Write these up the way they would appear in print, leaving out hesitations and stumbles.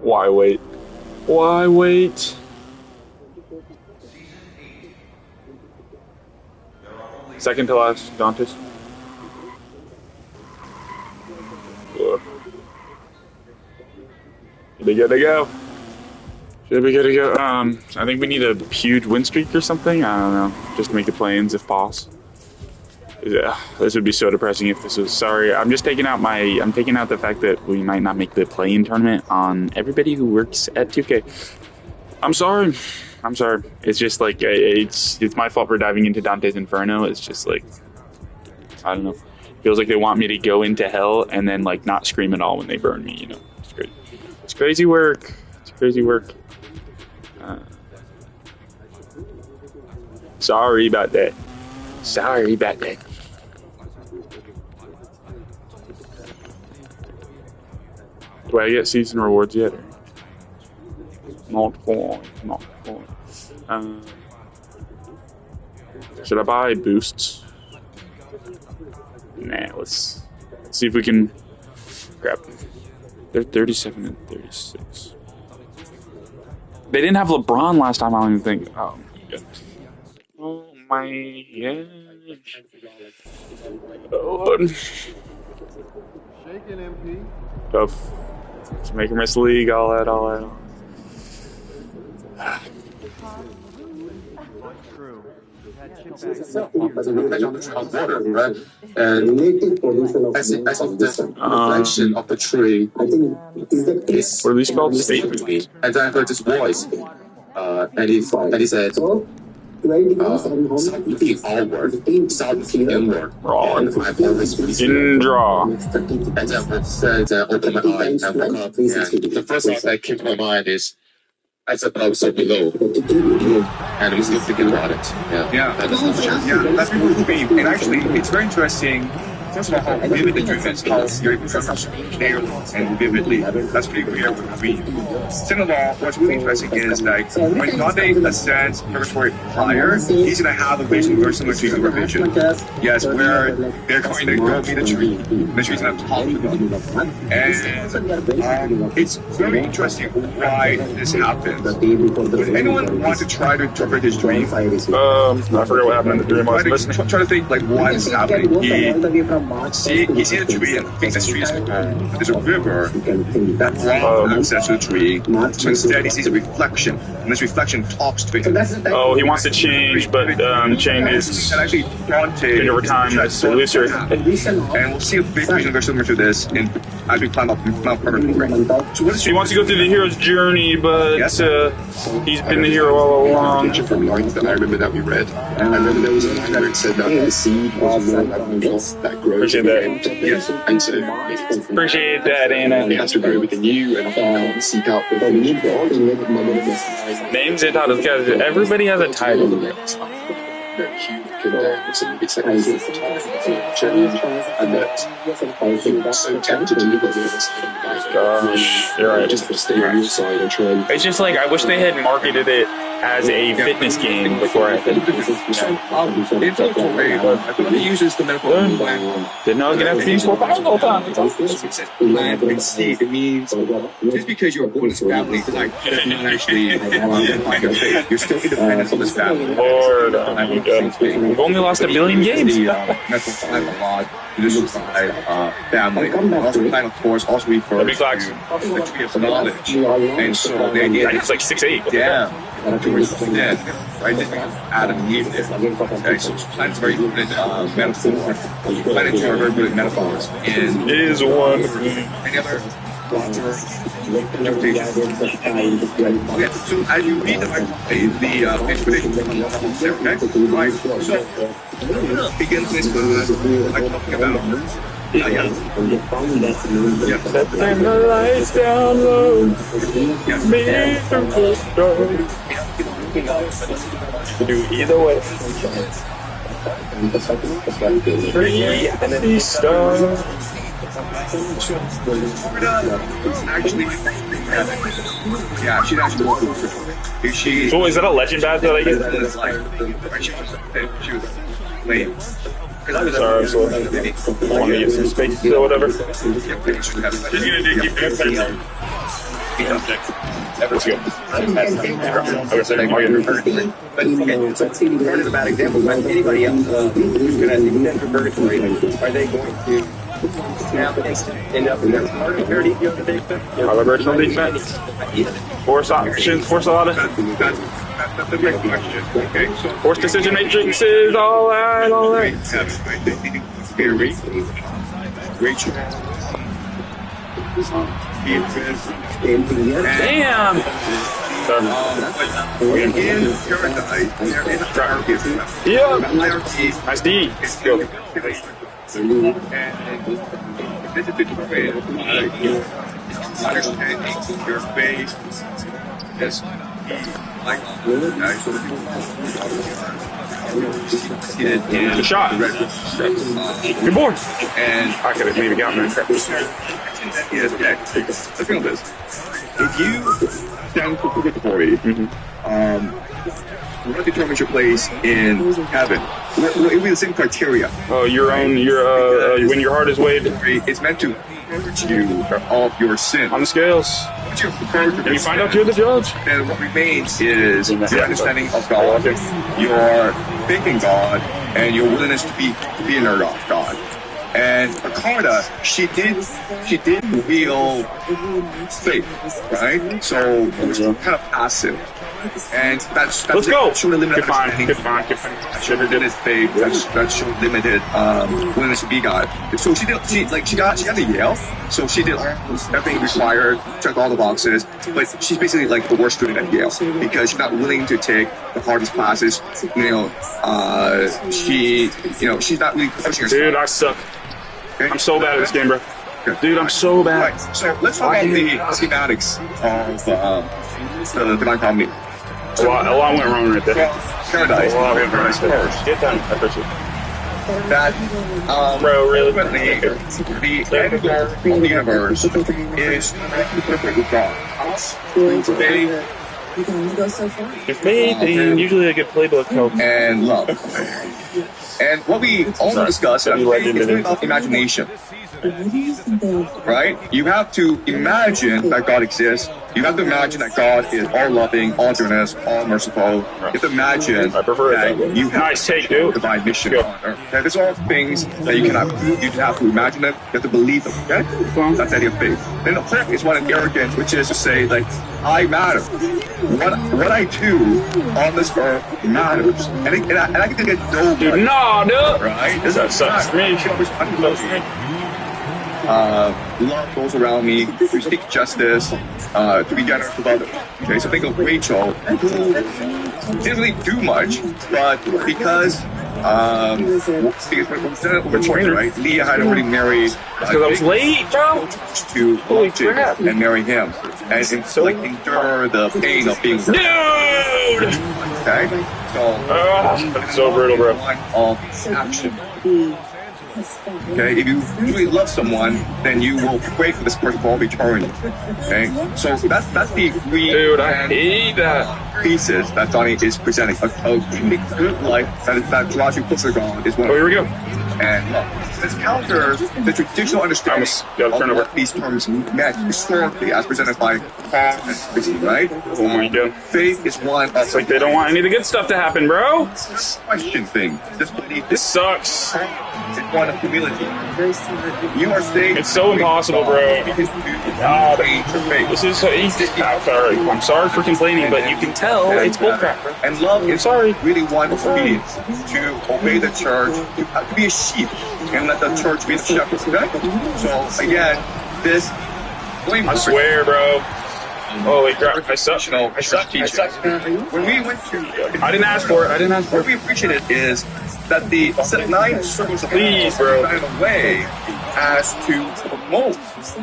Why wait? Why wait? Second to last, Dantes. Should be good to go. Should be good to go. I think we need a huge win streak or something. I don't know. Just to make the play-ins if possible. Yeah, this would be so depressing if this was. Sorry, I'm just taking out I'm taking out the fact that we might not make the play-in tournament on everybody who works at 2K. I'm sorry. I'm sorry. It's just like it's my fault for diving into Dante's Inferno. It's just like I don't know. Feels like they want me to go into hell and then like not scream at all when they burn me. You know, it's great. It's crazy work. It's crazy work. Sorry about that. Sorry about that. Do I get season rewards yet? Multiple. Should I buy boosts? Nah, let's see if we can grab them. They're 37 and 36. They didn't have LeBron last time, I don't even think. Oh, my goodness. Oh, my gosh. Oh. Shaking MP. Tough. Let's make him miss league, all that. Right? And as of the reflection of the tree, is what are these called? Statement. and I heard this voice, and he said, start looking outward, start looking inward. Wrong. And I've always Indra. And then open my eye and woke up. And the first thing that came to my mind is, I said, oh, so below. And I'm still thinking about it. That's really cool. And actually, it's very interesting. First of all, how vivid the dream is, how you're able to clear and vividly. That's pretty clear with me. Second of all, what's really interesting is like when Dante ascends Purgatory higher, he's gonna have a vision very similar to your vision. Yes, where they're going to go meet the tree. The tree's gonna talk to them. And it's very interesting why this happens. Would anyone want to try to interpret his dream? I forgot what happened in the dream. I was listening. Try to think like why this is happening. He sees a tree and thinks this tree is cold. But there's a river that blocks access to the tree. So instead he sees a reflection, and this reflection talks to him. Oh, he wants to change, but change is and actually Dante over time. That's illusory. And we'll see a big vision very similar to this as we climb up Mount Purgatory. So he wants to go through the hero's journey, but he's been the hero all along. From lines that I remember that we read, and then there was a line where it said that the seed was more like that grows. Appreciate that. Yes, and so appreciate that, Anna. It has to grow within you and seek out the need God. Names and titles, guys. Everybody has a title. It's like a challenge, and that I'm so tempted to look at this. Gosh, you're right. Just to stay on your side and try and. It's just like I wish they had marketed it as a fitness game before I think. It uses the medical plan. Didn't know I was gonna have to use 4 pounds all the time. Plant and seed. It means just because you're born in this family, like actually you're still independent of this family. Lord, oh my God. We've only lost 1 million games. Medical plan a lot. This is family. Also, plan, of course, also refers to the tree of knowledge. And so the idea is like 6'8". Yeah. Dead, right? Adam and Eve did. Okay, so planet's very good at metaphor. Planets are very good at metaphors. And is one. Any other okay, so as you read the expedition okay? Right. So begins this by talking about Setting the lights down low. Me through the storm. Do either way. Free the star. Actually, yeah, she's actually. She. So is that a legend badge that I get? She was late. Sorry, I'm slow. I want to get some space or whatever. Just gonna keep doing Let's go. I was saying, purgatory. But okay, so part of a bad example. When anybody else who's going to extend for purgatory, are they going to end up in their part of their defense? Our original defense. Force options. Force a lot of. That's a great question. Okay, so Force decision matrices. All right. All right. Very Rachel. Beatrice. Damn. In paradise, there is hierarchy. Yeah. Hierarchy. Nice D. Let's go. And this is the way you understanding your face. Yes. Good shot. Good board. And I could have maybe gotten that. let's think of this. If you stand for purgatory, what determines your place in heaven? It will be the same criteria. Oh, your own. When your heart is weighed It's meant to purge you of your sin. on the scales, Once you're purged of and you your find sin, out you're the judge. then what remains is your understanding of God, your faith in God, and your willingness to be in God. And Akada, she did real faith, right? So it was kind of passive. And that's Let's go. Showed limited Good find. understanding. Good find. Good find. That showed limited faith. That showed limited willingness to be God. So she got to Yale. So she did everything required, checked all the boxes. But she's basically like the worst student at Yale because she's not willing to take the hardest classes. She's not really pushing herself. Dude, I suck. Okay? I'm so bad at this game, bro. Dude, I'm so bad. Right. So let's talk about the schematics of the Divine Comedy. A lot went wrong right there. Paradise. A lot went wrong right there. First, Get done. I appreciate it. that Bro, really? ultimately, the end goal of the universe is perfect with God. Today You can only go so far. Your faith and usually a good playbook helps. and love. And what we also discussed is really about imagination. What do you think of? Right? You have to imagine that God exists. You have to imagine that God is all loving, all generous, all merciful. You have to imagine I prefer it that way. you have Nice take, dude. a divine mission on earth. Okay? These are all things that you cannot do. You have to imagine them. You have to believe them. Okay? That's the idea of faith. Then the flip is one of arrogance, which is to say, like, I matter. What I do on this earth matters. And I can get no Dude, no, dude. right? That sucks for me. Love goes around me, to seek justice, to be generous with others. Okay, so think of Rachel, who didn't really do much, but because right? Leah had already married Because I was late, bro. to Holy Jacob crap. and marry him, and so like endure the pain of being Dude! okay. So That's so brutal, bro. one of action. Okay, if you really love someone, then you will pray for this person for all eternity. Okay, so that's the three Dude, I hate that. pieces that Johnny is presenting. A really good life that Jirachi puts it on is one Oh, of here we go. and love. This counters the traditional understanding gotta of turn over. what these terms meant historically as presented by Paul and Christy, right? Oh my god. Faith is one of It's like they don't want any of the good stuff to happen, bro. question thing. This belief, This this sucks. is one of humility. Very smart. You are saying It's so impossible, bro. God, your faith. This is so easy. I'm sorry. I'm sorry for complaining, but you can tell it's bullcrap. And love is sorry. really one of obedience to obey the church, to be a sheep, and let the church be the shepherd. Okay? So again, this. I swear, bro. Holy crap. I suck. I suck. I suck. When we went to, I didn't ask for it. I didn't ask for what it. we appreciated is that the 9 circles of Please, bro. in a way as to promote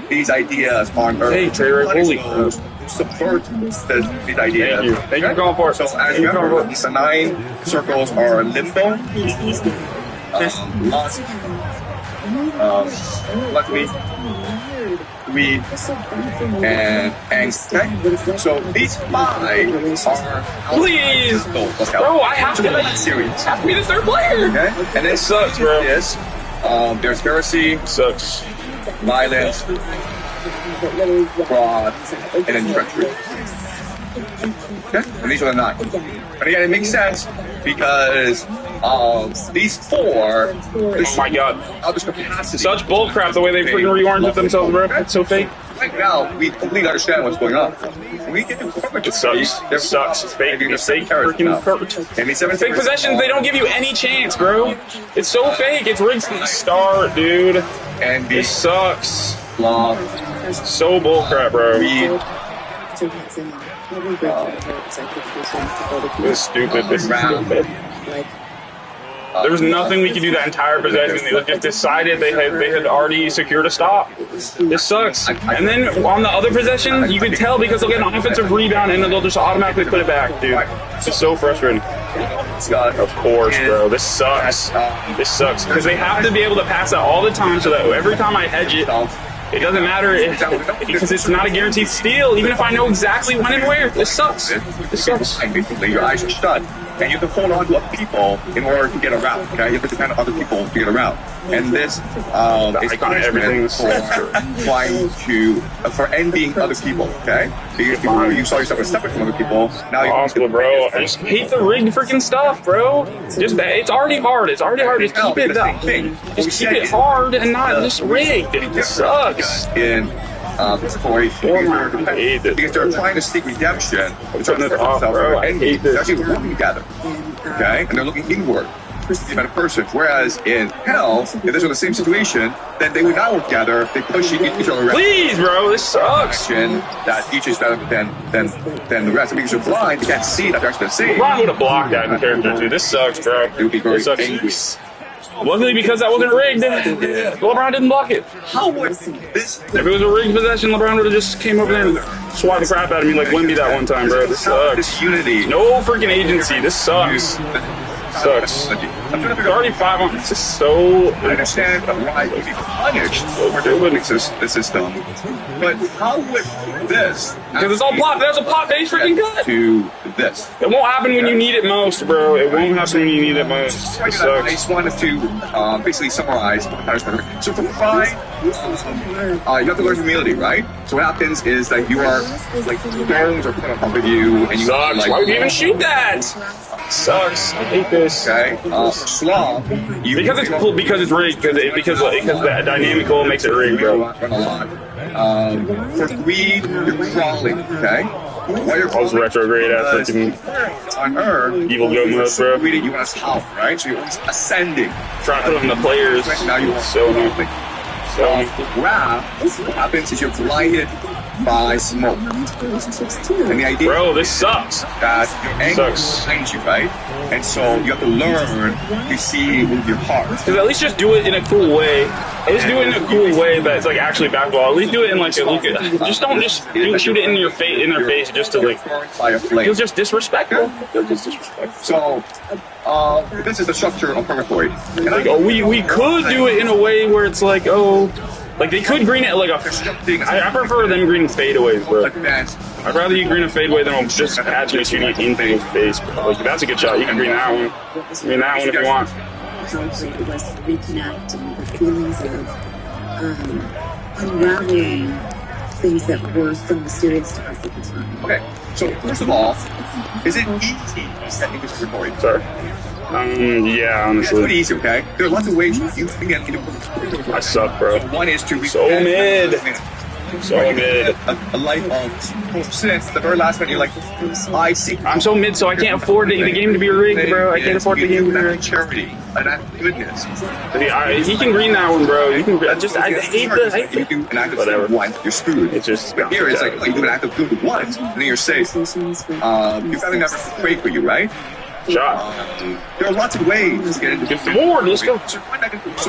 these ideas on earth. Hey, Trey, holy to subvert these ideas. Thank you. Thank you for calling for it. So as you remember, the 9 circles are limbo, lust, luckily, greed, and angst. Okay? So these 5 are Please! Bro, I have to be that series. have to be the third player. Okay? And then Sucks, bro. There's heresy, Sucks. violence, fraud, and then treachery. Okay? And these are the 9. And again, it makes sense because these 4. Oh my god. This capacity. Such bullcrap the way they freaking reoriented themselves, bro. It's so fake. Right now, we completely understand what's going on. When we get to It sucks. It sucks. It's fake. It's fake freaking hurt. And these 7 Fake possessions, they don't give you any chance, bro. It's so fake. It's rigged from the start, dude. And This sucks. law. So bullcrap, bro. This is stupid. This is stupid. There was nothing we could do that entire possession. They just decided they had already secured a stop. This sucks. And then on the other possession, you could tell because they'll get an offensive rebound and then they'll just automatically put it back, dude. It's so frustrating. Of course, bro. This sucks. This sucks. Because they have to be able to pass it all the time so that every time I hedge it, it doesn't matter because it's not a guaranteed steal, even if I know exactly when and where. This sucks. This sucks. Basically, your eyes are shut. And you have to hold on to other people in order to get around, okay? You have to depend on other people to get around. And this is punishment for trying to, for envying other people, okay? Before you saw yourself as separate from other people, now you're Awesome, bro. I just hate the rigged freaking stuff, bro. Just it's already hard. It's already hard. Just keep it Just keep it hard and not just rigged. It sucks. Because they're trying to seek redemption. They're trying to separate themselves. They're actually working together, okay? And they're looking inward to see a better person. Whereas in hell, if this was the same situation, then they would not work together. They push each other around. Please, bro, this sucks. That each is better than the rest. Because you're blind, you can't see that they're actually the same. LeBron would have blocked that in character too. This sucks, bro. It would be very This sucks. angry. Luckily, because that wasn't rigged, LeBron didn't block it. How would this? If it was a rigged possession, LeBron would have just came over there and swatted the crap out of me like Wemby that one time, bro. This sucks. This unity. No freaking agency. This sucks. Sucks. It's already 5 on. This is so. I understand why you'd be punished for doing the system, but how would this? Because it's all plot. There's a plot-based freaking cut. To this. It won't happen when you need it most, bro. It won't happen when you need it most. It I sucks. just wanted to basically summarize the punishment. So for crime, you have to learn humility, right? So what happens is that you are like stones are put on top of you, and you Sucks. like. Why would you even shoot that? Sucks. I hate this. Okay. Slob. Because it's cool. Because it's rigged. Because the dynamic goal makes it rigged, bro. For greed, you're crawling. Okay. While you're I was retrograde at freaking on Earth, evil go mode, bro. greedy, you want to help, right? So you're always ascending. Trying to put on the players. Now you want So annoying. So wrath. What happens is you're blinded by smoke. And the idea bro, this sucks. that your anger Sucks. blinds you, right? And so you have to learn to see with your heart. Because at least just do it in a cool way. At least do it in a cool way that's like actually basketball. At least do it in like a look at. Just don't just shoot it in your face just to like. By a flame. Feels just disrespectful. Feels just disrespectful. So, this is the structure of purgatory. And Like, oh, we could do it in a way where it's like, oh, like they could green it like a. I prefer them greening fadeaways, bro. advanced. I'd rather you green a fadeaway than just catching a shooting into his face. Bro. Like that's a good shot. You can green that one. Green that one if you want. How great it was to reconnect and the feelings of unraveling things that were so mysterious to us at the time. Okay, so first of all, is it easy setting this purgatory? Sorry. Yeah, It's pretty honestly. easy, okay? There are lots of ways you can get into purgatory. I suck, bro. One is to So mid. So Right, mid. a life of since the very last minute, you're like, I seek. I'm so mid, so I can't afford the game to be rigged, bro. I can't afford the game to be rigged. Charity, an act of goodness. He can green that one, bro. You can. I hate the. If you do an act of Whatever. good once, you're screwed. It's just. But here it's like you do an act of good once, and then you're safe. Your family never prayed for you, right? Shot. There are lots of ways to get into Get the board. Let's go. So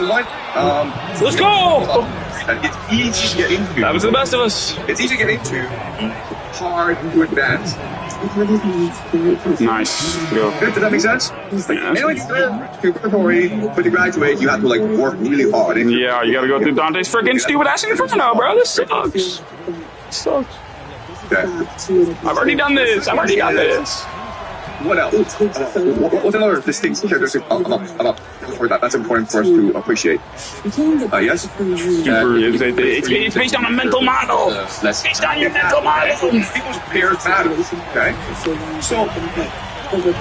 one, Let's go. it's easy to get into. That was the best of us. It's easy to get into. Hard to advance. Nice. Go. Does that make sense? Like, Yeah. anyway, you're preparatory, but to graduate, you have to like work really hard. And Yeah, you gotta go through Dante's freaking stupid ass inferno, bro. This sucks. This sucks. Okay. I've already done this. I've already got this. what else? What's another distinct characteristic about that's important for us to appreciate? Yes? It's based on a mental model. It's based on your mental model. People's pairs matter, okay? So,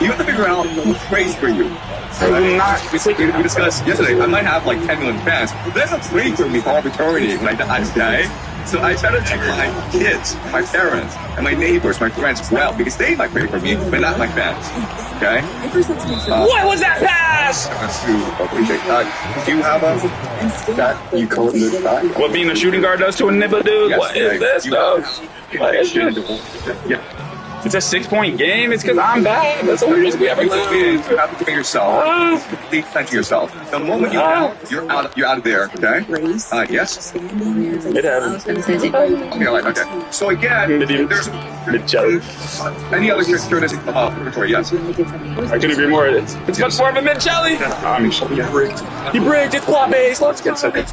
you have to figure out who prays for you. It's like we discussed yesterday, I might have like 10 million fans, but they're not praying for me for arbitrarity when I die, okay? So I try to treat my kids, my parents, and my neighbors, my friends well, because they might pray for me, but not my fans. Okay? What was that pass? Do you have a that you can't look back? What being a shooting guard does to a nibba dude? Yes, what is this stuff? What is this? Yeah. It's a 6-point game. It's because I'm bad. That's the only reason we ever lose. You have to commit yourself. Be kind to yourself. The moment you're out of there. Okay. Yes. It happens. Okay. Okay. So again, there's any other characteristics about Victoria? Yes. I couldn't agree more. It's much more of a mid-jelly. He bricked. It's quad base. Let's get something.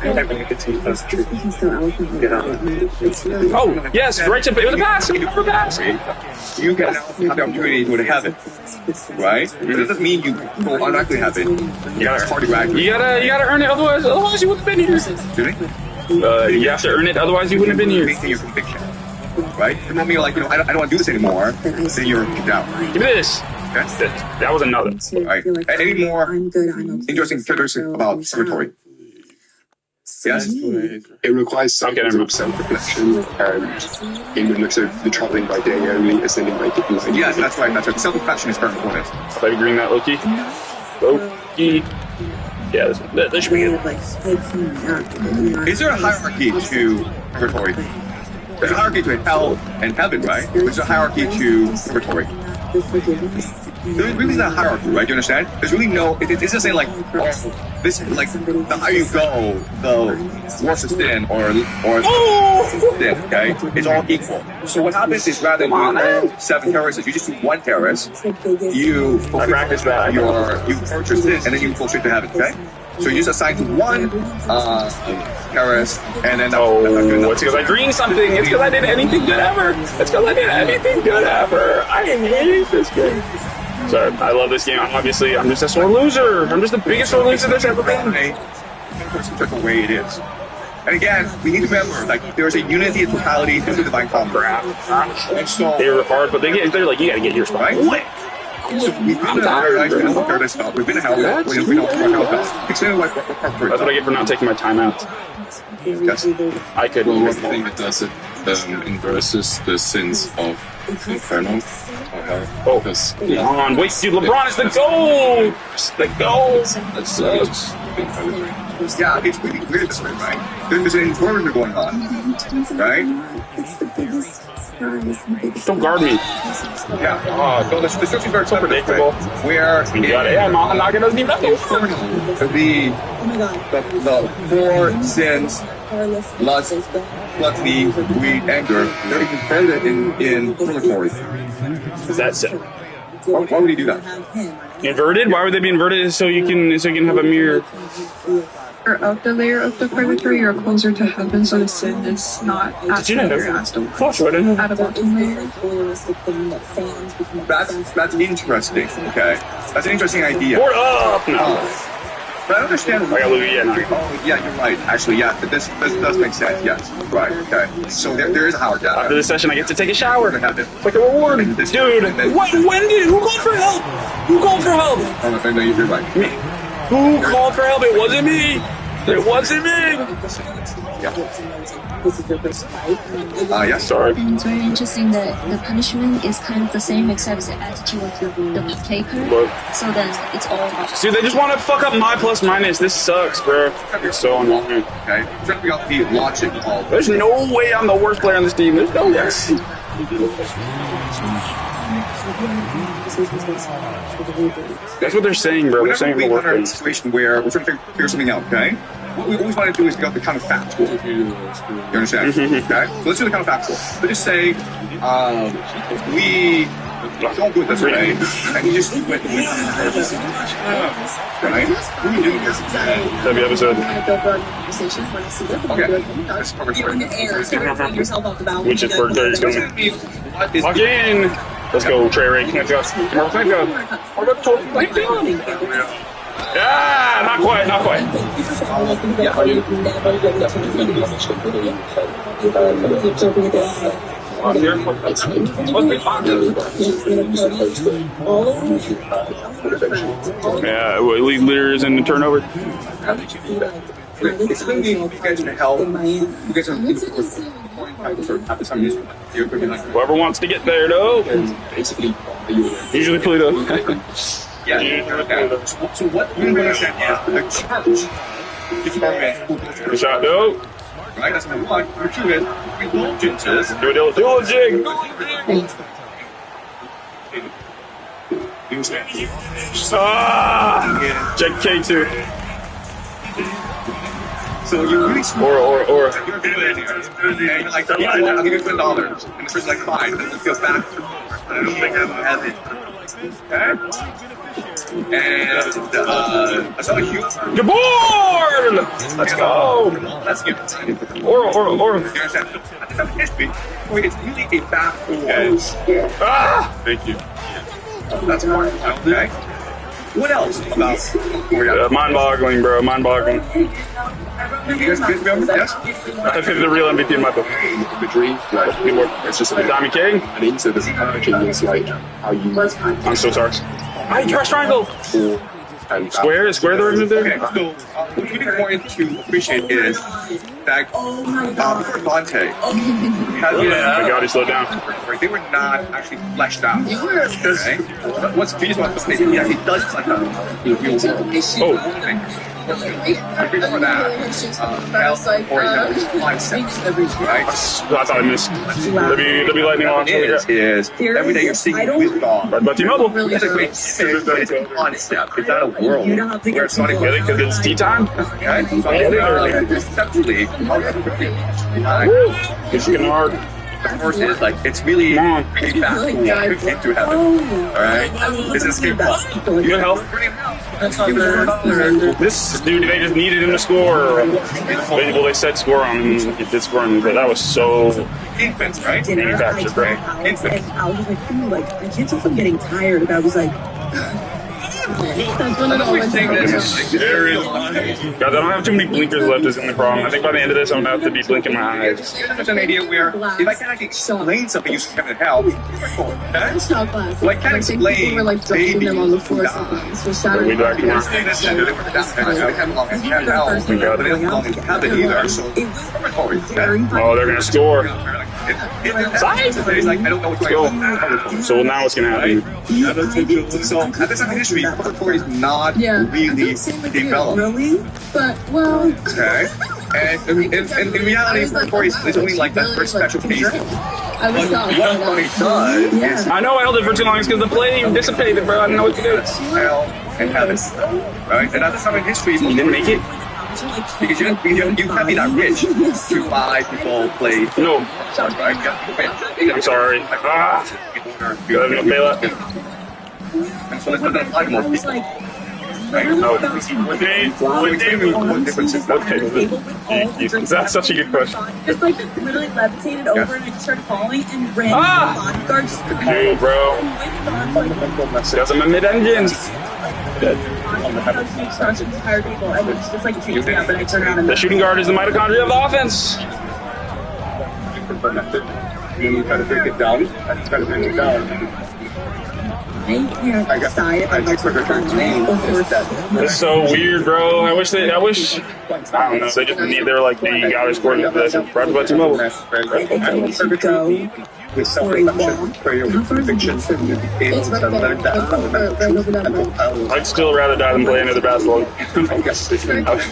Oh yes, right to it was a pass. It was a pass. You can have the opportunity to heaven, right? But it doesn't mean you go automatically heaven. You gotta earn it. Otherwise you wouldn't have been here. Excuse me? You have to earn it. Otherwise you wouldn't have been here. Maintain your conviction, right? The moment you're like, I don't want to do this anymore, then you're kicked out. Give me this. Okay? That was another. All right. Any more interesting characteristics about purgatory? Yes. It requires some self-reflection, and in the looks of the traveling by day only, ascending by night. Yes, that's right. That's right. Self-reflection is very important. Play green that Loki. Loki. Yeah, this should be good. Is there a hierarchy to purgatory? There's a hierarchy to hell and heaven, right? There's a hierarchy to purgatory. There really isn't a hierarchy, right? Do you understand? There's really no. It's just saying like this, like the higher you go, the worse it's sin or sin. Okay, it's all equal. So what happens is rather than doing 7 terraces, you just do 1 terrace. You practice that. You purchase this, and then you go straight to heaven. Okay. So you just assign to 1 terrace, and then it's because I dreamed something. It's because I did anything good ever. It's because I did anything good ever. I hate this game. Sorry, I love this game. I'm just a sore loser. I'm just the biggest sore loser there's ever been. That's the way it is. And again, we need to remember, like, there's a unity and totality to the divine combat. And so they were hard, but they're like, you gotta get your spot. Right? What? So we've been in paradise, we've been in paradise, we've been in hell, we know explain what that's what I get for not taking my time out. Yes. I could. Well, one thing that does it inverses the sins of Inferno or hell. Oh, come on, wait, dude, LeBron is the goal! The goal! That sucks. Yeah, it's really weird this way, right? There's an inversion going on, right? Don't guard me. Yeah. So the structure very so predictable. Where I'm not gonna be that. The 4 sins, lust, gluttony, greed, anger, they're embedded in purgatory. Is that so? Why would he do that? Inverted? Why would they be inverted? So you can have a mirror. You're up the layer of the purgatory, you're closer to heaven, so the sin is not Did you know that? at the bottom layer. That's interesting. Okay, that's an interesting idea. Board up! No. But I understand. I got Louis, yeah. Oh, yeah, you're right. Actually, yeah, this does make sense. Yes, right. Okay. So there is a hierarchy. After this session, I get to take a shower. It's like a reward, dude. Who called for help? Who called for help? No, you're right. Me. Who called for help? It wasn't me. It wasn't me. Yeah. Yes. Sorry. It's very interesting that the punishment is kind of the same except the attitude of the taker. So then it's all. Dude, they just want to fuck up my plus minus. This sucks, bro. It's so annoying. Okay. Check me out the logic. There's no way I'm the worst player on this team. There's no way. That's what they're saying, bro. They're saying we are in a situation where we're trying to figure something out, okay? What we always want to do is get the counterfactual. You understand? Okay? So let's do the counterfactual. Let's just say we don't do it this way, and you just went with right? What do we do this? Every episode. Okay. That's perfect. Which is where Gary's going. Walk in! Let's go, Trey Ray. Let's go. Let's go. Yeah, not quite, not quite. Yeah, leaders in the turnover. It's going to be you guys to help. You guys are whoever wants to get there, though. Usually Pluto. Yeah. So what we understand is the church department. Good shot, though. Right, that's number one. Number two is indulgences. Do a jig. Check K2. So you really or you're like, yeah, I'll give you $20. And the person's like, fine. And then it goes back. I don't think I have it. Okay? And I saw a huge good board! Let's go! Let's get or. You understand? It's really a backboard. Thank you. That's part. Okay. What else about mind-boggling, bro. Mind-boggling. You guys remember? Yes? I think the real MVP in my book. The dream, like, it's just like Tommy King. and into this genius, like how you I'm so sorry. I press triangle. and Square the remove there? Okay, so what we want to appreciate is that before Dante, Oh my god, he slowed down. they were not actually fleshed out. Okay? What's beautiful about Dante, he actually does flesh out. Oh. Before that, or concept, right? I thought I missed. There'll be lightning on. Is every day you're seeing with God. But T-Mobile. That's a great concept. It's not a world where it's not Really? Because it's tea time? okay? So conceptually, It's getting hard. the first is like it's really really fast into heaven. Alright? This is good. You can help. This dude, they just needed him to score. Well, they said score on him. He did score on him, but that was so Infants, right? manufactured, right? Infants. I was like, ooh, like, I can't tell if I'm getting tired, but I was like, That's one of the ones that Guys, I don't have too many blinkers left is the only problem. I think by the end of this, I'm going to have to be blinking my eyes. There's an idea where if I can actually explain something using Kevin help, okay? style class. Well, I can't Like, explain people were like dropping them on the floor. babies Sometimes. So We Saturday do actually want. I can't long as can't help, but they don't long as have it either. So Oh, they're going to score. It's like I don't know what's going on. So now what's going to happen? So at this time in history, preparatory is not Yeah. really developed. really? But, well, Okay. And in reality, preparatory is only like that for special cases. I was not. What it does is I know I held it for too long. It's because the play dissipated, bro. I didn't know what to do. hell and heaven. Right? And at this time in history, You didn't make it? because you can't be that rich to buy people play. No. Right? I'm sorry. You have no pay left? And so let's put that apply to more I was people. like, Right? No. What difference is that? That's such a good question. just like literally levitated over and I just started falling and ran bodyguards. Dude, bro. Because I'm a mid-engines. Starts to hire people and it's just like chasing me up and I turn around and The shooting guard is the mitochondria of the offense. You try to break it down. Try to break it down. I can't decide if I'm like It's so weird, bro. I wish, I don't know, they just need, they're like, hey, you gotta score this. Brought by T-Mobile. go for a walk. I'd still rather die than play another basketball.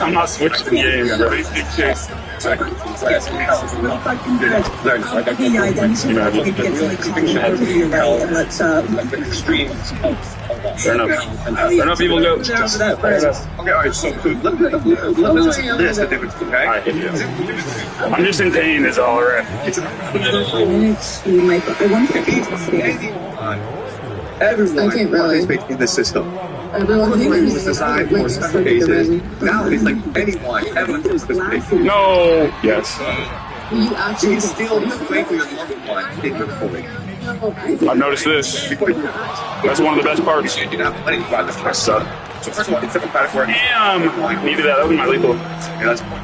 I'm not switching games, bro. Fair enough, evil goat. Okay, alright, so let's list the difference, okay? I'm just in pain, is all right. Everyone I can't really. participates in the system. everyone It was designed for special cases. Now it's like anyone participates. No. Yes. You You actually can still pray for your loved one in the court. I've noticed this. That's one of the best parts. You do not have plenty of the first sub. So first of all, it's a platform. Damn! Needed that. That was my lethal. Yeah, that's one.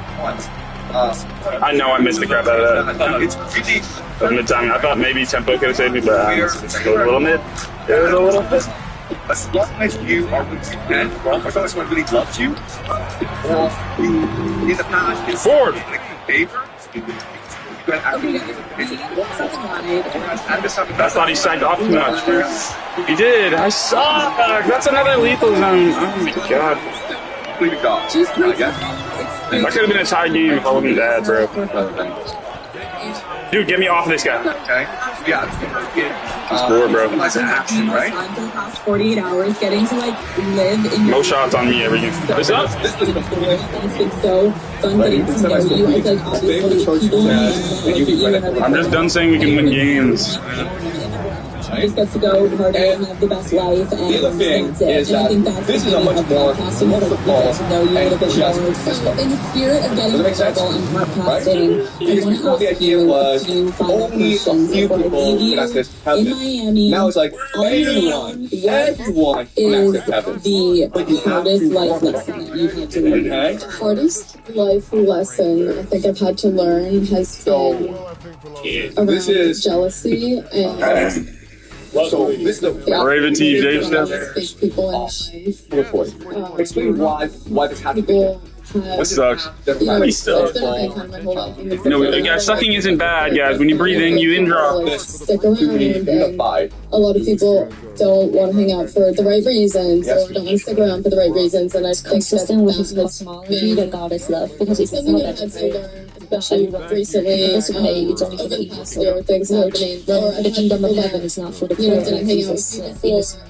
I know I missed the crap out of that. It's really Mid timing. I thought maybe tempo could have saved me, but it's a little mid. It was a little bit. as long as you are with and as long as someone really loves you, or in the past, it's Forward. favor. I thought he sagged off too much. He did. I suck. That's another lethal zone. Oh my god. Leave it go. That could have been a tie game if I wasn't dead, bro. Dude, get me off of this guy. Okay. Yeah. Score, bro. That's an action, right? 48 hours getting to like live in No shots on me every game. What's up? It's so fun getting to know you. I feel like obviously people I'm just done saying we can win games. just get to go party and have the best life, and The other thing that's it. is And I that think that's this the is a beauty much of more podcasting, is that we get to know you a little bit just more. So in the spirit of getting make sense? comfortable and podcasting, I Because want before to the ask idea you was to find only a questions few before I people leave can you access in heaven. Miami. Now it's like on your own. everyone can Is access heaven. the hardest life lesson that you've had to learn? Okay? Hardest life lesson I think I've had to learn has been around This is jealousy and so this is the Raven TJ stuff. fake people in life. explain why this happened. People That have, sucks. you know, He it's still. been okay kind of my whole life. You know, guys, sucking isn't bad, guys. When you breathe in, you Indra. Stick around, and Unified. a lot of people don't want to hang out for the right reasons, or don't want to stick around for the right reasons, and I think Consistent with his that has cosmology that God is love, because it's something not I've had that to learn, especially recently, over the past year, things happening, or the kingdom of heaven is not for the poor. didn't hang out with people before.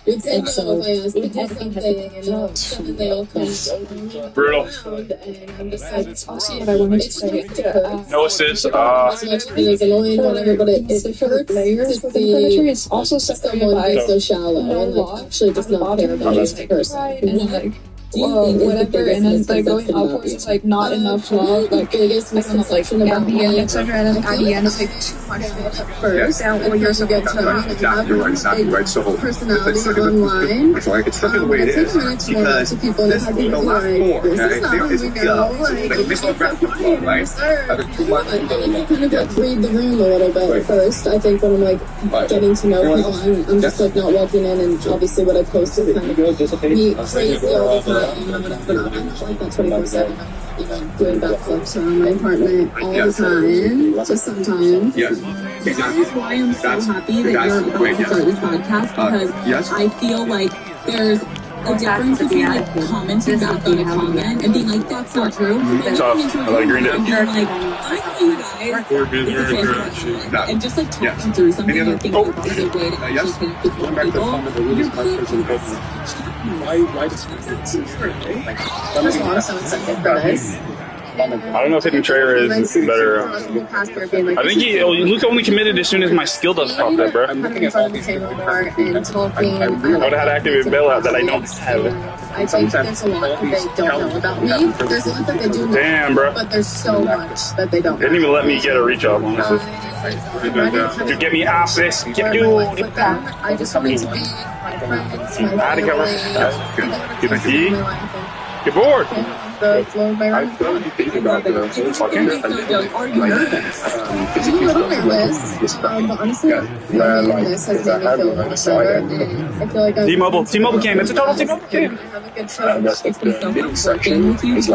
Would say And no so if I asked people something, and something they all come Brutal. and I'm just like, That's also what I wanted to say. No assist. as much as it is annoying, whatever, but it hurts Layers to within the planetary see is also separated someone by be so shallow and like actually just not care about this person. and like Do you think is the whatever, biggest and then like going misconception about upwards you? is like not enough love, like biggest I don't know, like misconception about ambient, me, etc. And then at the end, it's like too much first, and when you get to know and Exactly right. Exactly right. So personality it's online. It's like it's stuck in the way it It is takes a minute to warm up because to people and this have is people the last like, four. this Okay, is not there who is we a go, like this is graphic flow, right? After 2 months, And you kind of like read the room a little bit at first. I think when I'm like getting to know people, I'm just like not walking in, and obviously what I post is kind of me crazy all the time, or whatever. But I'm not like that 24/7. You know, doing backflips around my apartment all the time, just sometimes. yes, That exactly. is why I'm so That's- happy that that's you're about great, to start this podcast, because yes. I feel like there's a difference between like commenting back on a comment and being like, that's not true. Tough. I like green And being like, I know you guys. And just like talking through something Any other- and thinking about a good way to yes. actually connect with more people. You're First of all, I'm so excited for this. I don't know if hitting Trayer is better. I think Luke only committed as soon as my skill does pop up, bro. I would in front of the table more and talking. have had active bailout that I don't have. I think there's a lot that they don't know about me. There's a lot that they do know, Damn, bro. but there's so much that they don't They know. didn't even let me get a reach off, honestly. Dude, get me off this. Get you. With them, I just want to be my friends, my How to go? family. Get the key. Get bored. The flow of my room. I'm a little nervous, but honestly, learning this has made me feel much better. And I feel like I'm T-Mobile game. It's a total T-Mobile game. have a good show. It's been so much working with you because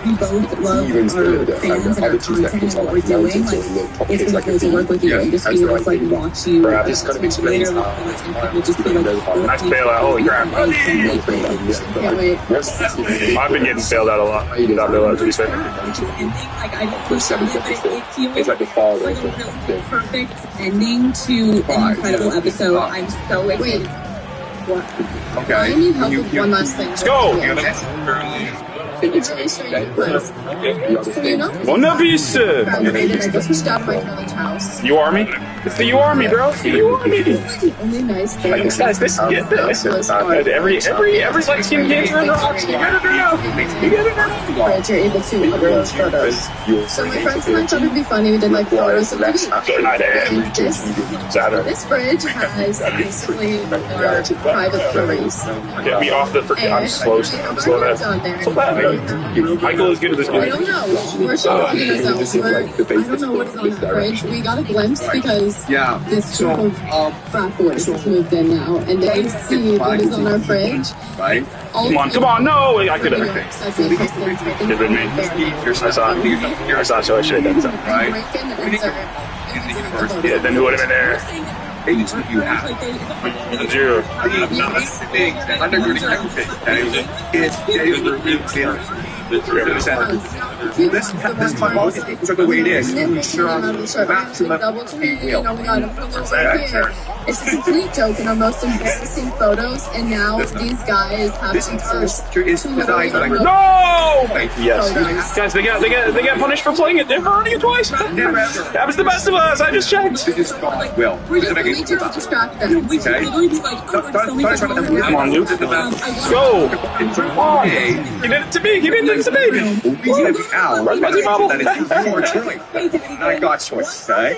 we both love our fans and our content and what we're doing. Like, it's been cool to work with you and just be able to like watch you literally and people just be like, Nice bailout. Holy crap. Can't wait. I've been getting bailed out a lot. Without bailout, to be fair. It's like the fall like the perfect ending to an incredible episode. I'm so excited. Wait, Okay. I need help with one last thing. Let's go. You know, that's early. It's really strange because, so you know, One piece. graduated, I just moved out of my college house. You Army? It's the U Army, bro. It's the U Army. The only nice thing Guys, this get this. Every light skin cancer in the rocks. You gotta know. You gotta know. Fridge, you're able to upload photos. So my friends and I thought it'd be funny. We did like photos of the beach. This fridge has basically our private stories. Get me off the freaking. I'm slow. I'm slow. Michael is good at this I game. don't know. We're still figuring this out. I don't know what's on the fridge. We got a glimpse because this group of frat boys has moved in now, and they see what is on our fridge. Right? Come on, no! I could have. It been me. I saw it, so I should have done something. Right? Yeah, then who would have been there? Things that you have. Zero. Things that undergirding everything. It's this time off is the way it is. Maximum It's a complete joke in our most embarrassing photos, and now these guys have this poster is designed like no! Yes. Guys, they get punished for playing it. They're running it twice. That was the best of us. I just checked. Well, we're just going to distract them. Okay. Come on, Luke. Let's go. Come on. He did it to me. He did it to me. That is your choice. Not God's choice, right?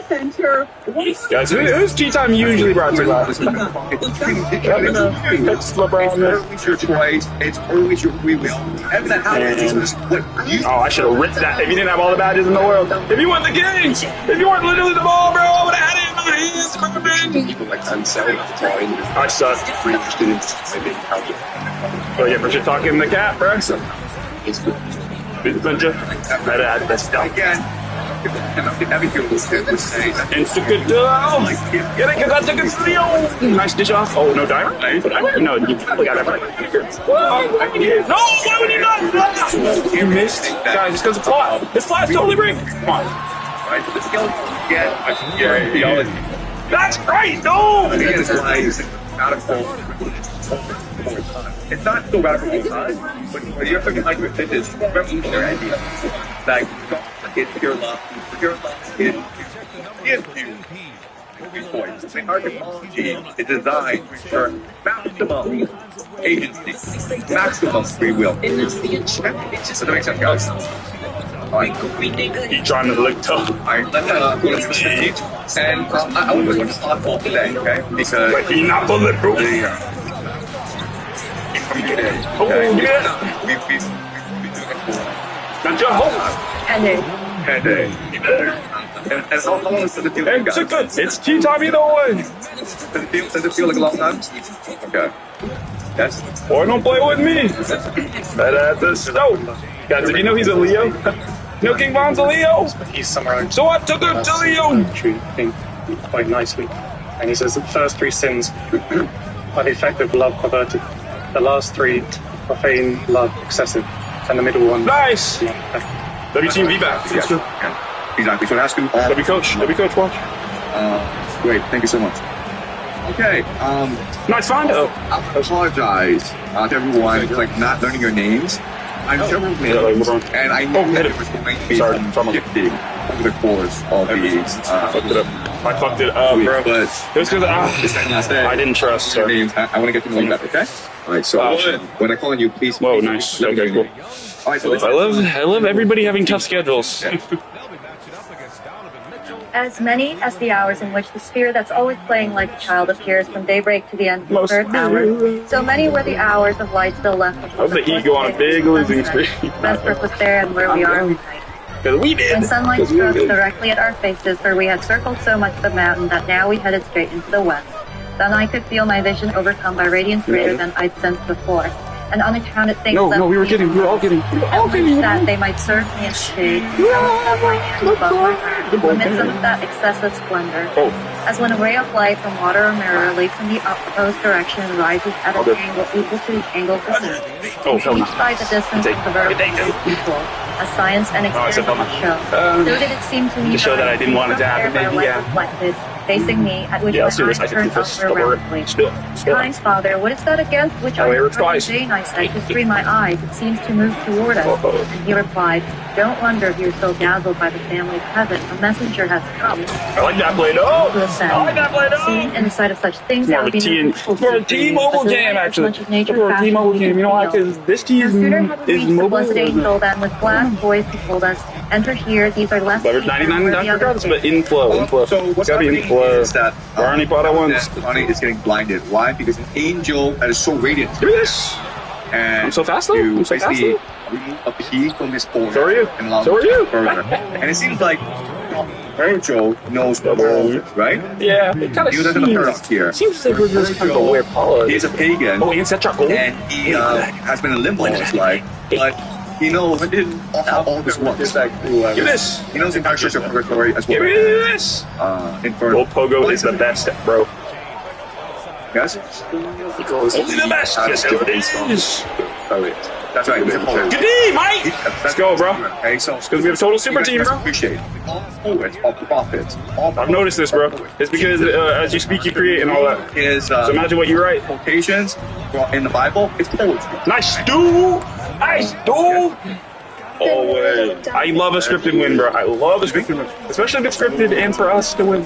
Guys, who's tea time usually brought to us? It's your choice. It's always your free will. And that happens. Oh, I should have ripped that. If you didn't have all the badges in the world, if you weren't the games, if you weren't literally the ball, bro, I would have had it in my hands. I suck. Oh yeah, but you're talking the cat, bro. That's dumb. Again. Insta good get it, because I took it steal. Nice dish off. Oh, no diamond? No, you probably got that right. No, why would you not? You missed. Guys, it's because of flat. This flat's totally break. Come on. That's right, no! It's not so bad for all time, but when you're looking like with this revolutionary idea, like it's your love, in you. The archaeology is designed for maximum agency, maximum free will. It doesn't make sense, guys. You're trying to look tough. Alright, let's go to the stage. And I would go to thoughtful today, okay? Because but you're not bulletproof. It's tea time either way. Does it feel like a long time? Okay. Yes. Boy, don't play with me. Better at the stove. Guys, did you know he's a Leo? No, King Von's a Leo. He's somewhere. So I took him to Leo. Treating quite nicely. And he says the first three sins are the effect of love perverted. The last three, profane love excessive. And the middle one. Nice! W Team V back. Yeah. Exactly. So ask him. W Coach, watch. Great. Thank you so much. Okay. Nice find. I apologize to everyone for not learning your names. I'm several names, and I knew that it was going to be shifting over the course of these. I fucked it up, bro. But it was because I didn't trust. So. I want to get to know you better. Okay. All right. So when I call on you, please. Whoa, nice. Okay, cool. All right. So I love everybody having tough schedules. As many as the hours in which the sphere that's always playing like a child appears from daybreak to the end of the third hour, so many were the hours of light still left. How's the ego on a big losing streak? Westbrook was there, and where we are, we did. When sunlight struck directly at our faces, where we had circled so much the mountain that now we headed straight into the west, then I could feel my vision overcome by radiance greater than I'd sensed before. And unaccounted things No, we were kidding. We were all kidding. That they might serve me as shade. I will have my hands above my heart, amidst of that excessive splendor. As when a ray of light from water or mirror leaps in the opposed direction and rises at an angle equal to the angle of the sun. Each by the distance of the vertical is equal, as science and experience show. So did it seem to me to show that I didn't want it to happen, maybe, yeah. Reflected, facing me, at which my eyes turned upward rapidly. Kind Father, what is that against which I heard Jane? I said, to screen my eyes. It seems to move toward us. And he replied, don't wonder if you're so dazzled by the family of heaven. A messenger has come. I like that Play-Doh. I like that Play-Doh. Seeing in the sight of such things, more of a T-Mobile game, actually. More of a T-Mobile game. You know why? Because this T is mobile. Blessed angel, then with glad voice he told us, enter here, these are less Leverage 99 regardless, but inflow. So what's happening is that Barney bought once. Barney is getting blinded. Why? Because an angel that is so radiant. Look at this. And I'm so fast though. I'm so fast though. Remove a pea from his forehead. So are you. And allow So are you. further. And it seems like Virgil knows the world, right? Yeah, it kind of seems. There's a paradox here. Seems like we're just kind of a weird policy. He's a pagan. Oh, and such a gold. And he has been in limbo all his life, but he knows how all this works. Give this. He knows the entire church of purgatory as well. Give me this. Inferno. Gold Pogo is the best, bro. Yes? He goes, only the best. Yes, it is. That's right. Good day, Mike. Let's go, bro. Okay, so because we have a total super team, bro. Appreciate all poets, all prophets. I've noticed this, bro. It's because as you speak, you create and all that. So imagine what you write. Quotations in the Bible. It's poetry. Nice, dude. Nice, dude. Always. I love a scripted win, bro. I love a scripted win, especially if it's scripted and for us to win.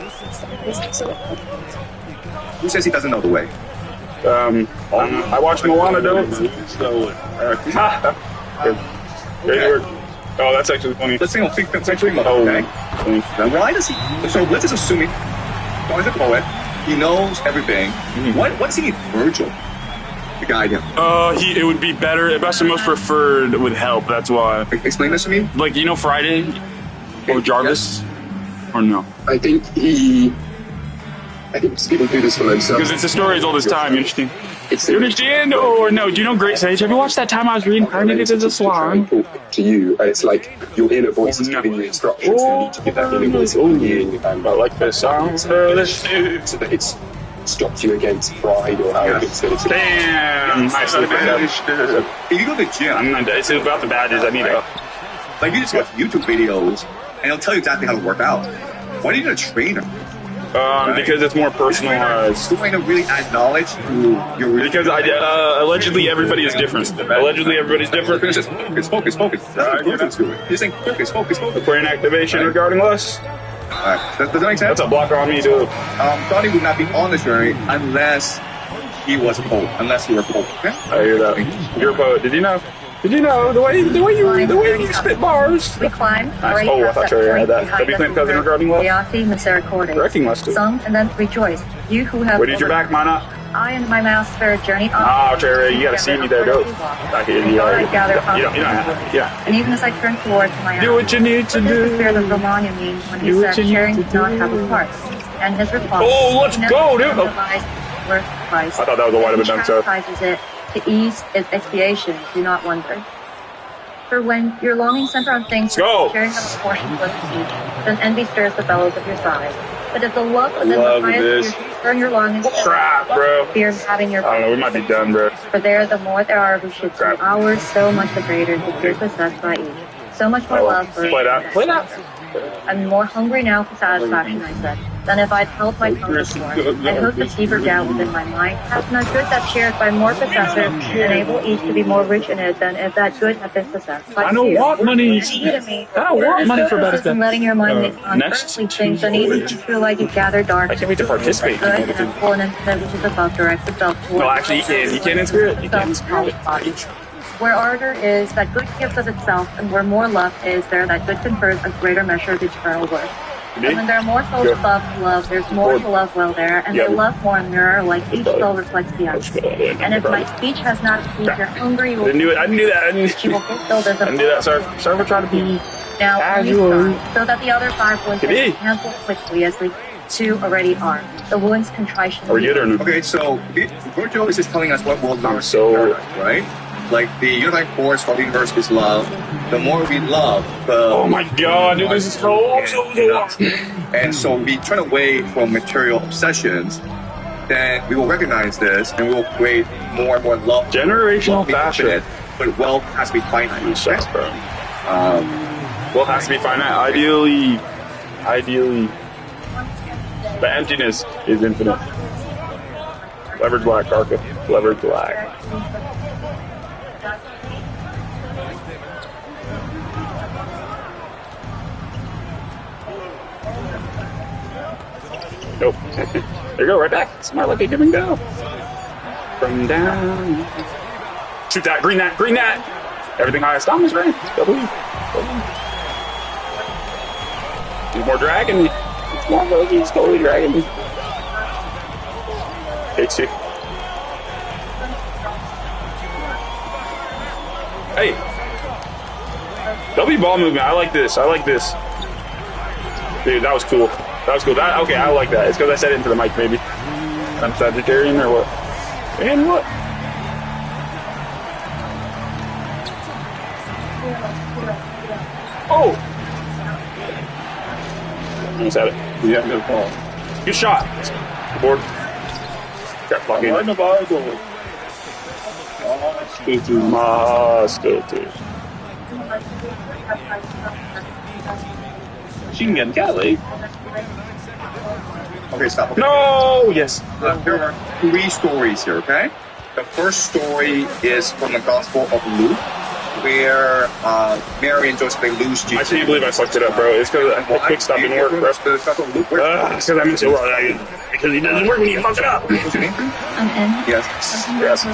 Who says he doesn't know the way? I watched Moana, though. Great work. Oh, that's actually funny. Let's think of okay? Why does he? So let's just assume he's a poet. He knows everything. What's he need Virgil to guide him? It would be better, best and most preferred with help. That's why. Explain this to me. Like, you know, Friday or Jarvis, or no? I think people do this for themselves. Because it's the stories all this time, you understand? You understand? Or no, do you know Great Sage? Have you watched that time I was reading Carnegie as a Swan? To you, it's like your inner voice is giving you instructions, and you need to give that inner voice a being. I like this song. So that it stops you against pride or arrogance. Damn! Nicely done. If you go to the gym, it's about the badges. I need to. Like, you just watch YouTube videos, and it'll tell you exactly how to work out. Why do you need a trainer? Because it's more personalized. You want to really add knowledge to your. Because allegedly everybody is different. Allegedly everybody's different. Focus. You're saying focus. Brain activation regarding less. Does that make sense? That's a blocker on me too. Donnie would not be on this journey unless he was a poet. Unless you were a poet. Okay? I hear that. You're a poet. Did you know? Did you know the way you spit bars? We climbed. Nice. Oh, I thought you already had that. Have you claimed cousin regarding what? Correcting less too. Sung and then rejoice. You who have. Where did your back, mana? I and my master journey on. Oh, Cherry, you gotta see me there, dope. I hear you. You don't have to. Yeah. And even as I turned towards my do what you need to do. The spirit of Romagna means when he said sharing does not have a part. And his reply. Oh, let's go, dude. I thought that was a white of a dunk, so. To ease its expiation, do not wonder. For when your longing center on things, sharing of a portion of each, then envy stirs the bellows of your side. But if the love within the highest turn your longings, crap, bro. Fear of having your. I don't know. We might be done, bro. For there, the more there are who should see ours, so much the greater the fear possessed by each. So much more love for. Play that. I'm more hungry now for satisfaction, I said, than if I'd held my tongue before. I hope the deeper doubt within my mind has not good that's shared by more possessors, enable each to be more rich in it than if that good had been possessed by I don't want money. I don't want money for better stuff. Letting your mind make earthly things, and even if you feel like you gather dark. I can't wait to participate. Good and full and infinite, which is above, directs itself towards. No, actually, you can't inspire it. You can't inspire it. Where ardor is, that good gives of itself, and where more love is, there that good confers a greater measure of eternal worth. And when there are more souls above love, there's more to love well there, and they love more in mirror, like each soul reflects the other. And if my speech has not appeased your hunger, you will. I didn't do that. You will fulfill this. I didn't do that, sir. Sorry for trying to be now casual. So that the other 5 voices cancel quickly as the 2 already are. The wound's contrition. Are we good or no? Okay, so Virgil is just telling us what world we're in, right? Like the unifying force for the universe is love. The more we love, the oh my god, dude, this is so and so we turn away from material obsessions, then we will recognize this and we will create more and more love. Generational fashion. But wealth has to be finite. Wealth has to be finite. Ideally. The emptiness is infinite. Leverage black, Karka. Leverage black. Nope. There you go, right back. Smart like a giving go. From down. Shoot that, green that, green that. Everything highest on is right. Double. Need more dragon. More emojis, totally dragon. Takes you. Hey. W ball movement. I like this. I like this. Dude, that was cool. That was cool. Okay, I like that. It's because I said it into the mic, maybe. I'm Sagittarian or what? And what? Oh! Almost had it. Yeah, no call. Good shot. Good board. Got blocking. She can get Kelly. Okay, stop. Okay. No! Yes. There are 3 stories here, okay? The first story is from the Gospel of Luke, where Mary and Joseph, they lose Jesus. I can't believe I fucked it up, bro. It's because I quick stop didn't work, bro. It's because I meant to. Because it doesn't work when you fuck it up. And Yes. yes.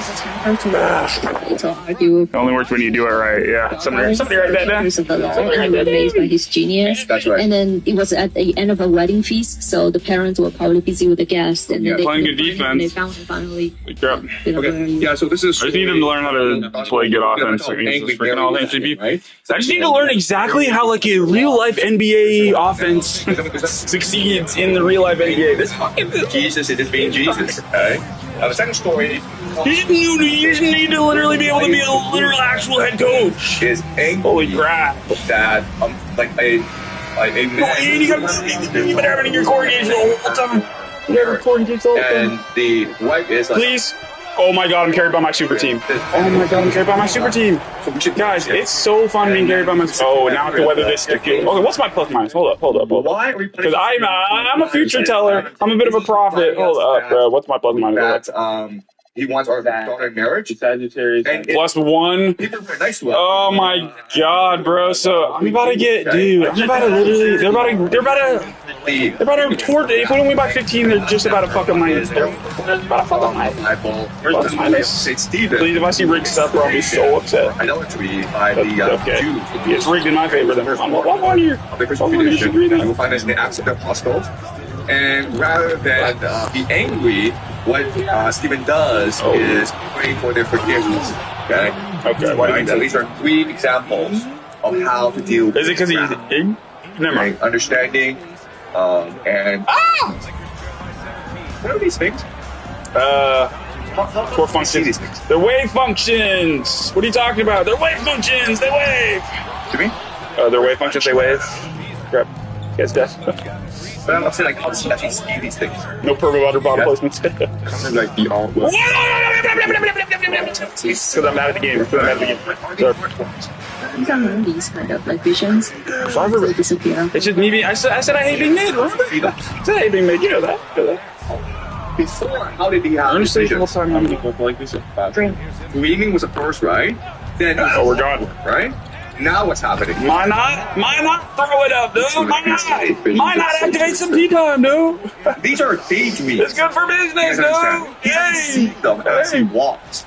To argue. It only works when you do it right, yeah. Somebody write that down. Of the law, and were raised by his genius. That's right. And then it was at the end of a wedding feast, so the parents were probably busy with the guests. And then they playing good defense. And they found him finally. Okay. Yeah, so this is... I just need them to learn how to play good offense. Freaking all MCB. I just need to learn exactly how like a real life NBA offense succeeds in the real life NBA. This fucking Jesus, it is being Jesus. Okay. Now the second story you just need to literally be able to be a literal actual head coach. is angry. Holy crap! That like a man. You've been having your corrugation the whole time. You have corrugation all the time. And the wife is like, Please. Oh my god, I'm carried by my super team. Oh my god, I'm carried by my super team. Guys, it's so fun being carried by my... Oh, now I have to weather this. Okay, what's my plus minus? Hold up. why are we Because I'm a future teller. I'm a bit of a prophet. Hold up, bro. What's my plus minus? That he wants our daughter in marriage. Sagittarius. +1. People are nice to us. Oh my god, bro. So I'm about to get... Dude, I'm about to literally... They're about to torch... They put me by 15. They're just about to fuck up my... They're about to fuck up my... Plus minus. Please, if I see rigged stuff, bro, I'll be so upset. I know it's really by the okay. Jews. It's rigged in my favor. Then I'm on here. You will find this in the accident hospital. And rather than be angry, what Stephen does is pray for their forgiveness. Okay? Okay, why right? So these are 3 examples of how to deal with Is it because he's ignorant? Never mind. Understanding, and... What are these things? Core functions. They're wave functions. What are you talking about? They're wave functions. They wave. To me? They're wave functions. They wave. Crap. Yes, death. But I'm not saying like how to actually see these things. No perma water bottle placements. Like the all. Because I'm out of the game. Sorry. You can learn these kind of like visions. Sorry. Disappear. It's just me being... I said I hate being mid. Remember? I said I hate being mid. You know that. Before, how did he have Honestly, the whole time I'm like this. Dreaming was the first, right? Then we're gone. Right? Now what's happening? Why not throw it up, dude? Why not activate some tea time, dude? These are daydreams. It's good for business, dude. Yay! See them as he walks.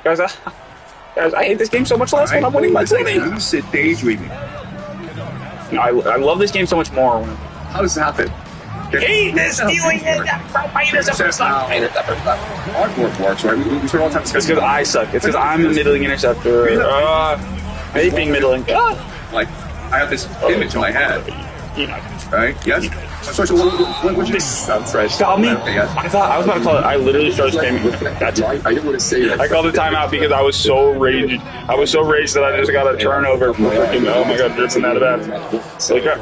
Guys, I hate this game so much less when I'm winning by 20. Lucid daydreaming. I love this game so much more. How does it happen? Hate this stealing it. Artwork works, right? We spend all the time It's because I suck. It's because I'm the middling interceptor. I hate being middling. Like, I have this image in my head. Right? Yes? So what you sound fresh. Call me. I thought I was about to call it. I literally started spamming. Gotcha. I didn't want to say that. I called the timeout because I was so raged. I was so raged that I just got a turnover from freaking. Oh my god, dripping out of that. Holy crap.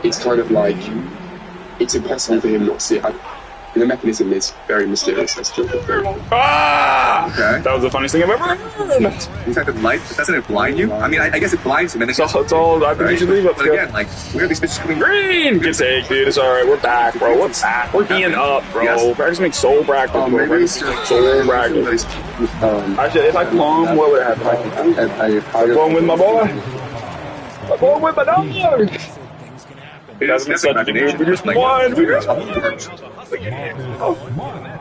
It's kind of like it's impossible for him not to see. The mechanism is very mysterious. That's just Ah! Okay. That was the funniest thing I've ever heard. Detected light, doesn't it blind you? I mean, I guess it blinds you, and then It's all I think you should leave up. But again, like, where are these bitches coming? Green! Good take, dude. It's alright. We're back, bro. We're back. We're being up, bro. Yes. Practice makes soul practice, bro. Practice makes soul practice. Actually, if I clone, what would happen? I clone with my boy. I clone with my dog. It hasn't been such a dude. We just won. We just won.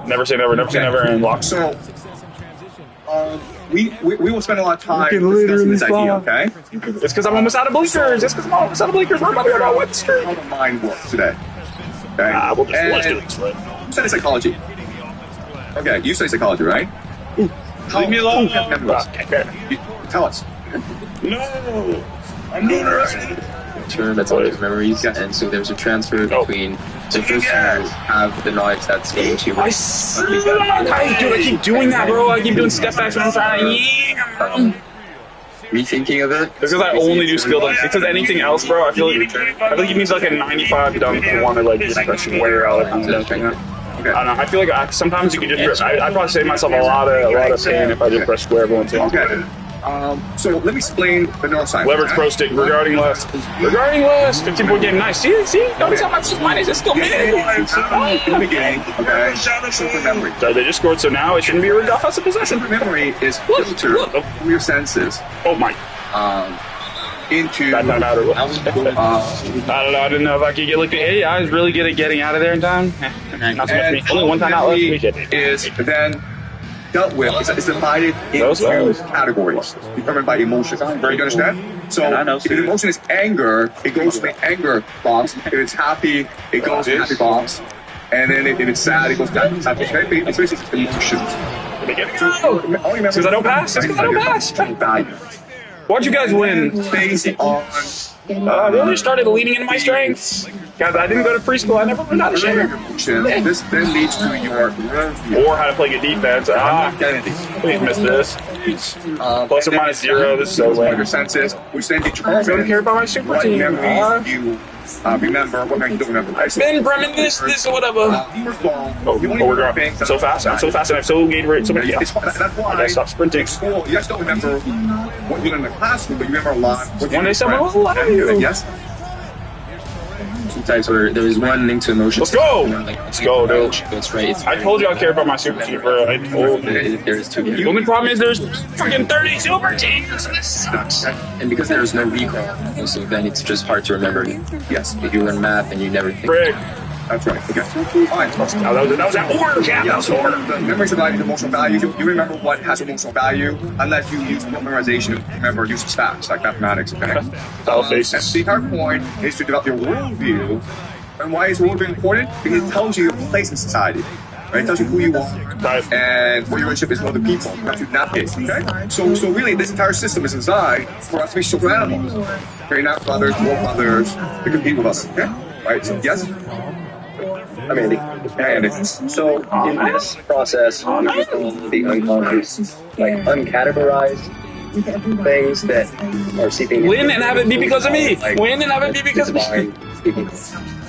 Never say never. Never say never. And lock. So, we will spend a lot of time discussing this idea, okay? It's because I'm almost out of blinkers. It's because I'm almost out of blinkers. We're about to go to what's How the mind works today. Okay? We'll just let's do this, right? You study psychology. Okay, you study psychology, right? Leave me alone. Tell us. No. I'm doing it. Term that's all his memories, and so there's a transfer between the person who have the knowledge that's going to. Dude, I keep doing that, bro. I keep doing step backs when I'm trying to. Rethinking of it. It's because I only do skill dunks. Because anything else, bro, I feel like it means like a 95 dunk to want to like just wear out of dunk. You know? I don't know. I feel like sometimes you can just. I probably save myself a lot of pain if I just press square every once in a while. Okay. So let me explain the neuroscience. Leverage pro stick regarding less. Regarding less. 15-point game. Nice. See? Notice how much mine is. It's still mid. In the beginning, okay. Super memory. So they just scored. So now it shouldn't be a offensive possession. Super memory is filtered through your senses. Oh my. Into. That don't matter. I don't know. I didn't know if I could get like. Hey, I was really good at getting out of there in time. Not so much me. Only one time out left. Is then dealt with. It's divided into categories determined by emotion. Right? You understand? So if the emotion is anger, it goes to the anger box. If it's happy, it goes to the happy box. And then if it's sad, it goes to the sad box. It's basically emotions. Because I don't pass. It's because I don't pass. Why'd you guys win? Based on. I really started leaning into my strengths. Guys, I didn't go to preschool. I never learned how to share. This then leads to your or how to play good defense. Please miss this. Plus or minus 0. This is so lame. Your senses, which then determine I don't care about my super team. What you remember, what memory you don't remember. I've been Bremen this, whatever. First of all, we're dropping so fast. I'm so fast and I have so gained so many. That's why I gotta stop sprinting. School, you guys don't remember what you learned in the classroom, but you remember a lot. One day someone will allow you. Yes. Types where there was one link to emotion. Let's go! Let's go, dude. That's right. I told you I care about my super team, bro. I told you. There's two. The only problem is there's fucking 30 super teams. This sucks. And because there's no recall, so then it's just hard to remember. Yes. If you learn math and you never think. Frick. That's right. Okay. Fine. That was that order, Cap. That was order. The memory divided into emotional value. You remember what has emotional value unless you use memorization to remember use of stats like mathematics. Okay. And the entire point is to develop your worldview. And why is worldview important? Because it tells you your place in society. Right? It tells you who you are and what your relationship is with other people. How to navigate. Okay. So really, this entire system is designed for us to be social animals. Okay, not brothers, more brothers to compete with us. Okay. Right. So yes. I'm Andy. Andy. So in this process, the unconscious, like uncategorized things that are seeking. Win and have it be because of me. Win and have it be because of me.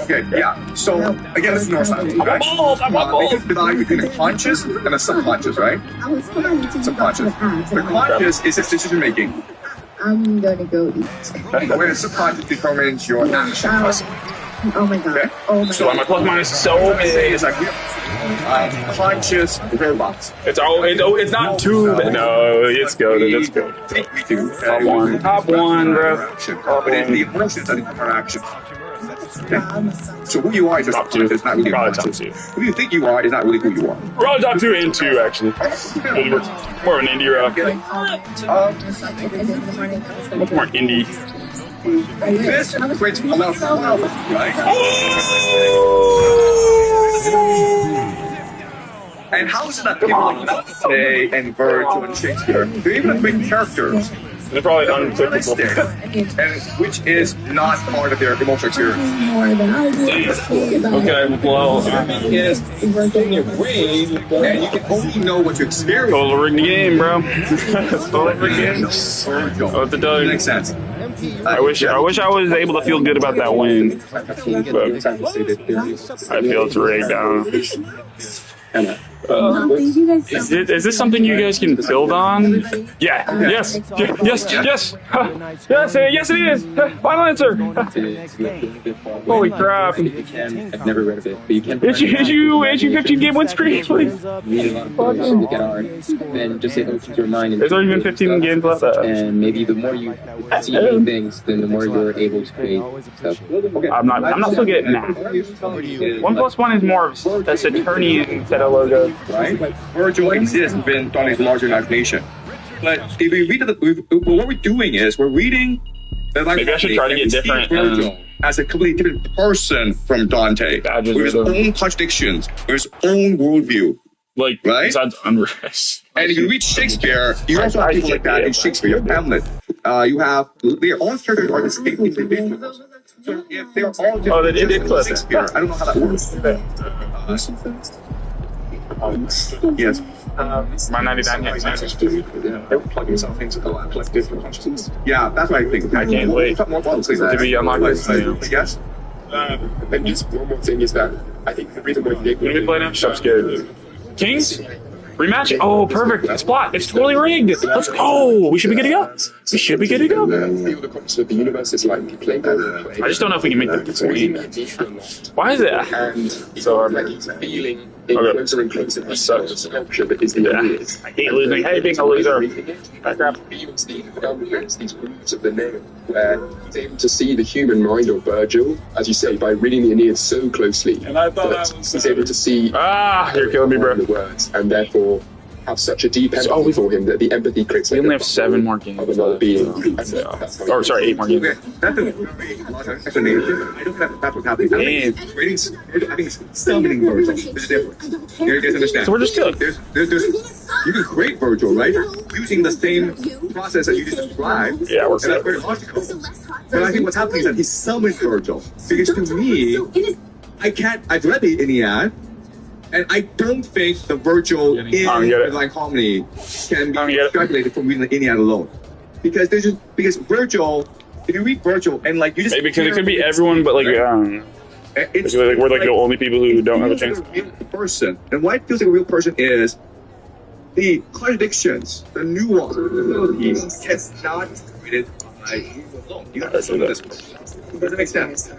Okay, yeah. So again, this is neuroscience. Okay? We can divide between the conscious and the subconscious, right? Subconscious. The conscious is its decision making. I'm gonna go eat. Where the subconscious determines your actions. Oh my god. Okay? Oh my So god. my plus minus so big. It's like conscious robots. It's not too bad. No, it's good. It's good. Top one. Top one, bro. But it's the emotions that become our actions. Okay? So who you are is just top two. It's not really probably top two. Who you think you are is not really who you are. Probably top 2 and 2 actually. More of an indie rock. More indie. This creates a lot of problems, right? And how is it that people like Dante and Virgil and Shakespeare, they're even big characters, They're probably realistic, unclickable. and which is not part of their emotional experience. Okay, well, Is in your brain, and you can only know what you experience. total rigged the game, bro. Total rigged the game. What to tell you? Makes sense. I wish I was able to feel good about that win, but I feel it's rigged. I don't know. Is this something you guys can build on? Yeah. Yes. Yes. Yes. Yes. Yes, it is. Final answer. Holy crap! I've never read of it, but you can. Issue 15 game win streak, please. Read a lot of books, look at art, and just it opens your mind. There's only been 15 games left. And maybe the more you see new things, then the more you're able to create stuff. I'm not so good at math. 1+1 is more of a Saturnian instead of logo. Right? Virgil exists within Donnie's larger imagination. But if we read what we're doing is we're reading the Maybe I should try to get different. Virgil as a completely different person from Dante, with his own contradictions, with his own worldview. Like, right? Besides unrest. And if you read Shakespeare, you also have people like that in Shakespeare. You have Hamlet. You have their own characters are distinct individuals. So if they're all different, Shakespeare, I don't know how that works. Yes. My 99 hits. They would plug yourself into the collective consciousness. Yeah, that's what I think. I can't wait to be unlocked. Yes. And just one more thing is that I think the reason why they play now? I'm scared. Kings? Rematch? Oh, perfect. It's plot. It's totally rigged. Let's go. We should be good to go. We should be good to go. feel the concept of the universe is like playing. I just don't know if we can make that between. Why is it? And so like he's feeling closer and closer to the sculpture that is the ideas. I hate losing. Hey, being a loser. Feels these grooves of the name where he's able to see the human mind of Virgil, as you say, by reading the Aeneid so closely. And I thought that he's able to see you're killing me, bro. The words, and therefore have such a deep empathy for him that the empathy clicks. We only have 7 more games. Of another being. Or sorry, 8 more games. That's an explanation. I don't think that's what's happening. I think summoning Virgil is different. You guys understand? So we're just good. There's you can create Virgil, right? Using the same process that you just described. Yeah, we're good. That's very logical. But I think what's happening is that he's summoned Virgil. Because to me, I've read the Iliad, and I don't think the Virgil in Divine Harmony can be calculated from reading the Iliad alone. Because Virgil, if you read Virgil and like you just maybe because it could be everyone, but like we're like the only people who don't have a chance. Real person, and why it feels like a real person is the contradictions, the nuance, the abilities cannot be created by you alone. You have to see this. Does it make sense?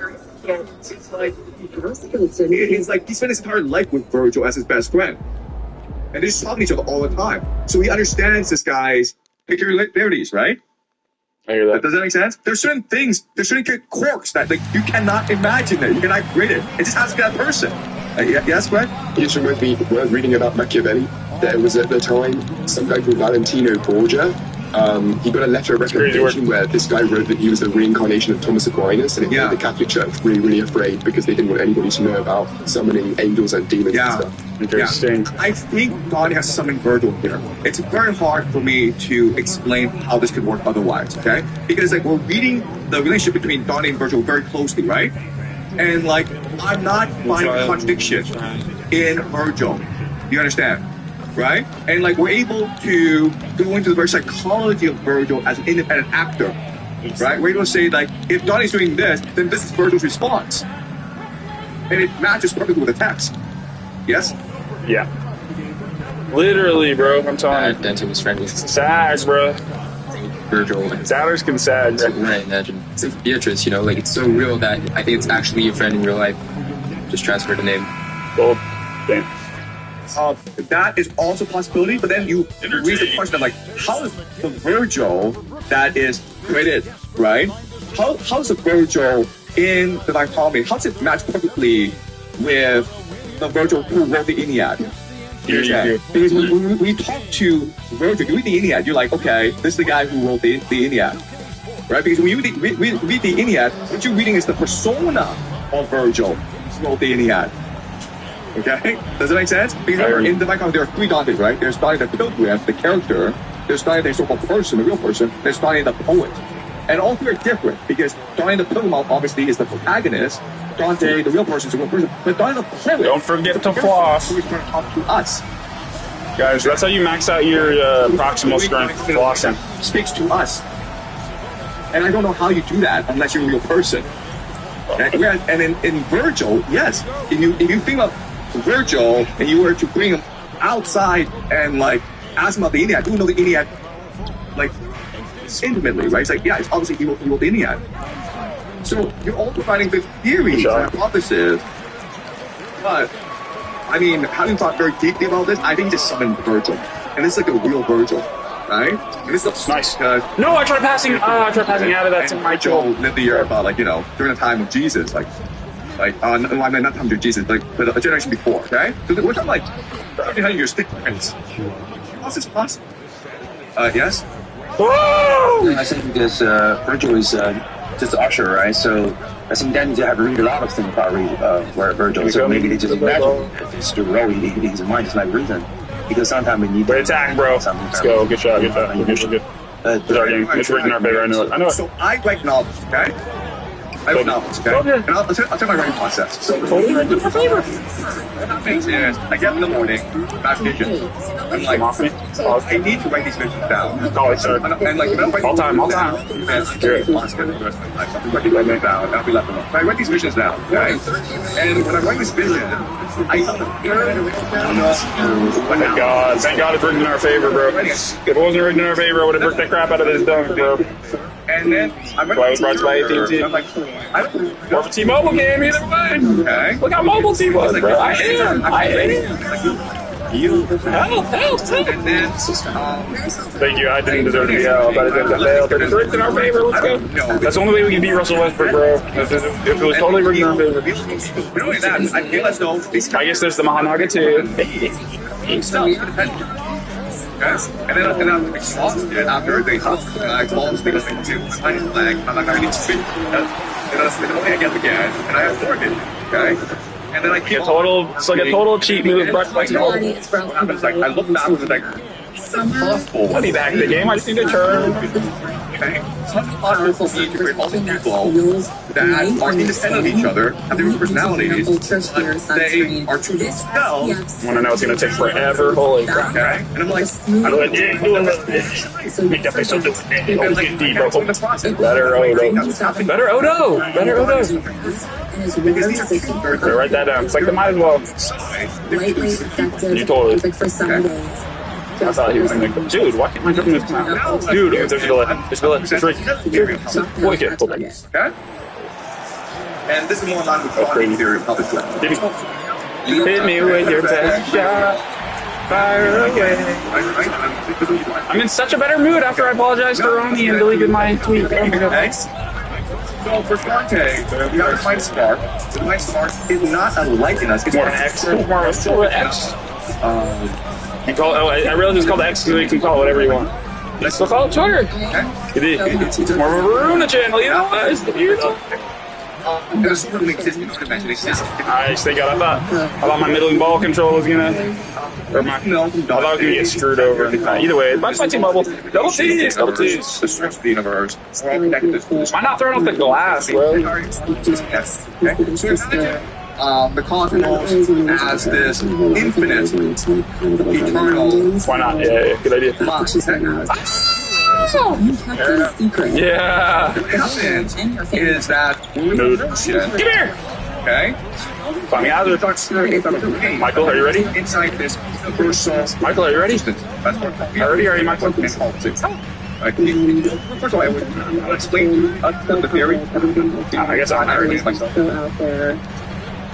It's like he spent his entire life with Virgil as his best friend. And they just talk to each other all the time. So he understands this guy's peculiarities, right? I hear that. Does that make sense? There's certain things, there's certain quirks that like you cannot imagine it. You cannot create it. It just has to be that person. Yes, Greg? You just remind me, when reading about Machiavelli, there was at the time some guy called Valentino Borgia. He got a letter of recommendation where this guy wrote that he was the reincarnation of Thomas Aquinas, and it made the Catholic Church really, really afraid because they didn't want anybody to know about summoning angels and demons and stuff. Interesting. I think God has summoned Virgil here. It's very hard for me to explain how this could work otherwise, okay? Because like we're reading the relationship between Dante and Virgil very closely, right? And like I'm not finding contradiction in Virgil. You understand? Right? And like we're able to go into the very psychology of Virgil as an independent actor. Right? We're able to say like if Donnie's doing this, then this is Virgil's response. And it matches perfectly with the text. Yes? Yeah. Literally, bro. I'm telling you. Dante was friendly. Sags, bro. Virgil. Satyrs can sag. Right, imagine. It's Beatrice, you know, like it's so real that I think it's actually your friend in real life. Just transfer the name. Well, damn. That is also a possibility, but then you raise the question of like, how is the Virgil that is created, right? How's the Virgil in the Divine Harmony? How does it match perfectly with the Virgil who wrote the Iliad? Because when you talk to Virgil, you read the Iliad, you're like, okay, this is the guy who wrote the Iliad, right? Because when you read the Iliad, what you're reading is the persona of Virgil who wrote the Iliad. Okay? Does it make sense? Because remember, in the Divine Comedy, there are 3 Dantes, right? There's Dante the Pilgrim, the character, there's Dante the so-called person, the real person, there's Dante the poet. And all three are different because Dante the poet obviously is the protagonist. Dante, the real person, is the real person. But Dante the poet... Don't forget to floss. ...who is going to talk to us. Guys, that's how you max out your proximal strength. Flossing. Speaks to us. And I don't know how you do that unless you're a real person. And in Virgil, yes. If you think of Virgil and you were to bring him outside and like ask him about the Iliad, do you know the Iliad like intimately, right? It's like, yeah, it's obviously he wrote the Iliad. So you're all providing the theories and hypotheses. But I mean, having thought very deeply about this, I think just summon Virgil. And it's like a real Virgil. Right? And this looks nice. No, I tried passing out of that to my Joel lived the year about like, you know, during the time of Jesus, not time of Jesus, but a generation before, okay? So we're talking like 1,300 years difference. How's this possible? Yes? I think because Virgil is just the usher, right? So I think then they have read a lot of things about Virgil. So maybe they just imagine it's the role in his mind, it's like written. Because sometimes we need... Wait, attack, bro. Let's go. Good shot. Good. It's written in our favor. I know it. So I write novels, okay? I write novels, okay? And I'll tell my writing process. So totally written in our favor. What happens is, I get up in the morning, I have visions. I'm like, I need to write these visions down. College, sir. And like, all time. And I write these visions down, okay? And when I write this vision, Thank God it's written in our favor, bro. If it wasn't written in our favor, I would have bricked the crap out of this dunk, bro. And then I went to brought by AT&T. Or for T-Mobile game, either way. Okay. Look how mobile T was, bro. I am. Help. And then, thank you. I didn't deserve to be out, but I didn't fail. But it's written in our favor. Let's go. That's the only way we can beat Russell Westbrook, bro. If it was totally written in our favor. Knowing that, I feel as though I guess there's the Mahanaga too. Yes. And then I'm exhausted after they talk. And I fall asleep to sign his leg. I'm like, I need to sleep. And then I get again. And I have forfeit. Okay? And then I keep it's like a total cheat move. What happens? Like, I look back and it's like, I'll be back in the game. I just need to turn. Okay? So it's possible for me to create all these people that are independent of each other, have different personalities, but they are true to themselves. I want to know it's going to take forever. Holy crap. Okay? And I'm like, I don't know. Make that face so different. Always get deep, bro. Better Odo. Write that down. It's like the might as well. You totally. I thought he was going to go. Dude, why can't my government come out? Dude, there's a delay. There's a delay. Boy, get pulled in. Okay? And this is more in line with quality theory of public life. Hit me with your best shot. Fire away. I'm in such a better mood after I apologized to Ronnie and deleted my tweet. Oh my god. So for Dante, we got a Mind Spark. The Mind Spark is not a light in us. It's more an X. More of a X. You call it, I realize it's called X because you can call it whatever you want. Let's go call it Twitter. Okay. It's more of a Runa channel, you know? There's something existing, not dimension existing. Nice, thank God. I thought my middling ball control was gonna. Or my, I thought I was gonna get screwed over. Either way, that's my T-Mobile. Double T's. The strength of the universe. Why not throwing off the glass, bro? Yes. Okay. So the cosmos as this infinite, eternal. Why not? Yeah, good idea. Yeah. What happens is that come here. Okay. Michael, are you ready? Inside this universal. Michael, are you ready? Are you ready, Michael? First of all, I would explain the theory. I guess I'm not myself.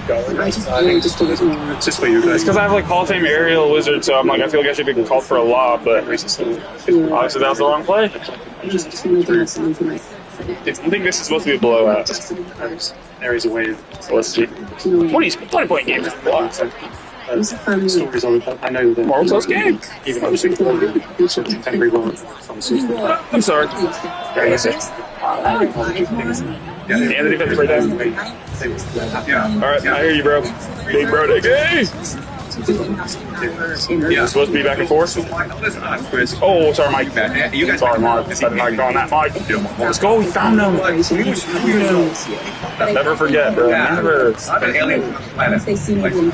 It's just for you guys. It's because I have like Hall of Fame aerial wizard, so I'm like I feel like I should be called for a lob, but obviously that was the wrong play. I think this is supposed to be a blowout. There is a way. So let's see. 20-point game. Stories on I know that. More close game. Even though it's contemporary world. I'm sorry. Yeah, the defense right down. Yeah. Alright, I hear you, bro. Big bro, hey! to do in house Yeah, it's supposed to be back and forth. Oh, sorry, Mike. You guys sorry, Mark. I did not go on that, Mike. Let's go. We found them. Never forget, bro. Never.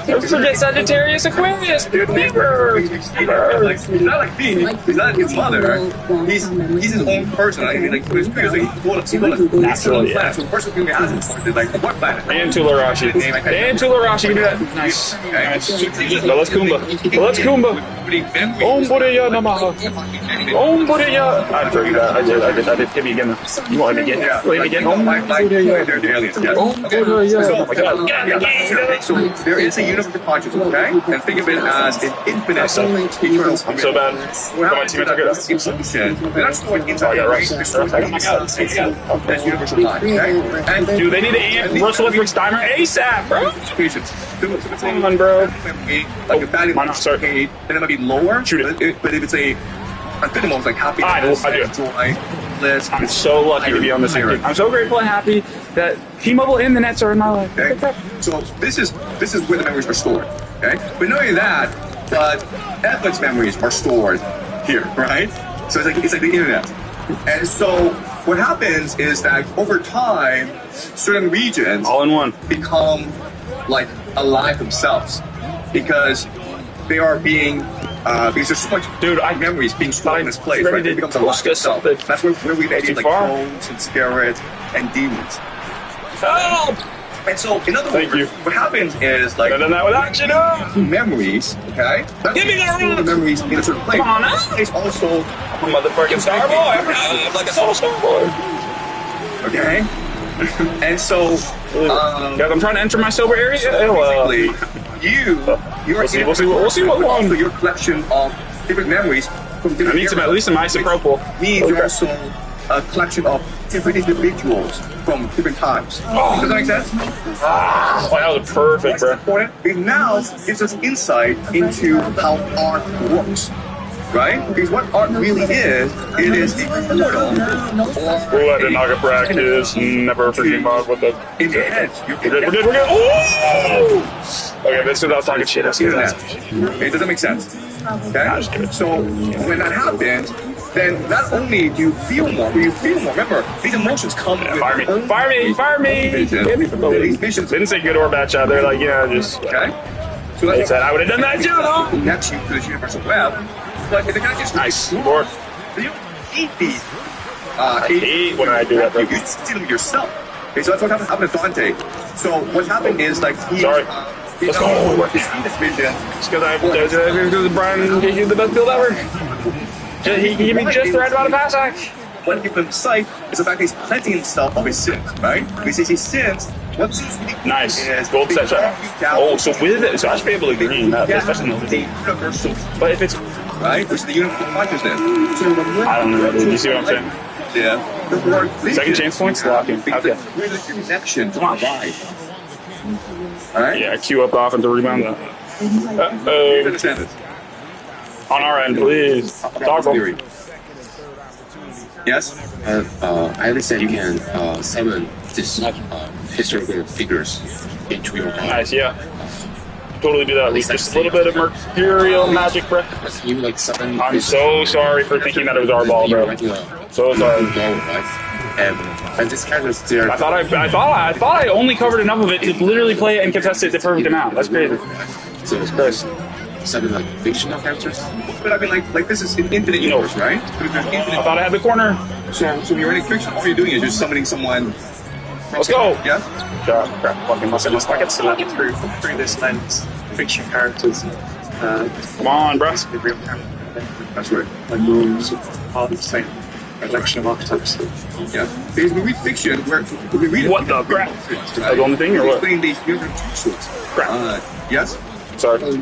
Never forget Sagittarius Aquarius, dude. Never. He's not like me. He's not his mother. He's his own person. I mean, like, he's naturally, yeah. So the person who has it, like, what planet? And Tularashi. And Tularashi can do that. Nice. Nice. Let's Kumba. Let's Kumba. Om Buddhaya Namaha. Om Buddhaya. I forgot that. I did. Give me again. You want me again? Yeah. Let me again. Om Buddhaya. Om Buddhaya. Oh my god. So there is a universe of consciousness, okay? And think of it as an infinite eternal. I'm so bad. What happens is that they're not stored inside the race. That's universal time, okay? And dude, they need to amp Russell Westbrook's timer ASAP, bro. Patience. Come on, bro. Like a value why not start? then it might be lower. Shoot it. But if it's a good emotion like happiness, joy, bliss. I'm so lucky to be on this team. I'm so grateful and happy that T-Mobile and the Nets are in my life. Okay? So this is where the memories are stored. Okay, but not only that, but Netflix memories are stored here, right? So it's like the internet. And so what happens is that over time, certain regions all in one become like alive themselves because they are being because there's so much memories being stored in this place, right? It becomes alive itself. That's where we made like clones and spirits and demons. Help! And so, in other words, what happens is like memories, okay? Give me that room. Memories in a certain place. Come on now. It's also I'm a motherfucking star boy. I'm like a solo star boy. Okay. And so, guys, I'm trying to enter my sober area. We'll see what one. So your collection of different memories from different. I need some at least some isopropyl. Means you're also a collection of different individuals from different times. Oh. Does that make sense? Wow, that was perfect, bro. Important. It now gives us insight into how art works. Right? Because what art really is, it is the portal. We'll let the Naga practice. Never forget about what the. In the head. We're good. Ooh! Okay, this is without talking shit. It doesn't make sense. Okay? So when that happens, then not only do you feel more, but you feel more. Remember, these emotions come with fire me. These visions. They didn't say good or bad shot. They're like, yeah, just. Okay? So they said I would have done that too, though. Connects you to this universal web. But if it kind of just nice. More. So you eat these. I hate when I do that, bro. You see them yourself. Okay, so that's what happened to Dante. So what happened is like he. Sorry. Let's go. This vision. Just because Brian gave you the best build ever. He gave me just the right amount of pass act. What gives him sight is the fact that he's cleansing himself of his sins, right? Because his sins. What's nice. Gold set shot. Oh, so with it, so I should be able to green that, especially in the universal. But if it's right, which is the universal consciousness. I don't know. Do you see what I'm saying? Yeah. Second chance points locking. Okay. Where's the connection to life? All right. Yeah. Queue up the offensive rebound. On our end, please. Doggle. Yes. I understand you can summon these historical figures into your mind. Nice, yeah. Totally do that. Just a little bit of mercurial magic, bro. I'm so sorry for thinking that it was our ball, bro. So sorry. And this character's there. I thought I only covered enough of it to literally play it and contest it the perfect amount. That's crazy. So it's crazy. Something like fictional characters. But I mean, like this is an infinite universe, right? I thought I had the corner. So when you're writing fiction, all you're doing is just summoning someone. Let's go. Yeah. Fucking through this lens, fiction characters. Come on, bro. The real character. That's right. Like moves, part of the same collection of archetypes. Yeah. Because we read fiction, we read what the crap? That's the only thing, or what? Explain these different sorts. Crap. Yes. Sorry.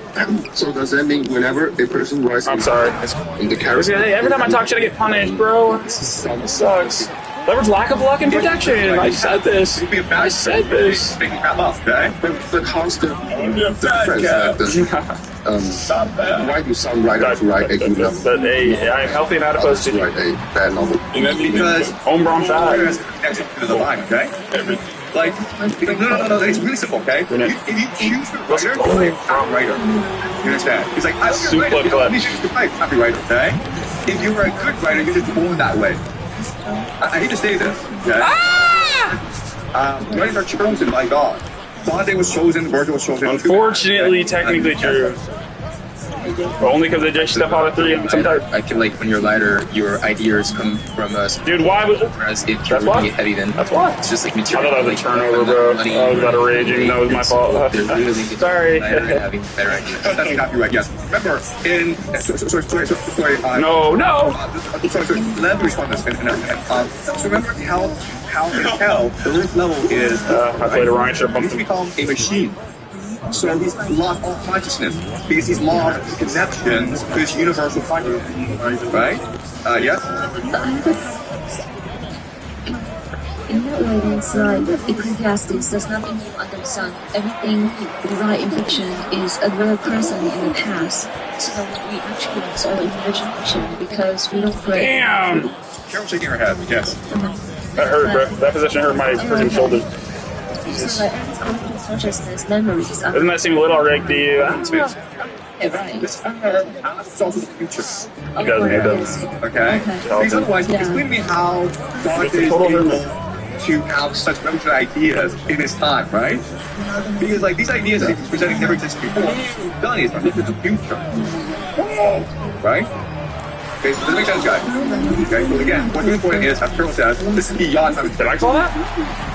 So does that mean whenever a person writes I'm sorry. in the character? Hey, every time I talk shit, I get punished, bro. This sucks. Leverage lack of luck and protection. I said this. I said this. Making crap up, okay? But how's the difference that why do some writers write a good novel? I am healthy and adipose to write a bad novel? Because home run fat. to the line, okay? Like, no, it's really simple, okay? If you choose the writer, you're a happy writer. You understand? It's like, I don't know, you don't need to choose the happy writer, okay? If you were a good writer, you're just born that way. I hate to say this, okay? Writers are chosen by God. Dante was chosen, Virgil was chosen. Unfortunately, technically true. But only because they just step out of 3 and sometimes. I feel like when you're lighter, your ideas come from us. Dude, why was it? Whereas if you're really heavy, then that's why. It's just like I material. thought that was a turnover, bro. I was about to raging. That was my fault. Sorry. Having better ideas. That's exactly right, yes. Remember, in... Sorry. No. Sorry. Let me respond to this. So remember how in hell, the first level is... I played a wrong ship. He's become a machine. So he's lost all consciousness because he's lost connections to his universal consciousness. Right? Yes? In that way, it's like Ecclesiastes, there's nothing new under the sun. Everything we write in fiction is a real person in the past. So we actually it's our imagination because we don't break. Damn! Carol's shaking her head, yes. That hurt, bro. That position hurt my freaking shoulders. So like consciousness, memories. Doesn't that seem a little rigged to you? Yeah, right. It's also the future. You guys need them. Okay? Please otherwise, explain to me how God is able to have such revolutionary ideas in his time, right? Because like these ideas that he's presenting never existed before. Done is this is the future. Right? Okay, so does it make sense, guys? Okay, so again, what's really important is, as Carol says, this is beyond time. Did I call that?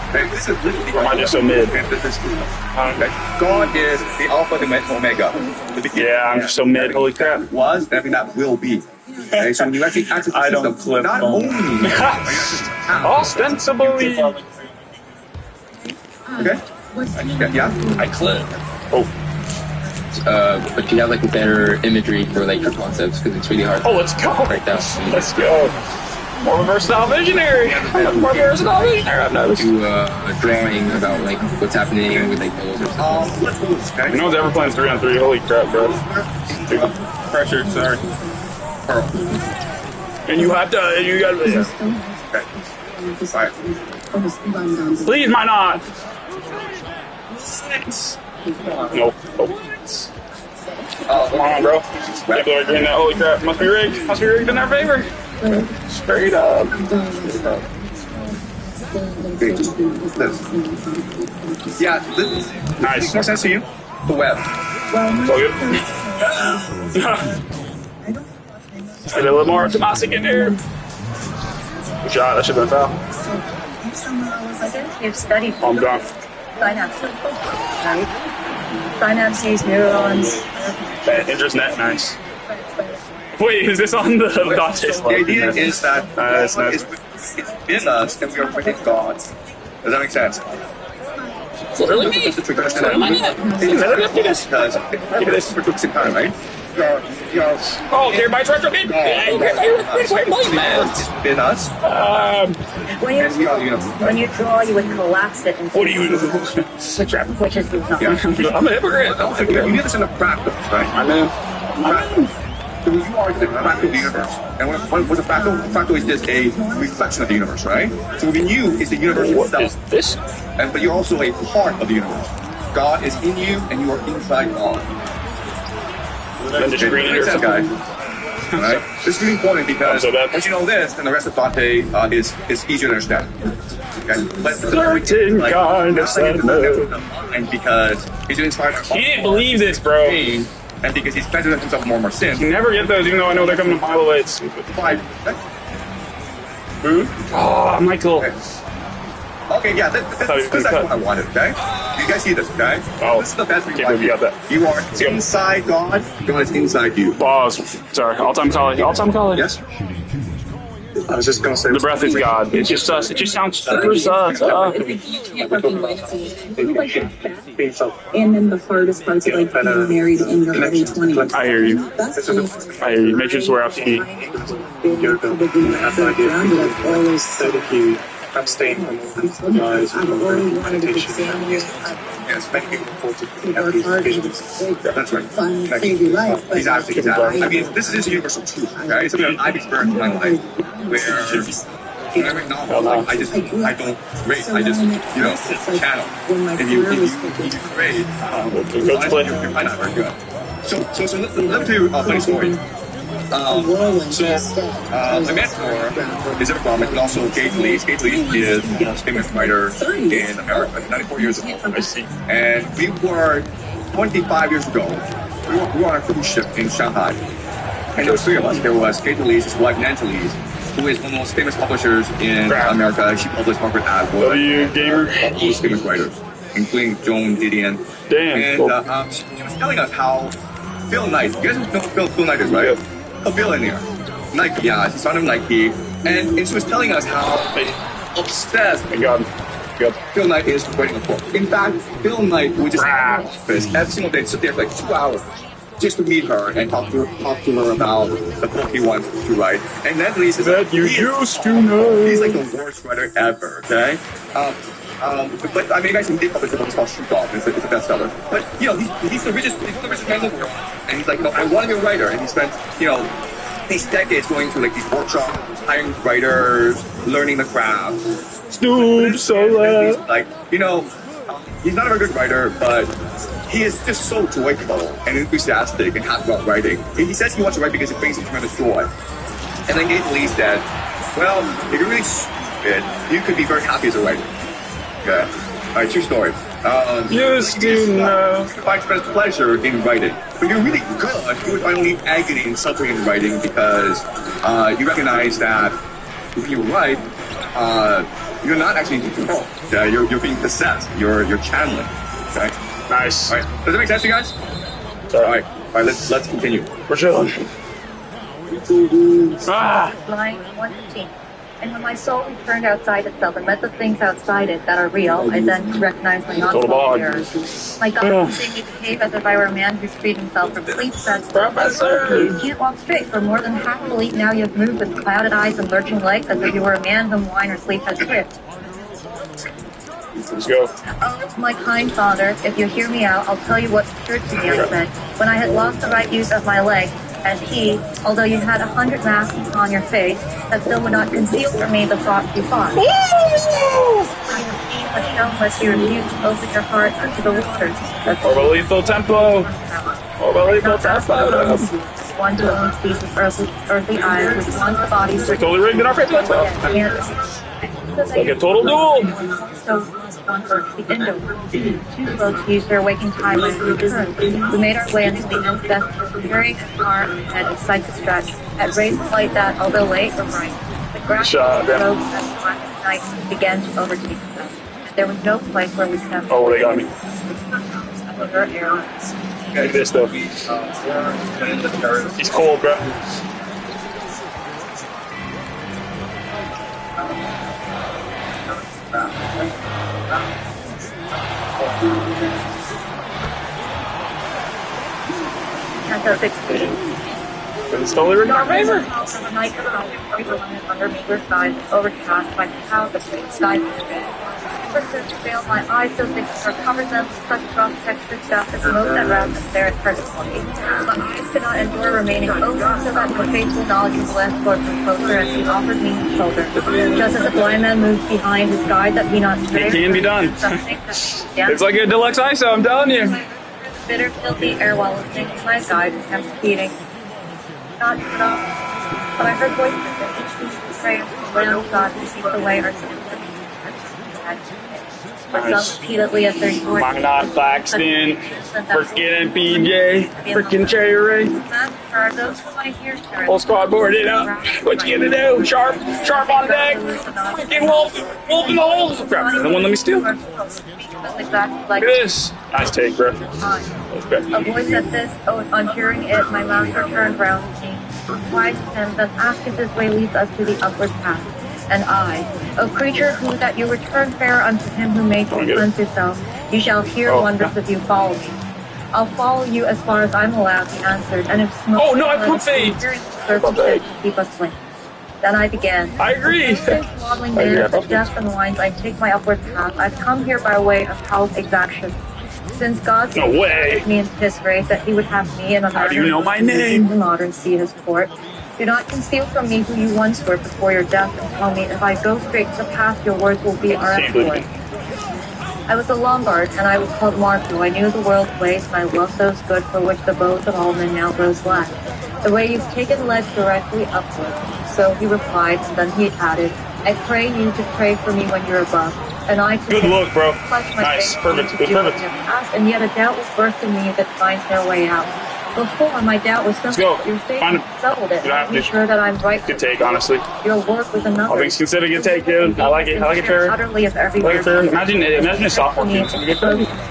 Okay, this is literally... Or am I just so mid? Okay, God is the Alpha, the Omega. Yeah, I'm just so mid, holy crap. Was, and everything that will be. Okay, so when you actually access the system, clip not only... Ostensibly. Okay? Yeah? I clip. Oh. But you have like a better imagery for like your concepts because it's really hard. Oh, let's go. Right down. Let's go. More of a versatile visionary. More versatile visionary. I've noticed. Do a drawing about like what's happening with like goals or something. No one's ever playing 3-on-3. Holy crap, bro. Pressure, sorry. And you have to. And you got. Yeah. Okay. Please, why not? Nope. Oh, come on, bro. People are doing that. Holy crap. Must be rigged. Must be rigged in their favor. Straight up. Yeah, this nice. makes more sense to you? The web. It's all good. Get a little more Tomasic in there. Good shot. That should have been a foul. You've studied. I'm done. Synapses, neurons. Indra's net, nice. Wait, is this on the Dante slide? The idea is that God is in us and we are within God. Does that make sense? Literally me. Look at this. Right? Oh, okay, my retro game. In us. When you draw, you would collapse it. What do you do? Which is not. I'm a hypocrite. You do this in a practice, right? I know. So you are the fractal of the universe. And what's a fractal? A fractal is just a reflection of the universe, right? So within you is the universe itself. Is this? But you're also a part of the universe. God is in you and you are inside God. Then just green or something. Guy. Right? This is really important because once you know this, then the rest of Dante is easier to understand. Okay? But certain kind of sadness. And because he's inspired. Can't believe this, bro. And because he's better than himself more and more sin. You never get those, even though I know they're coming a mile away. It's stupid. Who? Oh, Michael. Okay, yeah, that's what I wanted, okay? You guys see this, okay? Oh, this is the best thing you got that. You are inside God, God is inside you. Pause. Sorry, all-time college. All-time college. Yes? I was just gonna say the breath is God. It's just us. It just sounds super sus. And then the hardest part's like being married in your early 20s. I hear you. I hear you. Make sure to swear out to eat. Abstain from lies, meditation, yes, many people have these visions. That's right. Exactly. I mean, this is universal truth, okay? It's something that I've experienced in my life where when I make novels, like, I don't rate, I just, channel. If you grade, honestly, you're probably not very good. So let me tell you a funny story. My mentor is a comic, but also Kate Lees. Kate Lees is the most famous writer in America, 94 years ago. I see. And we were, 25 years ago, we were on a cruise ship in Shanghai. And there was three of us. There was Kate Lees, his wife Nancy Lees, who is one of the most famous publishers in America. She published Harvard Adwood. W Gamer. Most famous writers, including Joan Didion. Damn. And she was telling us how Phil Knight, you guys know who Phil Knight is, right? A billionaire. Nike, yeah, he's son of Nike. And she was telling us how obsessed Phil Knight is with writing a book. In fact, Phil Knight would just office every single day, sit there for like 2 hours just to meet her and talk to her about the book he wants to write. And then Lee says that you used to know. He's like the worst writer ever, okay? But I mean, you guys can dig up his book. It's called Shoot Off. It's a bestseller. But he's the richest man in the world. And he's like, I want to be a writer. And he spent these decades going to like these workshops, hiring writers, learning the craft. Stoop so loud. Like he's not a very good writer, but he is just so joyful and enthusiastic and happy about writing. He says he wants to write because it brings him tremendous joy. And then Kate Lee said, well, if you're really stupid, you could be very happy as a writer. Okay. Alright, true story. You find tremendous pleasure in writing. But you're really good, you would find only agony and suffering in writing because you recognize that when you write, you're not actually in control. You're being possessed. You're channeling. Okay? Nice. Alright. Does that make sense to you guys? Alright, let's continue. We're chilling. Line 115. And when my soul returned outside itself and met the things outside it that are real, I then recognized my non-soul mirrors. My God continued me to behave as if I were a man who's freed himself from sleep. Said, you can't walk straight. For more than half a week now you have moved with clouded eyes and lurching legs as if you were a man whom wine or sleep has tripped. Let's go. Oh, my kind father, if you hear me out, I'll tell you what occurred to me, I said, when I had lost the right use of my leg, and he, although you had 100 masks upon your face, that still would not conceal from me the thoughts you thought. I have seen the shownless you refused to open your heart unto the waters. Orbital tempo. Orbital tempo. One to own species earthly eyes, with one body. Totally rigged in our face. Let's go. Like a total duel. So one earthly Indra. Two folks used their waking time and returned. We made our way into the ancestors, carrying a car and a sight to stretch, at raised flight that, although late, were bright. The grass roads at night began to overtake us. There was no place where we kept. Oh, they got me. Look at this though. He's cold, bro. Canto 16. It's totally rigged in our favor. The night under meager skies, overcast by clouds of sky. Persons fail my eyes so thick or cover them with such rough textured stuff as most that round and stare at perfectly. My eyes could not endure remaining open so that no faithful knowledge of the last towards me closer as he offered me his shoulder. Just as a blind man moves behind his guide that be not stray. It can be done. It's like a deluxe ISO, I'm telling you. Bitter, filthy air while listening to my guide and kept repeating. Not enough. But I heard voices that each seemed to pray to the Lamb of God to keep the way our sins. Nice. Repeatedly at their door. Why not Claxton? Freaking PJ. Freaking Cherry. Whole squad boarded up. What you gonna do? Sharp on deck. Freaking wolf in the holes. Crap, no one let me steal. Look at this. Nice take, bro. A voice said this, on hearing it, my master turned round to me, replied to him, then asked if this way leads us to the upward path. And I, O creature who that you return fair unto him who made you unto yourself, you shall hear wonders if you follow me. I'll follow you as far as I'm allowed, he answered, and if smoke I put fate. Keep us linked. Then I began. I agree. Since waddling there of death and wines, I take my upward path. I've come here by way of hell's exaction. Since God me into his grace that he would have me in a How do you know my name? The modern see his court. Do not conceal from me who you once were before your death, and tell me if I go straight to the path, your words will be our exploit. I was a Lombard, and I was called Marco. I knew the world's ways, and I loved those good for which the bows of all men now grows slack. The way you've taken led directly upward. So he replied, and then he added, I pray you to pray for me when you're above. And I good look, bro. Nice, perfect, good, perfect. And yet a doubt was birthed in me that finds no way out. Before, my doubt was simple. Your statement settled it. I'm sure that I'm right. Good take, honestly. Your work was another. All things considered, good take, dude. I like it. I like it, Trevor. Utterly of every like it, Trevor. Imagine a sophomore team.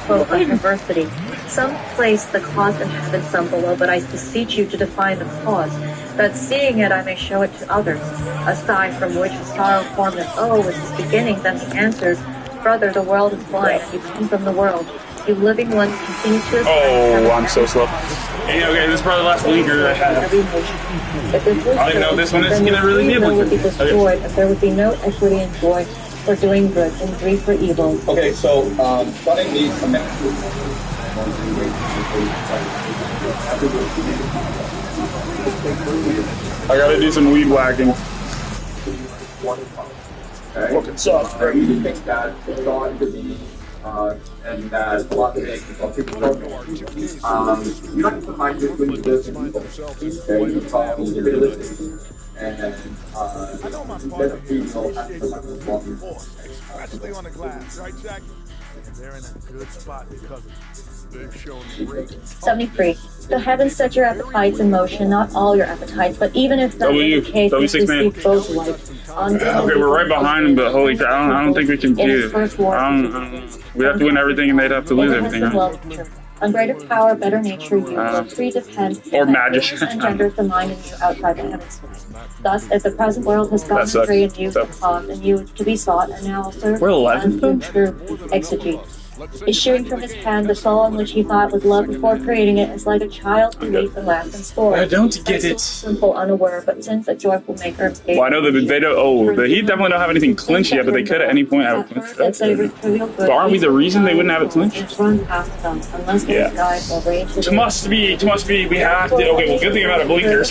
Quote like diversity. Some place the cause in heaven, some below, but I beseech you to define the cause, that seeing it I may show it to others. A sigh from which a sorrow formed an oh was his beginning. Then he answered, brother, the world is blind. You come from the world. You living ones continue to. Oh, I'm so slow. Hey, okay, this is probably the last blinker I have. I don't even know if this one is going to really be a blinker. Would be destroyed if there would be no equity in joy for doing good and grief for evil. Okay, so what I need a I gotta do some weed whacking. Okay. Fucking sucks, bro. You think that it's going to be and that a lot of people don't know. You have to find this when you live in people. Okay, you probably be realistic. And instead of being all especially on the glass, right, Jack? They're in a good spot because they've shown great. 73. The heavens set your appetites in motion, not all your appetites, but even if that is the case, you seek both life. Okay, we're right behind them, but holy cow, I don't think we can do it. We have to win everything, and they'd have to lose everything. Huh? On greater power, better nature, you will predepend or magic engenders the mind in you outside the heavens. Thus, if the present world has gotten free and you to cause and you to be sought, and now serve and true exegete. Issuing from his hand the soul in which he thought was love before creating it is like a child who leaps and laughs and scores. I don't get it. Simple, unaware, but since a joyful maker. Well, I know that they don't. Oh, he definitely don't have anything clinched yet, but they could at any point have it clinched. But aren't we the reason they wouldn't have it clinched? Yeah. It must be. We have to. Okay. Well, good thing about a blinkers.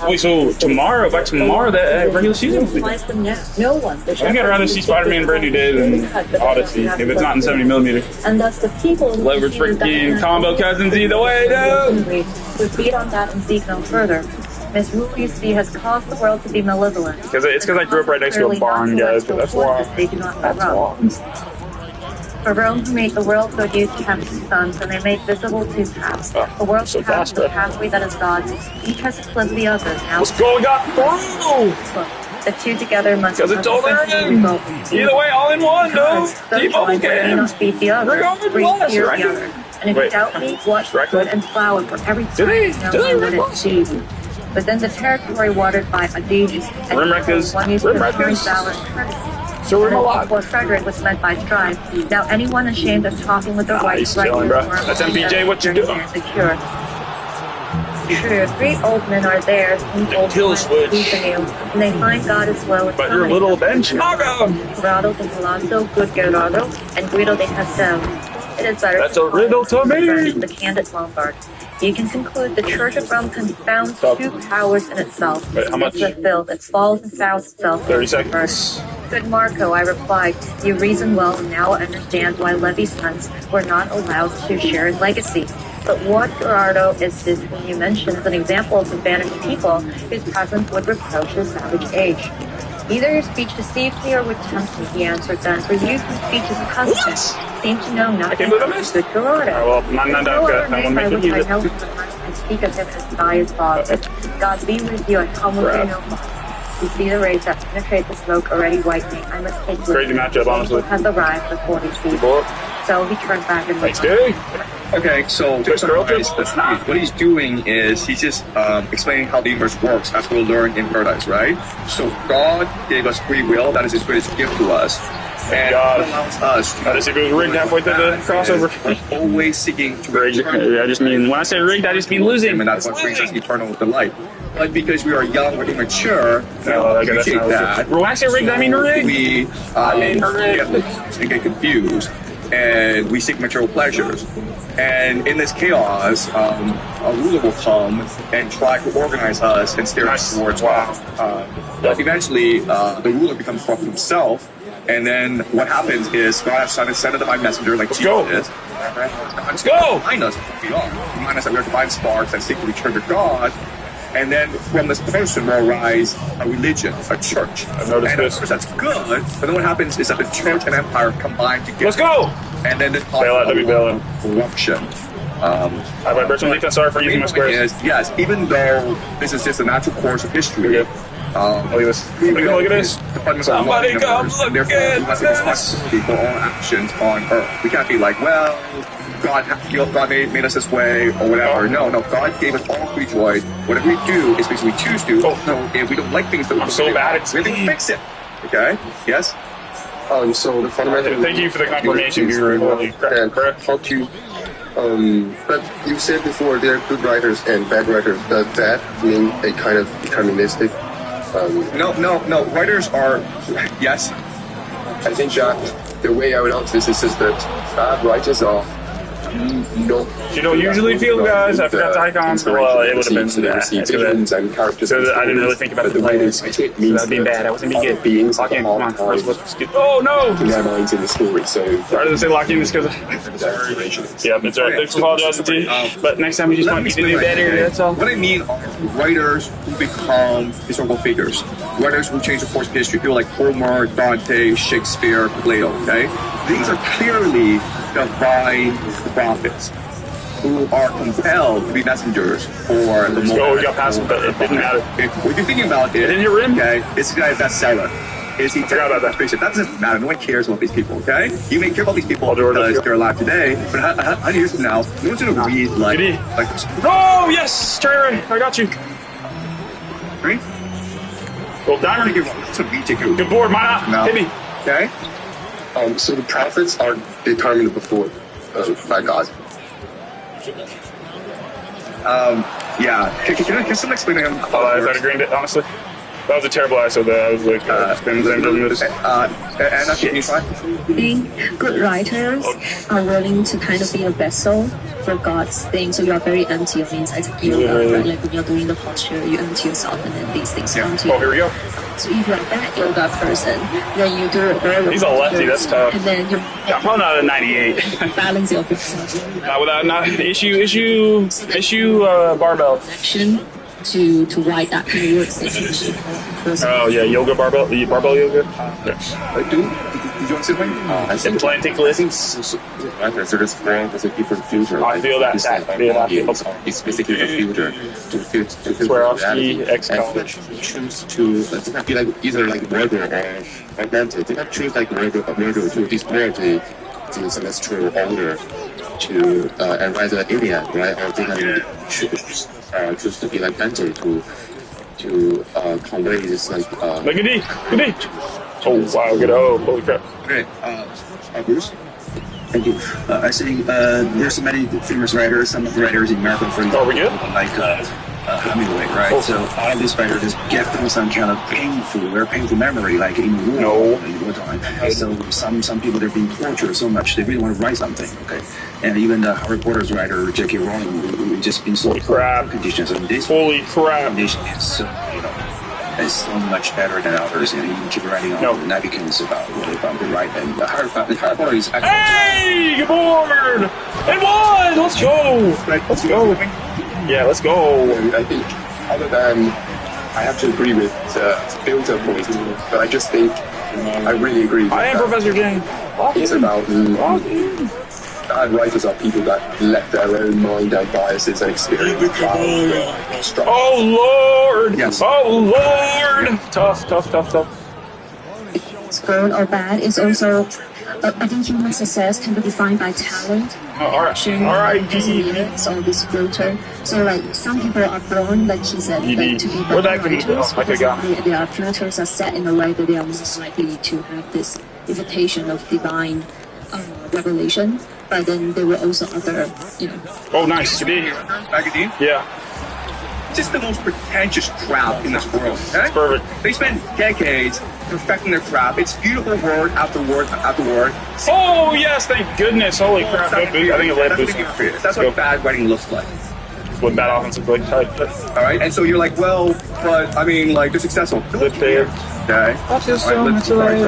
Wait, so tomorrow, by tomorrow, that regular season will be done. No one. I think I'd rather see Spider-Man Brand New Day than Odyssey, if it's not in 70mm. And thus the people Leverage freaking combo cousins either way, dude! Would beat on that and seek no further. Miss Wu, you see, has caused the world to be malevolent. It's because I grew up right next to a barn, guys, but that's why. They do not wrong. For Rome who made the world so used to have two suns, and they made visible two paths. The world so path is the pathway that is God's. Each has eclipsed the other. Now let's go, we got through! The two together must because it's all in. Either way, all in one, no. Keep on may not beat the other. Breathe fear the other. And if you doubt me, watch good and flower for every time that it sees. Within the territory watered by Adige, and one used to return valor and courtesy. So we're alive. Before Frederick was meant by strife. Now anyone ashamed of talking with their wife right that's MPJ, what you doing? True, 3 old men are there, old kill switch. And they find God is well with but your little bench, Gerardo de Palazzo, good Gerardo, and Guido de Castel. It is better. That's a riddle to me. The candid Lombard. You can conclude the Church of Rome confounds two powers in itself. Wait, how much? It's the filth. It falls and fouls itself. 30 seconds. Good Marco, I replied. You reason well and now understand why Levi's sons were not allowed to share his legacy. But what, Gerardo, is this when you mention as an example of the banished people whose presence would reproach his savage age? Either your speech deceives me or would tempt me, he answered then, for you whose speech is accustomed seem to know nothing of good Gerardo. Well, not good. I want to make it easy. I speak of him as by his father. God be with you and come with you no more. You see the rays that penetrate the smoke already whitening. I must take crazy matchup, honestly. Has arrived before he sees. So he turned back and thanks, dude. Okay, so to summarize, what he's doing is he's just explaining how the universe works as we'll learn in Paradise, right? So God gave us free will, that is his greatest gift to us. And God allows us to... If it was rigged halfway through the crossover. We're always seeking to rigged. I just mean, when I say rigged, I just mean losing. And that's what brings us eternal delight. But because we are young, we're immature, we appreciate that. When I say rigged, I mean rigged. We get confused, and we seek material pleasures. And in this chaos, a ruler will come and try to organize us and steer us towards but eventually, the ruler becomes corrupt himself. And then what happens is God has sent a divine messenger like Jesus. Let's go! Remind us of who we are. Remind us that we are divine sparks that seek to return to God. And then from this person will arise a religion, a church. I've noticed and this. of course that's good, but then what happens is that the church and empire combine together. Let's go! And then this corruption. I have my personal defense, sorry for using my squares. Yes, even though this is just a natural course of history. Look at this. Look at this. Somebody come look at this. For all actions on earth. We can't be like, well, God made us this way or whatever. No, God gave us all free choice. Whatever we do is basically we choose to. So if we don't like things, I'm so bad at we can fix it. Okay? Yes? So the fundamental... Thank you for the confirmation. You're really correct. How to... but you said before there are good writers and bad writers. Does that mean a kind of deterministic? No. Writers are... Yes? I think that the way I would answer this is just that bad writers are... You don't usually feel, guys. I forgot the icons. Well, it would have been that. So I didn't really think about the players. So that would be bad. I wasn't being good. Lock in. Come on. Oh, no! Their minds in the story, so... Sorry to say lock in just because... Yeah, it's alright. Thanks for apologizing to you. But next time we just want you to do better, that's all. What I mean are writers who become historical figures. Writers who change the course of history. People like Homer, Dante, Shakespeare, Plato, okay? These are clearly divine prophets who are compelled to be messengers for the moment. Oh, we got past him, but it didn't matter. If you're thinking about it, didn't hear him? Okay, this guy is bestseller. Is he forgot about that? That doesn't matter. No one cares about these people, okay? You may care about these people because they're alive today, but 100 years from now, no one's gonna read like oh, yes! Try I got you. Right? Well, Diamond, good board, mine up. Hit me. Okay? So the prophets are determined before by God. Yeah. Can someone explain to him? I thought I agreed it, honestly. That was a terrible ISO there. I was like, Anna, can you try? I think good writers are willing to kind of be a vessel for God's thing. So you are very empty. It means it's yoga, right? Like when you're doing the posture, you empty yourself and then these things come to you. Oh, here we go. So if you're that yoga person, then you do it all. He's a lefty, that's tough. And then you're probably not a 98. balance your business. Not without issue barbell. Action to write that kind of words. Oh yeah, yoga barbell, the barbell yoga. Yes. I do. Did you want to say something? I think Implanting lessons. Writers are just born as a different future. I feel that. It's basically the future. Swarovski, ex-college. Choose to be like either like murder or augmented. They can choose like murder to destroy the celestial order to and rather alien, right? Or they can choose to be like angel to convey this like. Look at D. Oh wow! Good. Oh, holy crap! Okay, Bruce. Thank you. I think there's many famous writers. Some of the writers in America, for example, like Hemingway, right? Oh. So all of these writers just get through some kind of painful memory, like in war time. So some people they're being tortured so much they really want to write something. Okay, and even the Harry Potter's writer J.K. Rowling, who just been so conditions. And this condition is so is so much better than others, and you keep writing on napkins about the right and the Harry Potter is. Hey, good board! It won! Let's go! Let's go! Yeah, let's go. I think, other than, I have to agree with filter point, but I just think I really agree. I am Professor Jane. It's about bad writers are people that let their own mind and biases and experience Oh Lord! Yes. Oh Lord! Tough. It's good or bad. It's also, I think human success can be defined by talent, resilience, or this filter. So like some people are born, like he said, like, to be better writers because their filters are set in a way that they are most likely to have this invitation of divine revelation. But then there were also other, Oh, nice. Back again? Yeah. just the most pretentious crowd in this world. Okay? Perfect. They spent decades perfecting their craft. It's beautiful word after word after word. Oh yes, thank goodness! Holy crap! I think it led boost. That's what bad writing looks like. What bad offense looks like. All right, and so you're like, well, but I mean, like they're successful. Good fair. Okay. I feel so much Sorry.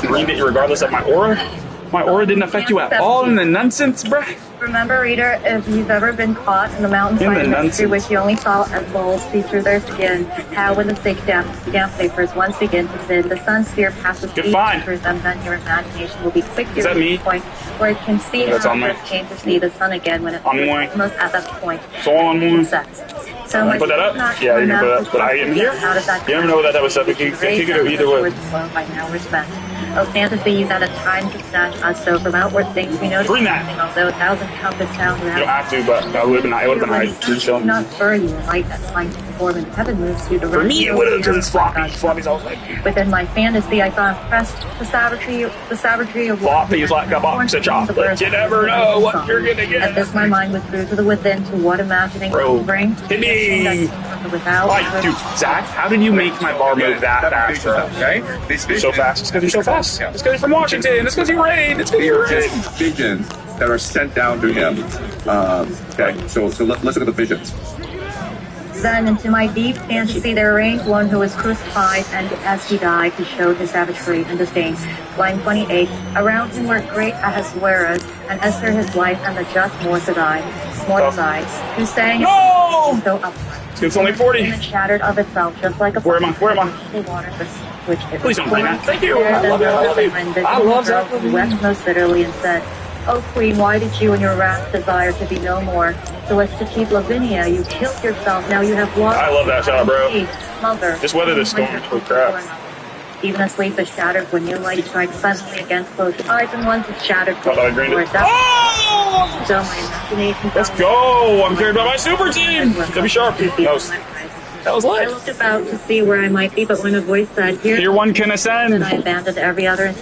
Read it regardless of my aura. My aura didn't affect you at all in the nonsense, bruh. Remember, reader, if you've ever been caught in the mountainside mystery which you only saw as balls see through their skin, how when the thick damp vapors once begin to thin, the sun sphere passes through them, then your imagination will be quick to the point where it can see how it came to see the sun again when it's almost at that point. It sets. So put that up? Yeah, you can put that. But I am here. You never know what that type of stuff. You can take it either way. By now we're spent. Oh, fantasy that at times can snatch us so from outward things we know nothing, although a thousand countless sounds around. You don't have to, but that would have been nice. Not for you, light that finds to form in heaven moves you to for me, it would have been floppy. Floppy's all like. Within my fantasy, I thought impressed the savagery of floppy's like a box of chocolates. You never know what you're gonna get. At this, my mind withdrew to the within to what imagining could bring. Hit me! Like, dude, Zach, how did you make my bar move that fast, bro? Okay? So fast. It's because you're so fast. It's because you're from Washington. It's because you rain. It's because you're rain. Visions that are sent down to him. Okay, so let's look at the visions. Then into my deep fantasy there reigned one who was crucified, and as he died, he showed his savagery and disdain. Line 28. Around him were great Ahasuerus, and Esther his wife, and the just Mordecai, who sang so upright. It's only 40. And shattered of itself, just like a Where am I? Please don't play that. Thank you. I love you. I love that. He wept most bitterly and said, "O Queen, why did you in your wrath desire to be no more? So as to keep Lavinia, you killed yourself. Now you have lost." I love that shot, bro. Mother. Just weather the storm. Holy crap. Even asleep is shattered when new light strikes suddenly against closed eyes, and once it's shattered So my imagination. Let's go! I'm carried by my super team! Be sharp. That was lit. I looked about to see where I might be, but when a voice said, "Here one can ascend," and I abandoned every other.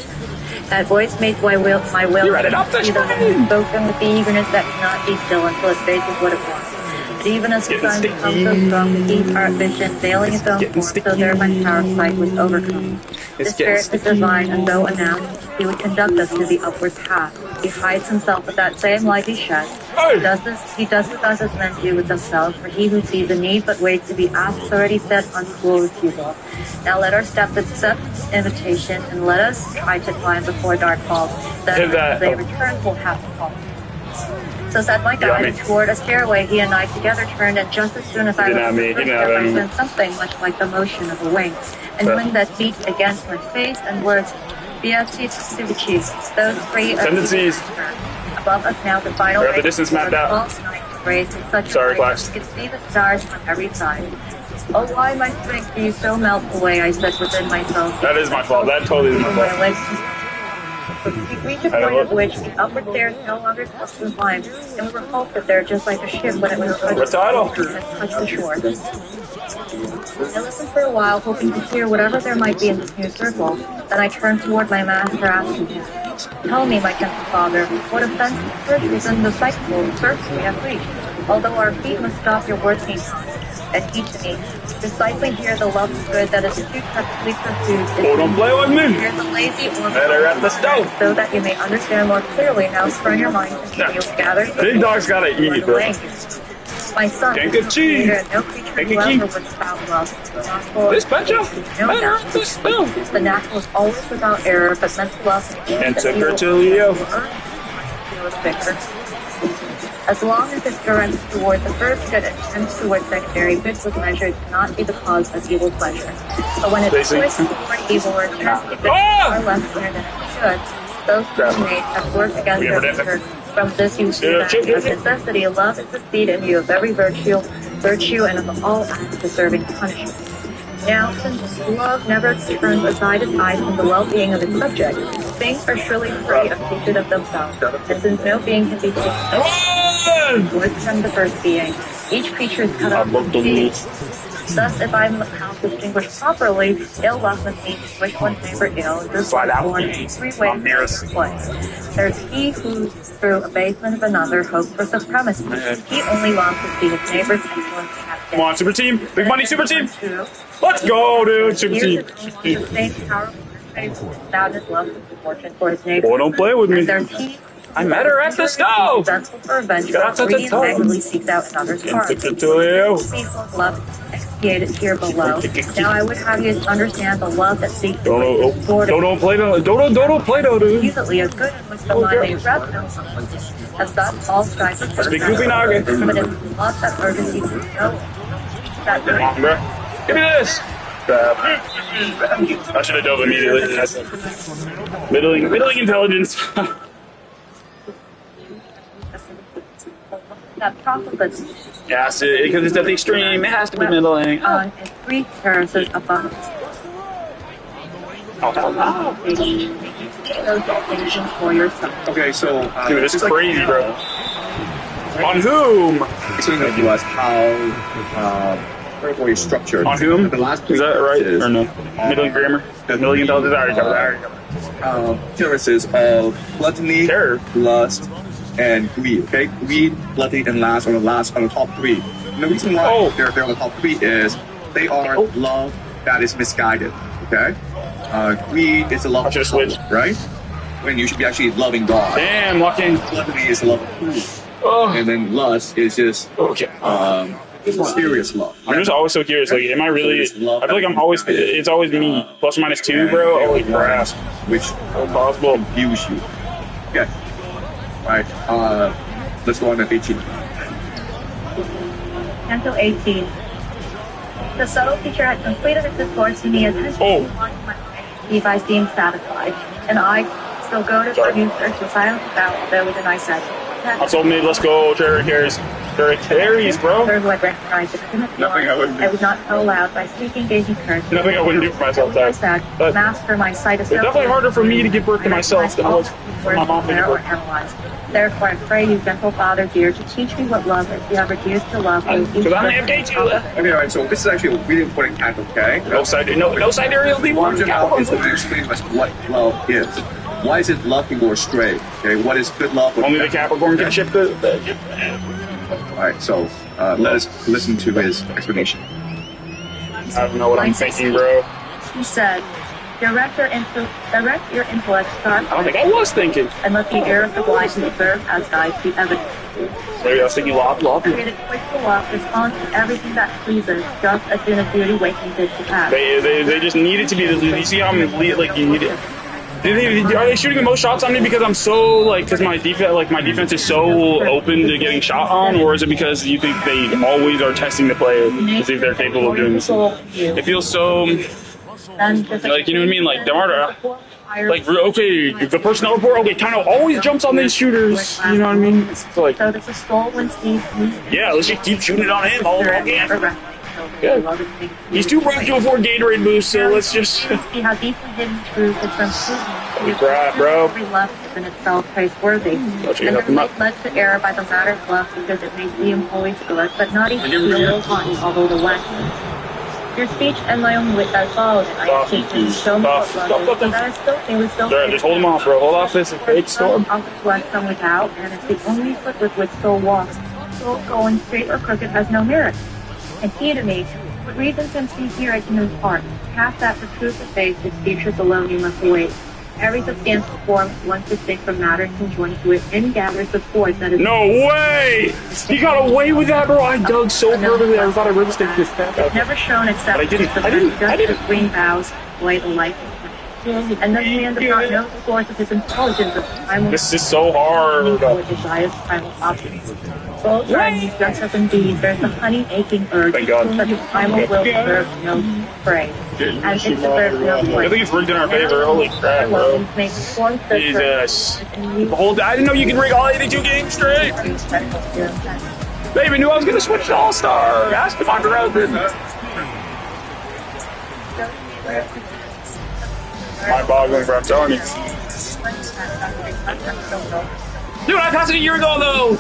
That voice made my will. You read it up the screen. Spoken with the eagerness that cannot be still until it faces what it wants. But even as the sun becomes so strong to keep our vision veiling its own form, so there my power sight was overcome. The spirit is divine, and though announced, he would conduct us to the upward path. He hides himself with that same light he sheds. He does with us as men do with themselves, for he who sees a need but waits to be asked is already set on cruel refusal. Now let our steps accept this invitation, and let us try to climb before dark falls. Then as they return, we'll have to fall. So said my guide, toward a stairway he and I together turned, and just as soon as I was I sensed something much like the motion of a wing, and wind that beat against my face, and words, Beatis Civicis, those three tendencies. Above us now the final the distance mapped out. Sorry, class. You can see the stars on every side. Oh, why my strength do you so melt away, I said within myself. That is my fault. That totally is my fault. We reach a point at which the upward stairs no longer touch the climb, and we were halted there just like a ship when it was touched the shore. I listened for a while, hoping to hear whatever there might be in this new circle. Then I turned toward my master, asking him, "Tell me, my gentle father, what offensive virtues and disciple service we have reached, although our feet must stop your words sometimes, and teach me, discipling here the love of good that is too practically pursued. Oh, don't play with me! Here's a lazy order. Better at the stove! So that you may understand more clearly now, spur your mind and continue to gather. Big dog's gotta eat, bro. My son, can't get cheese. No creature who ever would spout love. This petrol? No doubt. The natural is always without error, but mental love and Leo. As long as it directs toward the first good and tends toward secondary good with measure, cannot be the cause of evil pleasure. But when it twists toward evil or turns to good are less clear than it should, those who made have worked against their nature. From this you see that of necessity, love is the seed in you of every virtue, and of all acts deserving punishment. Now, since love never turns aside its eyes from the well-being of its subject, things are surely free of hatred of themselves, and since no being can be taken away from the first being, each creature is cut off from the Thus, if I'm how distinguished properly, ill love must mean which one's favorite ill is just Slide out. born in three-way place. There's he who, through abasement of another, hopes for supremacy. He only longs to see his neighbor's excellence have Come on, super team. Big money, super team. Let's go, dude. Super team. The same powerful without his love and fortune for his neighbor. Boy, don't play with me. And there's he I met her at the stove. vengeful for revenge, actively seeks out another's heart. Fix it to you. Peaceful love expiated here below. Now I would have you understand the love that seeks to don't play though. Don't play though, dude. easily as good in which the mind may rest on something. As such, all strife is Big goofy noggin. but it's love that urgency to know that Come on, bro. Give me this. I should have dove immediately. Middling intelligence. that profits Yes, because it's at the extreme. It has to be middling. and three terraces above. Those occasions for yourself. Okay, so Dude, this is crazy, bro. On whom? Explain to us how purgatory is structured. On whom? The last Is that right or no? Middling grammar? Middling intelligence? I already covered. Terraces of gluttony, lust, and greed. Okay, greed, gluttony, and lust are on the top three. And the reason why they're on the top three is they are love that is misguided. Okay, greed is a love of power, right? When you should be actually loving God. Damn, lucky. Gluttony is a love of food, and then lust is just serious love. I'm just always so curious. Like, am I really? I feel like I'm always. It's always me. Plus or minus 2, bro. Holy crap! Which possible confuse you. Okay. Alright, let's go on to 18. Until 18. The subtle teacher had completed his discourse to me as if I seemed satisfied. And I still go to produce the silent about there with a nice set. I told me, let's go, Cherry Carries. Cherry Carries, bro. Third would recognize it. Nothing I wouldn't do. I would not tell aloud by speaking gazing currently. Nothing I wouldn't do for myself, Dad. But master my sight it's definitely harder for me to give birth to myself than it was for my mom to give birth. Therefore, I pray you, gentle Father dear, to teach me what love is. If you ever choose to love me, because I'm an MK2. Okay, alright, so this is actually a really important fact, okay? No sidereal D1. It's going to explain to us what love is. Why is it love can go astray? Okay, what is good love? Only the Capricorn can shift the Alright, so let us listen to his explanation. I don't know what I'm thinking, bro. He said, direct your intellect sharp. I don't think I was thinking. And let the ear of the blind serve as guides the evidence. Maybe I was thinking love. Created quick to love, respond to everything that pleases, just as soon as beauty wakens it to pass. They just need it to be. You see how I'm like you need it. Are they shooting the most shots on me because I'm so like because my defense is so open to getting shot on, or is it because you think they always are testing the player to see if they're capable of doing this? It feels so like, you know what I mean, like like okay, the personnel report, okay, kind of always jumps on these shooters, you know what I mean? It's like, so there's a skull when Steve yeah, let's just keep shooting it on him all again. Yeah. He's too bright to afford Gatorade boost, so let's just see how deeply hidden truth is from Putin. Crap, bro. Every love is in itself praiseworthy. And the led to error by the matter of love because it may seem always good, but not even feel hot, although the west. Your speech and my own wit as follows. I teach you so much love, but I still think we still. Just hold him off, bro. Hold off this fake storm. Of the flesh come without, and it's the only foot with which soul walks. Soul going straight or crooked has no merit. And he to me, what reason can see here in his heart? Past that for truth of faith, its features alone you must await. Every substantial form, once distinct from matter, conjoined to it, and gathers the force that is. No way! You got away with that, bro! I dug so perfectly, I thought I ripped this crap out. Never shown except but I didn't. As green boughs away the light. And then man does not know the source of his intelligence of primal. This is so hard. Desires primal objects. Both are just as indeed there's the honey aching urge. Thank God. Such a primal will deserve no prey. And it deserves no play. I think it's rigged in our favor. Holy crap, bro. Jesus. I didn't know you could rig all 82 games straight. Baby knew I was gonna switch to All-Star. Ask him on the road business. Mind-boggling, bro. I'm telling you. Dude, I passed it a year ago, though.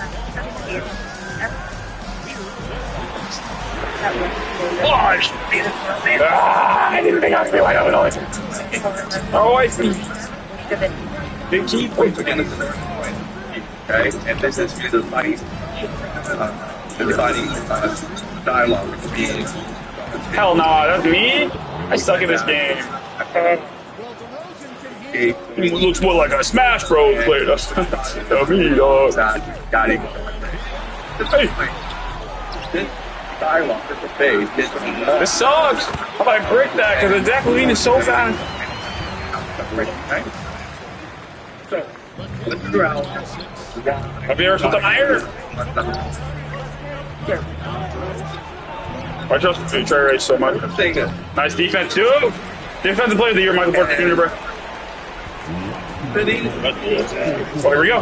I didn't think I was going to know it. Oh, I see. Big key. Okay, and this is the funny dialogue between. Hell no, that's me. I suck at this game. It looks more like a Smash Bros. Player. That's me, dog. Got it. Hey. Dialogue at the face. This sucks. How about I break that? Because the deck lean is so fast. Have you ever spent an iron? I trust Trey Ray so much. Nice defense, too. Defensive player of the year, Michael Porter Jr., bro. Oh, here we go.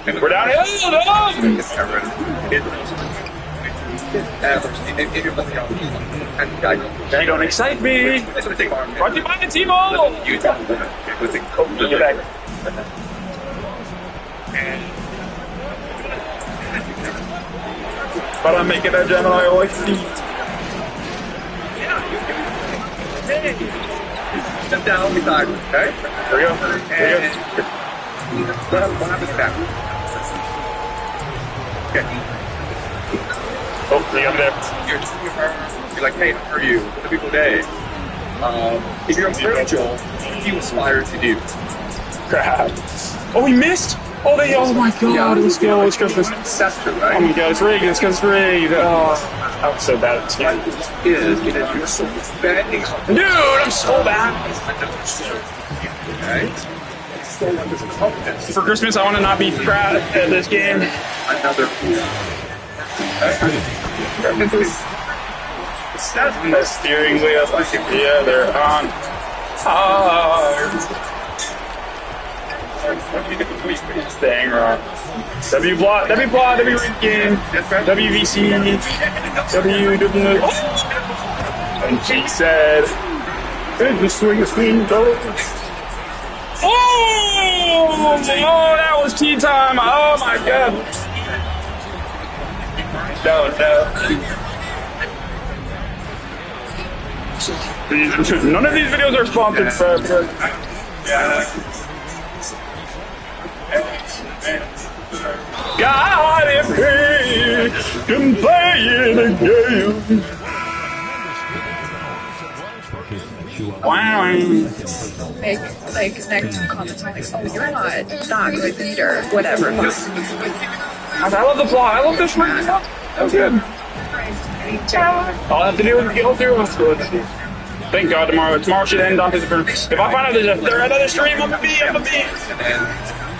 We're downhill. They don't excite me. Brought to you by the T-Mobile. Get back. But I'm making that Gemini OXD. Sit down beside me, okay? There we go. What happens back? Okay. Oh, you got me there. You're like, hey, how are you? It's a beautiful day. If you're spiritual, you aspire to do. Crap. Oh, he missed? Oh, my God. Let's go. Let's go. Oh, my God. It's rigged. It's because it's rigged. Oh, I'm so bad at this game. You're so bad. Dude, I'm so bad. For Christmas, I want to not be crap at this game. Another. The steering wheel. Yeah, they're on. Staying wrong. W plot, W ring game, WVC, W. And she said, "It's the swing goes." Oh, that was tea time. Oh my God. No. None of these videos are sponsored, Fred. God, if he can play it again. Wow. Like next comments are like, oh, you're not that good either. Whatever. I love the plot. I love this one. That was good. All I have to do is go through it. Thank God tomorrow should end on his appearance. If I find out there's another stream, I'm gonna be.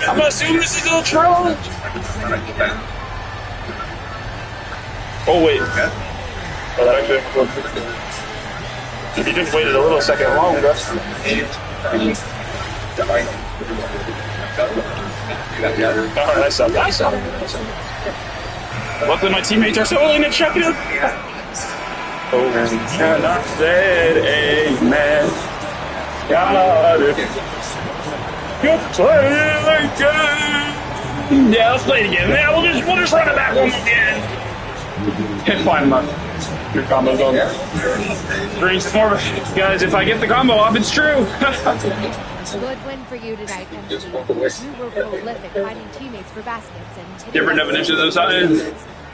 I'm gonna assume this is a troll. Oh wait. Oh, that actually. If you just waited a little second longer. Alright, I suck. Luckily, my teammates are so willing to check it. Oh, and I said amen. God, if you play it again. Yeah, let's play it again. Yeah, we'll just run it back one again. Can't find my good combos on. Drinks more, guys. If I get the combo off, it's true. Good win for you tonight, MP. You were prolific finding teammates for baskets and different definitions of science.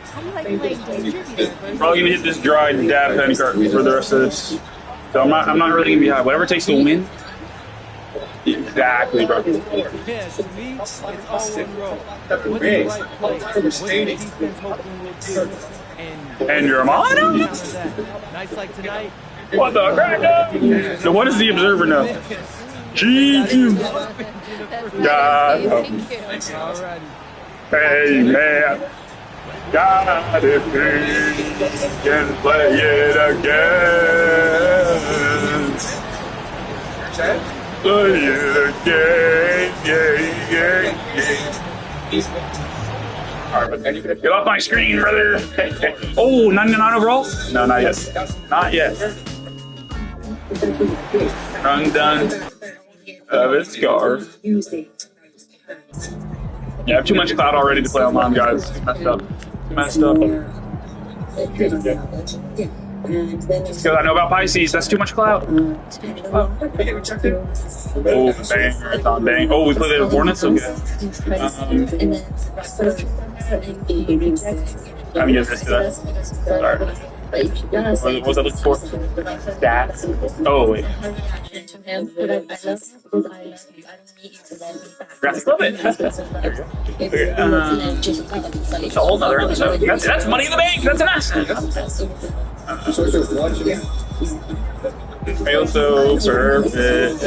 How do you like playing distributor? Probably gonna hit this dry dab penny cart for the rest of this. So I'm not really gonna be high. Whatever it takes to win. Exactly, bro. Yeah, to me, it's all one row. What's the right play? What's the defense hoping will do? And your motto? Nights like tonight. What the crack? So what does the observer know? GQ. God. Hey man. God, if he can play it again. Play it again. Get off my screen, brother. Oh, 99 overall? No, not yet. Not yet. Undone of its scarf. Yeah, I have too much cloud already to play online, guys. It's messed up. Because I know about Pisces, that's too much clout. Oh, bang, on bang. Oh, we played it at Hornets? Okay. Let me get this to that. Sorry. What was I looking for? That. Oh, wait. Graphic love it. Okay. It's a whole nother episode. That's money in the bank. That's an asset. Feel so perfect.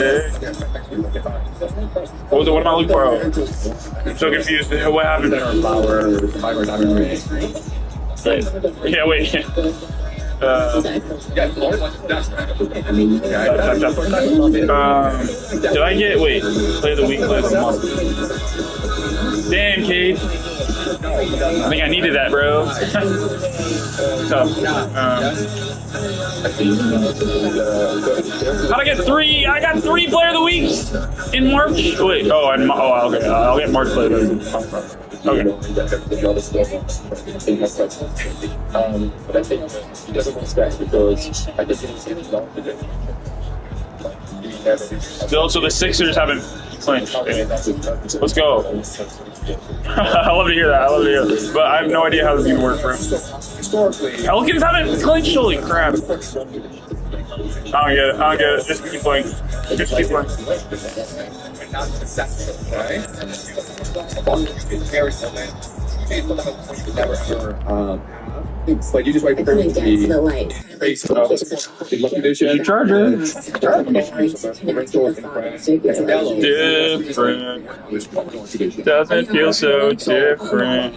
What am I looking for? I'm so confused. What happened there? Flower diamond ring. Yeah, wait. Did I get, wait, play of the week, play of the month. Damn, Cade. I think I needed that, bro. Tough. How'd I get three? I got 3 player of the week in March. Wait, okay. I'll get March player of the week. Okay. But I think he doesn't expect because I think he's Still, so the Sixers haven't clinched. Let's go. I love to hear that. But I have no idea how this is going to work for him. Pelicans haven't clinched? Holy crap. I don't get it. Just keep playing. But you just wait for them to be the light. Your charger. Different. Doesn't feel so different.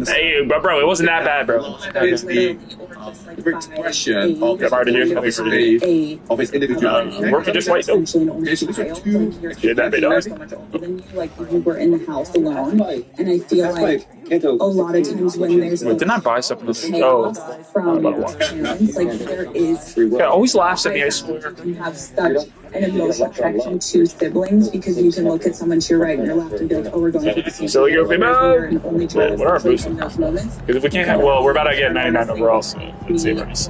Hey, bro, it wasn't that bad, bro. The expression of his individuality. Work for just white though. Okay, so these are two. Did that bit already? Like you were in the house alone, and I feel like a lot of times when there's Wait, didn't I buy something this? Oh, from parents, like there is. Yeah, always laughs at me. I swear. You have such an emotional connection to siblings because you can look at someone to your right and your left and be like, oh, we're going to the same. So you go, only what are our boosts? Because if we can't have, well, we're about to get 99 overall, so let's see race.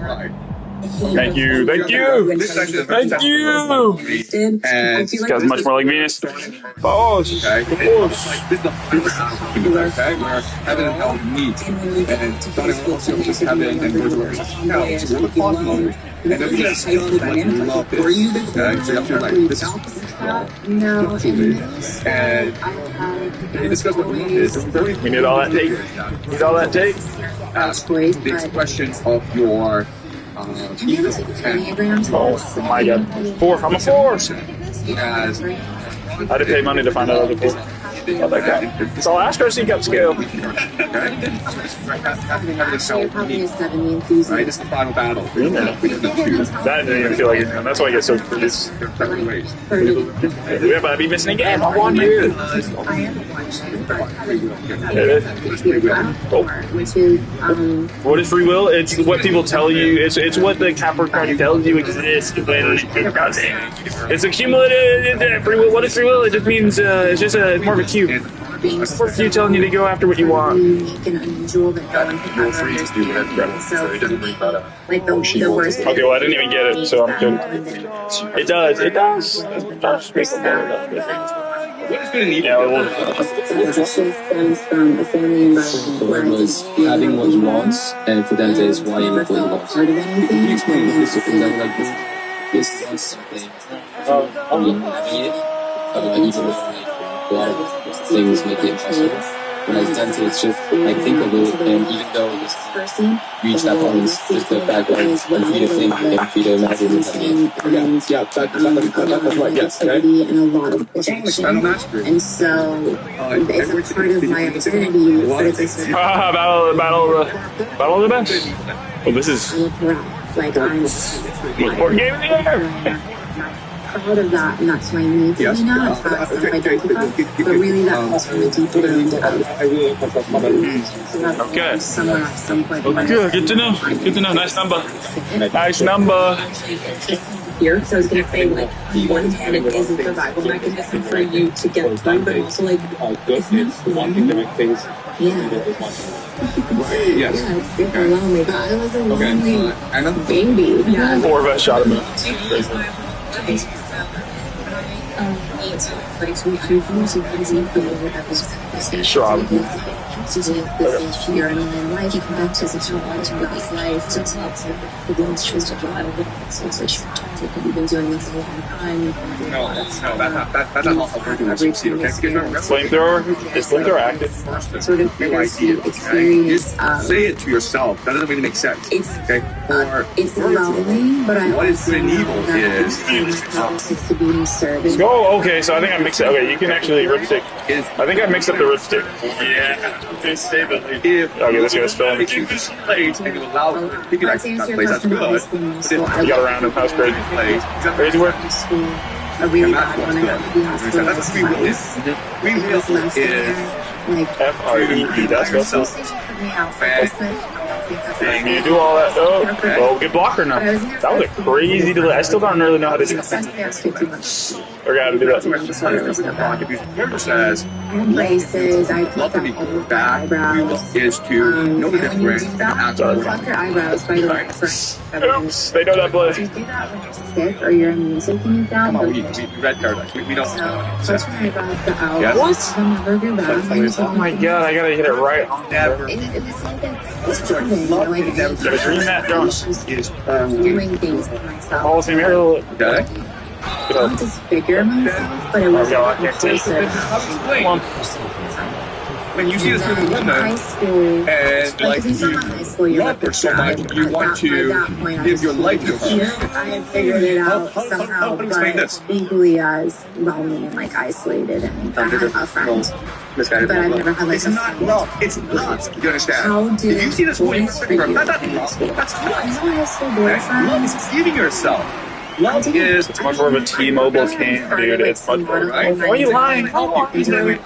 Thank you. And this guy's much more like Venus. Boss. Heaven and hell meet, and starting also just heaven and goes to hell. So we're the cosmos, and then we just love this. Okay, so you have to like this is No, and we discuss what love is. We need all that tape. Ask these questions of your oh my god. 4. I'm a 4. I had to pay money to find out other 4. Oh, that guy. It's all Astro Sync upscale. Right, this is the final battle. That didn't even feel like it. That's why I get so confused. Yeah, but I'd be missing a game. I won you. What is free will? It's what people tell you. It's what the Capricorn tells you exists. It's a cumulative free will. What is free will? It just means it's just it's more of a cue. It's more of a cue telling you to go after what you want. You're free to do whatever. So it doesn't really matter. Okay, well I didn't even get it, so I'm good. It does. Yeah, The word was having what he wants, and Fidente is wanting what he wants. Can you explain this to Fidente like this is something having it, even with a lot of things make it impossible. Whereas Dante, it's just like think a little, and even though this reach that point, it's just the fact that it's for you to think and for you to imagine it's having it. Yeah, that's right. Yes, okay. And a lot of projection. And so it's a part of my identity, but it's a certain battle of the best. Well, this is like I'm important game in the air. proud of that, and that's my need to be now. It's not stuff I identify, but really that comes from a deep wound of okay. Somewhere at some point. Okay, good to know. Nice number. here because I was going to say, like, one hand it is a survival mechanism for you to get through, but also, like, it's not one things. Yeah. Yes. Yeah, it's super lonely, but I was a lonely baby. Yeah. 4 of us shot him. Shrub. Your own life, you can back to the want to live life. So it's not the world's choice to drive. So it's like you've been doing this a long time. No, that's not how working with okay? Flamethrower? Is flamethrower active? Sort of experience. Say it to yourself. That doesn't really make sense. Okay? It's lonely, but I what is good and evil is to being serving. Oh, okay, so I think I mixed it. Okay, you can actually ripstick. I think I mixed up the ripstick. Yeah. Okay, this guy's filming. If you just played and you allow you can actually not play, that's good. You got around him, that was crazy. Crazy work. A really bad one. I got to be hospital. That's what free will is. Free will is F-R-E-E, that's what. And you do all that. Oh, well, good blocker now. That was a crazy delay. I still don't really know how to do that. Or got to do that. Whoever says, braces, I put that all back eyebrows. is to know the difference. Pluck your eyebrows by the way. Oops, they know that play. Do you do that when you're sick or you're music down? Come on, we read paradise. We don't know. Touch my eyebrows, the out. What? Never do that. Oh my god, I gotta hit it right. Never. It's charming. Like, Dream that Jones is doing things to myself. Hall of Fame here. Okay. I want to disfigure myself, but it was when you see this little woman and like you love her so much, you want to give your life to her. I had figured it out somehow, but equally as lonely and like isolated, and I had a friend. But I've never had like it's not love. It's lust. You understand? How did if you see this woman, that's not love. That's lust. Love is giving yourself. Love is it's much more of a T-Mobile can, dude. It's much more. Why are you lying? Auditioning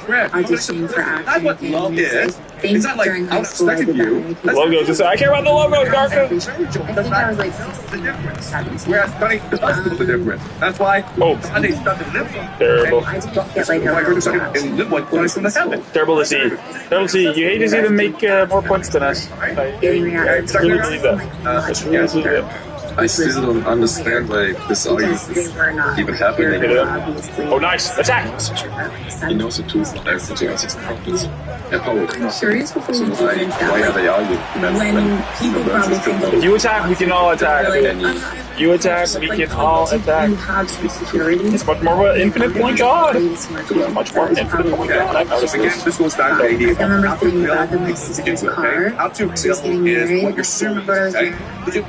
for acting. That's what love is. It's not like I was expecting you. Logos. I care about the logos, Darko. I think I was like the difference. Whereas Sunny does know the difference. That's why Sunday doesn't live one. Terrible. I just get like a and live one place from the heaven. Terrible to see. Terrible to see. You hate to see them make more points than us. I really believe that. I really believe it. I still don't understand why this argument is even happening. Oh, nice! Attack! He knows the tools and everything else is problems. I'm curious before we do why are they arguing? When people probably think if you attack, we can all attack. You attack, we can all attack. It's much more of an infinite point god. It's much more of an infinite point god. I've noticed this. This goes back to the idea. I remember thinking back in my sister's car. How to will is what you're assuming. Okay?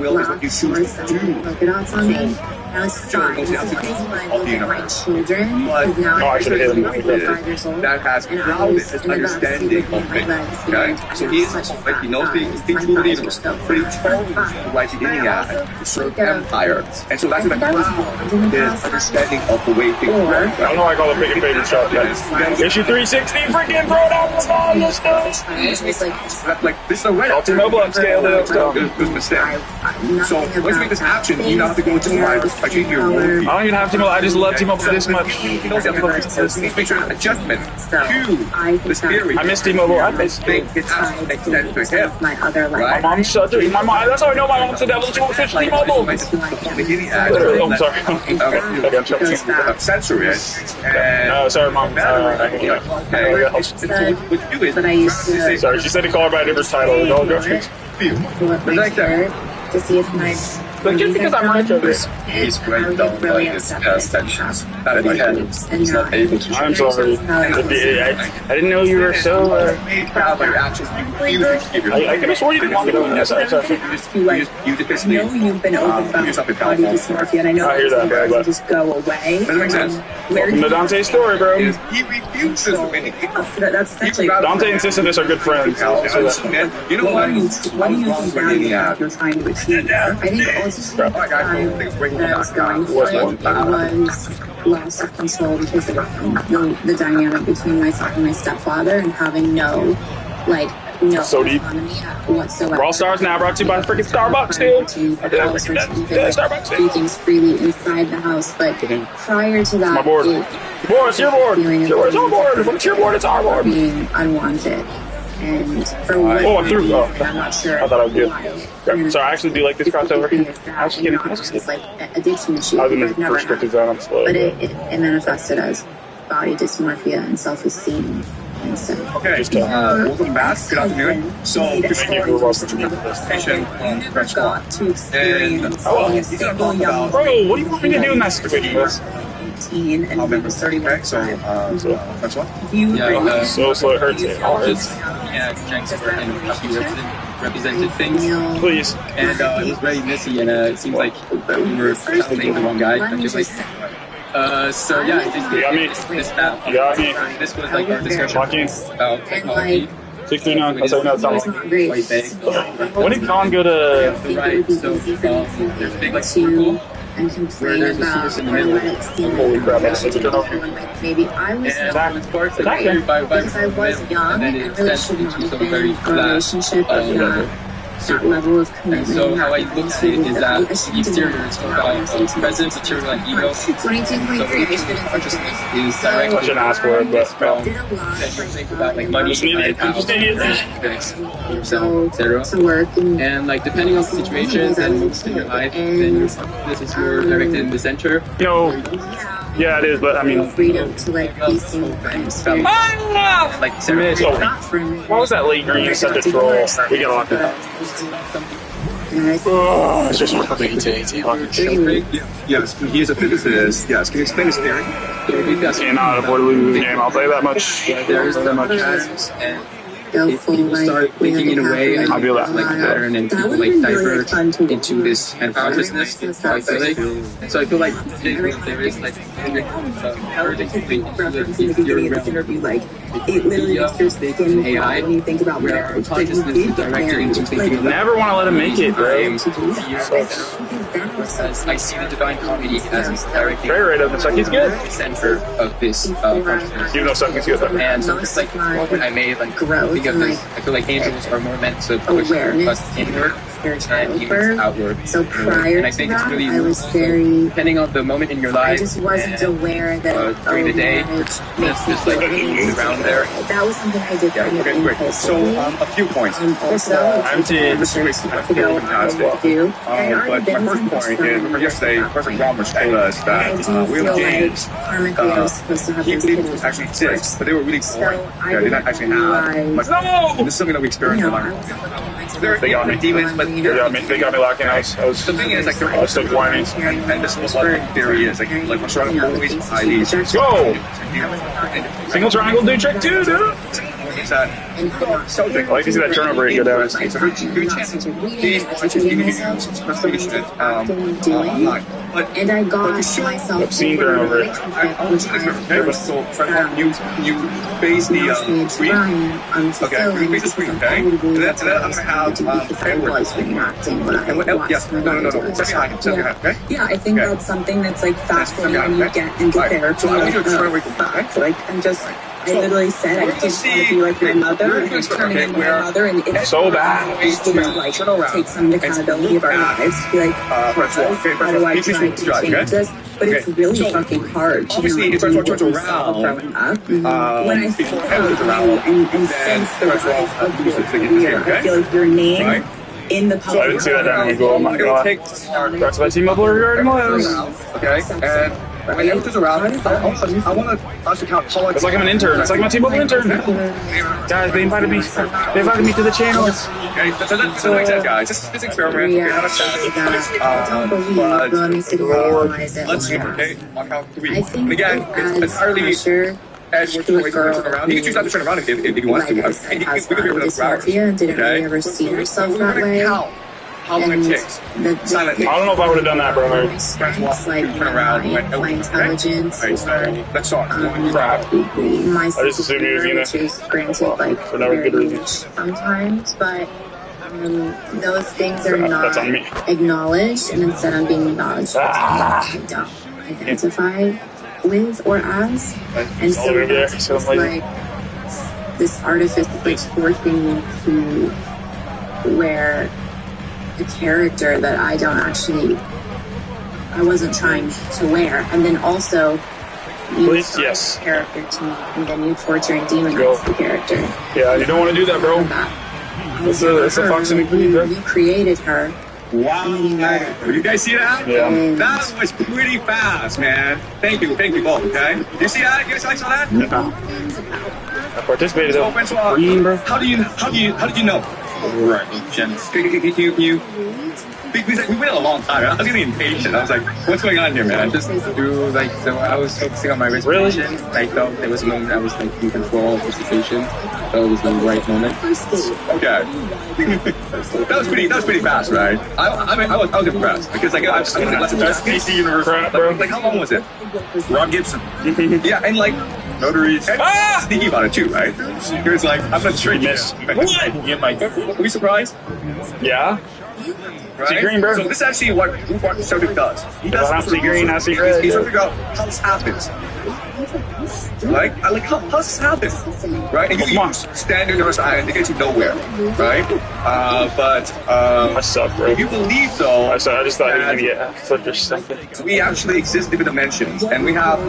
Will is what you choose to do. Look it out on me. Now it's fine. This is when I look at my children. Because now I should have hit him. 5 years old. That has grounded his understanding of things. Okay? So he's like, he knows the instinctual reasons, but he told right beginning at to serve empire. And so that's what ground his understanding of the way things work. I don't know why I call it pick and favorite shot, guys. Issue 360, freaking throw down the ball, let's go! Like, this is a red. T-Mobile upscale, let's go. It was a mistake. So, let's make this action. You don't have to go into the I change your role. I don't even have T-Mobile, I just love T-Mobile this much. You know, make sure adjustment to this theory. I miss T-Mobile, I miss it has to extend to him. My other life. My mom's such a, that's how I know my mom's the devil, she won't switch T-Mobile. Oh, I'm sorry. Censor it. No, sorry, Mom. But I used to. Sorry, she said to call her by a different title. Don't go. To see if my but just because I'm right over he's great down by his past tensions. That he had, he's not able to. I'm sorry. I didn't know you were so. I could have sworn you didn't want to go in there. Sorry. I know you've been open about body dysmorphia, and I know that, bro. Just go away. That makes sense. Welcome to Dante's story, bro. He refuses That's actually Dante and Sisyphus are good friends. You know what? What do you value your time with me? I think also the time that I was going through it was loss of control because of the dynamic between myself and my stepfather, and having no like no So deep. autonomy whatsoever. We're all stars now, brought to you by freaking Starbucks, dude. Starbucks, do things freely inside the house, but prior to that, my board. It's your board. It's our board. It's your board. It's our board. Being unwanted. And for what I threw. Oh, I'm not sure. I thought I was good. Okay. So I actually do like this crossover. I was kidding. It's like addiction issue. I was in the restricted zone. I'm slow. But it manifested as body dysmorphia and self-esteem. And so, okay, welcome back. Good afternoon. So, you never got to experience being a single young bro, what do you want me to do in that situation? 18 and I'll remember 30 minutes. So, that's what? So slow it hurts. Yeah, represented things. Please. And it was very messy, and it seems like we were tackling the wrong guy. I'm just like, so yeah, you got me. This was like our discussion about technology. 639. That's how you know it's not quite vague. When did Khan go to? Right. So there's a big like circle. And complain about holy crap, that's such a turnover. Maybe I was not because I was young and really should not have been in a relationship of that level of commitment. So how I look at it is that the exterior is about presence, material, and ego. 22.3 consciousness is direct. I shouldn't ask for it, but think about like money, etc. And like depending on the situations and in your life, then this is your directed in the center. You know, yeah, it is, but I mean, freedom to like be single friends. Like why was that late green such a troll? We got locked up. Oh, it's just what I think Yes, he is a physicist. Yes, can you explain his theory? Cannot afford to lose the game, I'll tell you that much. There's that much. If people start thinking in a way and I'll be like pattern and people like diverge into this kind of consciousness, I feel like. And so I feel like there is like like it literally makes your skin AI when you think about where our consciousness is directed into thinking. Never want to let him make it, bro. I see the divine comedy as directing it's like he's good. the center of this consciousness. Even though something's good. And so just like I made like think of this, I feel like angels are more meant to push us inward and humans outward. So prior and I think to it's that, really I was very. depending on the moment in your life. I just wasn't aware that during the day, makes just like around there. That was something I did. Yeah, okay, great. So, a few points. First of all, I'm team. this is fantastic. But my first point is, remember yesterday, Professor Roberts told us that Will James, he believed actually exists, but they were really boring. Yeah, they didn't actually have much. No! This is something that we experience in life. They got me. Demons, but They got me locking. I was the thing is, like, I was still whining. and this is what the theory is. Like we're trying to always buy these. Let's go! Single triangle do trick too, dude! Is that I like to see that turnover rate go down. it's a very good chance to gain online. And I got myself Obscene turnover rate. Okay, but so you base the screen. Okay, you base the screen, okay? And then I'm gonna have framework. And what else? Yes, no. Set behind him, okay? Yeah, I think that's something that's like fascinating when you get into therapy. So I want you to turn away from that, okay? Like I literally said I didn't want to be like my mother, and it's turning into my mother, and it's so bad. To like take some accountability of our lives. To be like, how do I try to change this? But it's really fucking hard. Obviously, it's growing up. When I feel and sense the rise of your career, I feel like your name in the public. I didn't see that down and go, oh my god. That's my team up regarding was. Okay, and when everything's around, I want to actually count. It's like I'm an intern. It's like my T-Mobile intern. Guys, they invited me. They invited me to the channel. Okay, so that makes sense, guys. Just experiment. Okay, not a let's see. Okay, on count 3. And again, it's entirely as which way to turn around. He can choose not to turn around if he wants to. We can be here for the hours. Didn't really ever see yourself that way. How long it takes. Silently. I don't know if I would have done that, brother. Like turn around. my intelligence. Let's talk. Crap. My I just assumed he was which is granted like for no good reasons. Sometimes, but those things are not on me. acknowledged, and instead I'm being acknowledged. I don't identify with or as, and so it's like this artifice it's forcing me to wear a character that I wasn't trying to wear. And then also, Please, yes. Character to me, and then you torture and demonize the character. Yeah, you don't want to do that, bro. It's a fox in the green, bro. You created her. Wow. You guys see that? Yeah. That was pretty fast, man. Thank you both, okay? You see that? You guys saw that? I participated though. Green, bro. How did you know? Right, you because we waited a long time. I was getting impatient. I was like, what's going on here, man? Just do like, so I was focusing on my respiration. Really? I felt there was a moment I was like in control of the situation. So it was the right moment. Okay. that was pretty fast, right? I was impressed because like I was the best PC universe. Like how long was it? Rob Gibson. Yeah, and like notaries. And thinking about it too, right? He was like, I'm not sure you missed. What? Are we surprised? Yeah. Right? See green, bro. So this is actually what Rupert Soda does. He does I see green, I see red. He's trying to figure out how this happens. Right? How this happens? Right? And you stand on the other side and they get you nowhere. Right? I suck, bro. If you believe though, I just thought he was gonna get flipped or something. We actually exist in different dimensions and we have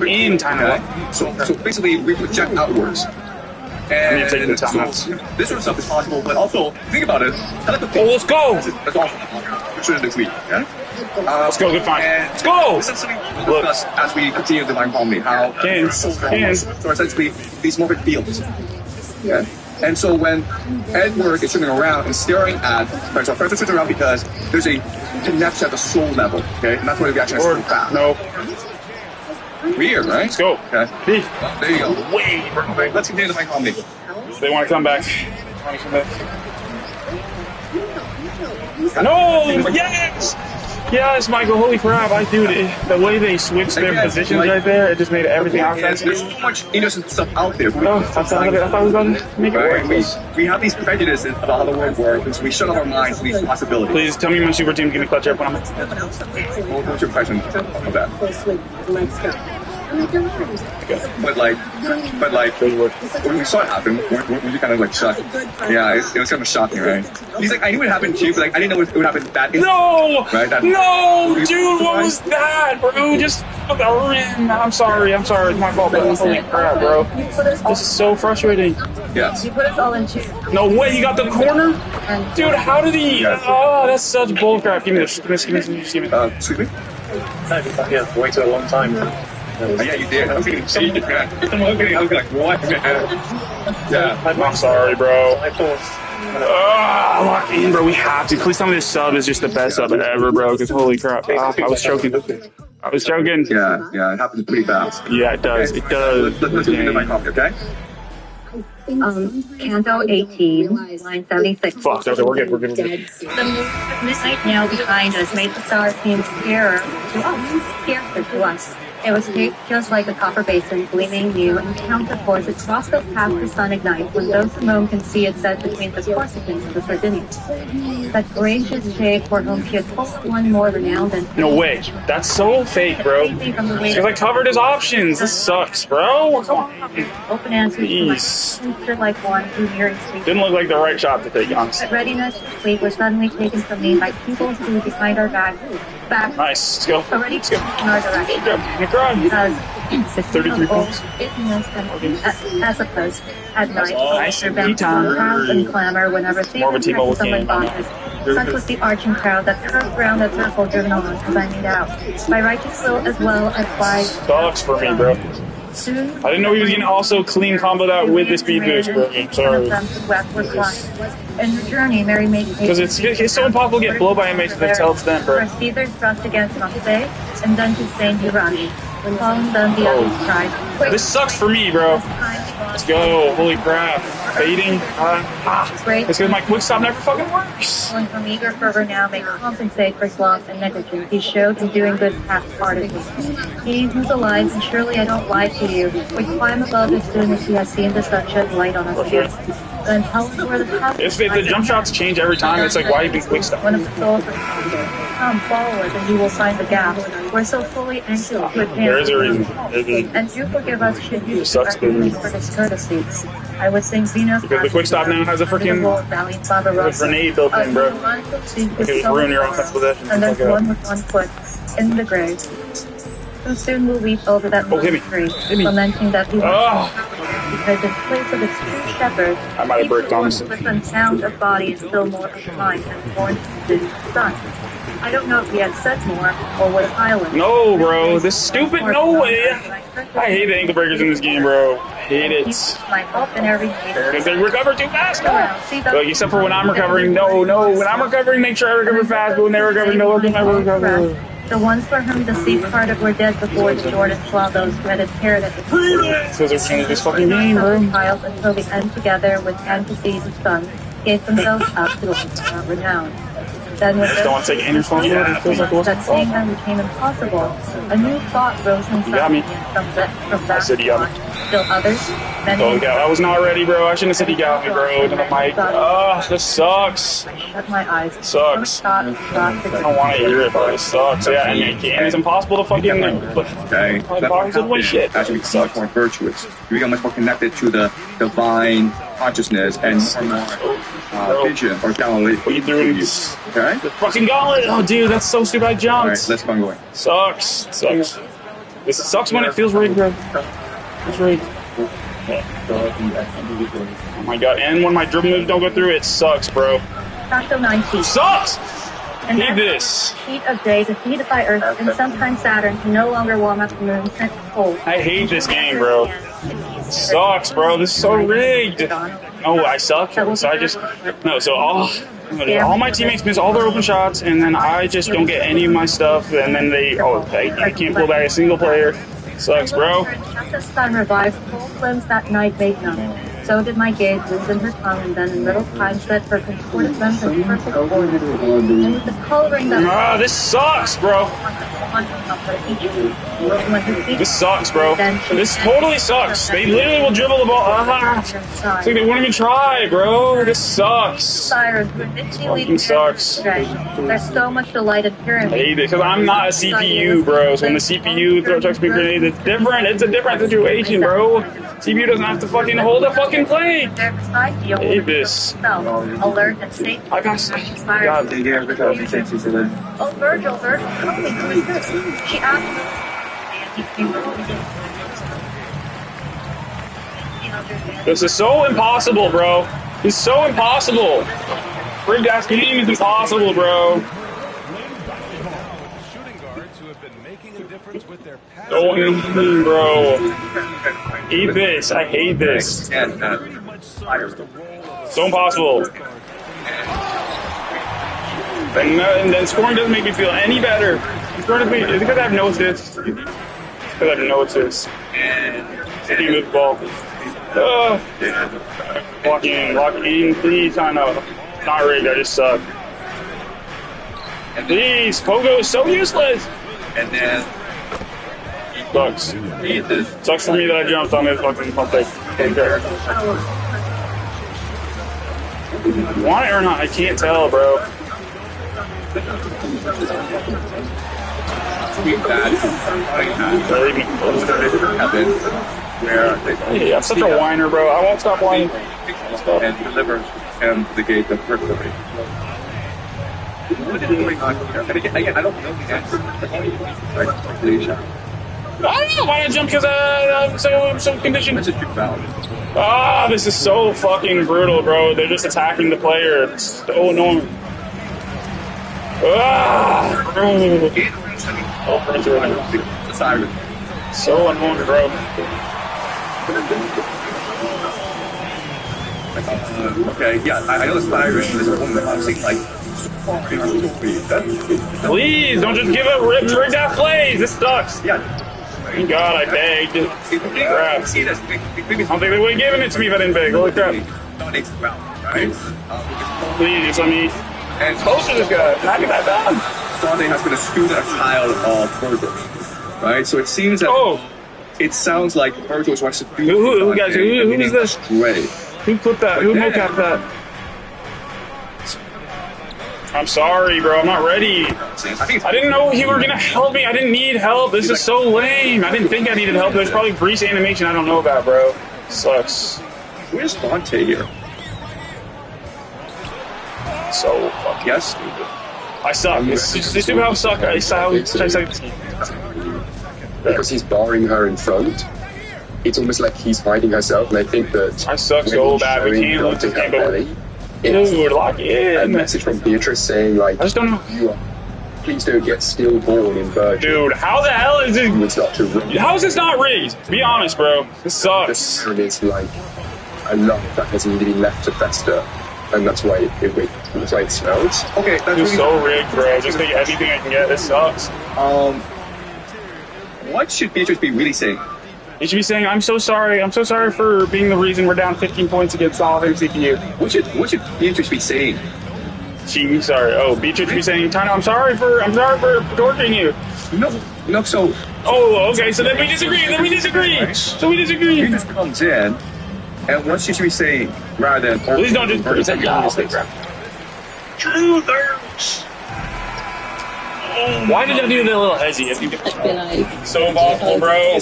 in time. So basically we project outwards. And I need to take the time so this sort of stuff is possible, but also think about it. Let's go. That's awesome. Which next week, yeah? Let's go, good find. Let's go. This is something we'll discuss as we continue to Divine Harmony. How so essentially these morphic fields. Okay. And so when Edward is turning around and staring at, so first turns around because there's a connection at the soul level. Okay, and that's why the reaction is so fast. No. Weird, right? Let's go. Okay. There you go. Wait, let's continue to my comedy. They want to come back. No! Yes! Yes, Michael, holy crap. The way they switched their positions right there, it just made everything offensive. There's so much innocent stuff out there. I thought it was going to make it work. We have these prejudices about how the world works. We shut off our minds to these possibilities. Please tell me when Super Team's going to clutch up on them. What's your impression of that? But like, when we saw it happen, were you kind of like shocked? Yeah, it was kind of shocking, right? He's like, I knew it happened to you, but like, I didn't know it would happen that instant. No! Right? No! Dude, what was that, bro? Just the rim. I'm sorry. It's my fault, bro. Holy crap, bro. This is so frustrating. Yes. You put us all in two. No way, you got the corner? Dude, how did he? Oh, that's such bullcrap. Give me this. Excuse me. Excuse me? Yeah, waited a long time. Yeah, you did. I was getting cheated, man. I was like, what? Yeah. I'm sorry, bro. Lock in, bro. We have to. Please tell me this sub is just the best sub ever, bro. Because holy crap. I was choking. Yeah, it happens pretty fast. Yeah, it does. It does. Let's get into my copy, okay? Canto 18, line 76. Fuck, okay, we're good. The midnight nail behind us made the star seem clearer to us. It was shaped just like a copper basin, gleaming new and counterforce. Its frosted past the sun ignites when those who moan can see it set between the Corsicans and the Sardinians. That gracious shape for whom she had told one more renowned and... No way. That's so fake, bro. Because I covered his options. This sucks, bro. Come on. Open answers to my answer like one who nearing sleep. Didn't look like the right shot to take, honestly. That readiness to sleep was suddenly taken from me by people who behind our back. Nice. Let's go. Already in our direction. As 33 points. As opposed at night, after bound crowd and clamor whenever someone bosses. Such was the arching crowd that curved round that circle driven on as I made out. By righteous will as well as by... Sucks for me, bro. Soon, I didn't know he was going to also clean combo that with the speed boost, bro. I'm sorry. In the journey, Mary made because it's so impossible to get blown by inmates until it's them, bro. First Caesar thrust against Marseille, and then to Saint Hirashi. Following them, the others cried. This sucks for me, bro. Let's go. Holy crap. Baiting. It's because my quick stop never fucking works. Going from eager fervor now may compensate for sloth and negligence he showed in doing good half-heartedly. He who's alive, and surely I don't lie to you, would climb above as soon as he has seen the sun shed light on us here. Then tell us where the path is. If the jump shots change every time, it's like, why even quick stop? One of the souls come, follow us, and you will find the gap. We're so fully anxious to advance. There is a reason. And do forgive us should you sucks for discourtesy. I would sing Venus. Because the quick stop now has a freaking grenade built in, bro. It could just ruin your offensive possession. And there's one with 1 foot in the grave. So soon we'll leap over that tree, lamenting that we were because in place of its true shepherd, I might have bricked on this. with unsound of body and still more of mind than born to the sun. I don't know if he had said more or was silent. No, bro. This stupid no way. I hate the ankle breakers in this game, bro. Hate it. Because they recover too fast. Like, except for when I'm recovering. No. When I'm recovering, make sure I recover fast. But when they're recovering, no, I never recover. The ones for whom the sea parted were dead before the Jordan swallowed those dreaded parrot at the Because they're changing this fucking game, bro. Until the end, together with fantasies of sons, gave themselves up to ultimate renown. Then with don't want to take any responsibility. It feels like it wasn't. that seeing them became impossible, a new thought rose inside me from that. I said he got me. Still others, many. Oh, God, I was not ready, bro. I shouldn't have said he got me, bro. To the mic. Oh, this sucks. Shut my eyes. Sucks. I don't want to hear it, bro. It sucks. Yeah, and it's impossible to fucking okay. Actually becomes much more virtuous. You become much more connected to the divine consciousness and more vision or Galilee. What are you doing? Okay? The fucking gauntlet! Oh, dude, that's so stupid. I jumped. Alright, let's go going. Sucks. This sucks when it feels rigged, bro. It's rigged. Oh my god, and when my dribble moves don't go through, it sucks, bro. Factor 19. Sucks! And Need this. Heat of day, defeated by Earth, and sometimes Saturn can no longer warm up the moon since it's cold. I hate this game, bro. It sucks, bro. This is so rigged. Oh, I suck. So I just so all my teammates miss all their open shots, and then I just don't get any of my stuff, and then I can't pull back a single player. Sucks, bro. The sun revived full flames that night made none. So did my gaze loosen her tongue, and then in little time set her contorted limbs in perfect order. And with the coloring that this sucks, bro. This sucks, bro. This totally sucks. They literally will dribble the ball. It's like they won't even try, bro. This sucks. Fucking sucks. There's so much delight in hearing. I hate it because I'm not a CPU, bro. So when the CPU chucks me grenades, it's different. It's a different situation, bro. CPU doesn't have to fucking hold a fucking plane. I hate this. Alert and safe. I got God. Oh, Virgil, tell me, who is this? She asked me. This is so impossible, bro. It's so impossible. Rigged ass game is impossible, bro. Oh, bro. Eat this. I hate this. So impossible. And then scoring doesn't make me feel any better. Is it because I have no assists? It's because I have no assists. City move the ball. Walking in, please. I know. Not rigged, I just suck. Please, Pogo is so useless. And then sucks. Sucks for me that I jumped on this fucking pump fake. Want it or not? I can't tell, bro. Hey, I'm such a whiner, bro. I won't stop whining. And delivers him the gate of victory. Again, I don't know the answer. I don't know why I jump because I'm so conditioned. This is so fucking brutal, bro. They're just attacking the player. It's so annoying. So annoying, bro. Okay, yeah, I know the siren is a woman, obviously, like. Please don't just give up rigged out plays. This sucks. Yeah. Thank God I begged. Crap. I don't think they would have given it to me if I didn't beg. Holy crap. Please, just let me close to this guy. Knock it that down. Sunday has been a student, a child of Virgil. Right? So it seems that it sounds like Virgil wants to be. Who is this? Great. Who put that? Who mocapped that? I'm sorry, bro. I'm not ready. I didn't know you were gonna help me. I didn't need help. This is so lame. I didn't think I needed help. There's probably grease animation I don't know about, bro. Sucks. Where's Dante here? So fucking stupid. I suck. It's stupid how I suck. I suck this game. Because he's barring her in front, it's almost like he's hiding herself, and I think that I suck so bad. We can't lose this game, but dude, lock in. A message from Beatrice saying like, I just don't know. Please don't get stillborn in Virgin. Dude, how the hell is it? How is this not rigged? Be honest, bro. This sucks. The siren is like a love that hasn't been left to fester, and that's why that's why it smells. Okay, that's really so rigged, bro. Just take anything I can get. This sucks. What should Beatrice be really saying? You should be saying, I'm so sorry. I'm so sorry for being the reason we're down 15 points against all of CPU. What should Beatrice be saying? Sorry. Oh, Beatrice be saying, Tano, I'm sorry for torturing you. No, so... Oh, okay, so then we disagree. Right? So we disagree. Beatrice comes in, and what should she be saying rather than... Please don't just... Truthers! Why did I do that little hezzy? So awful, bro.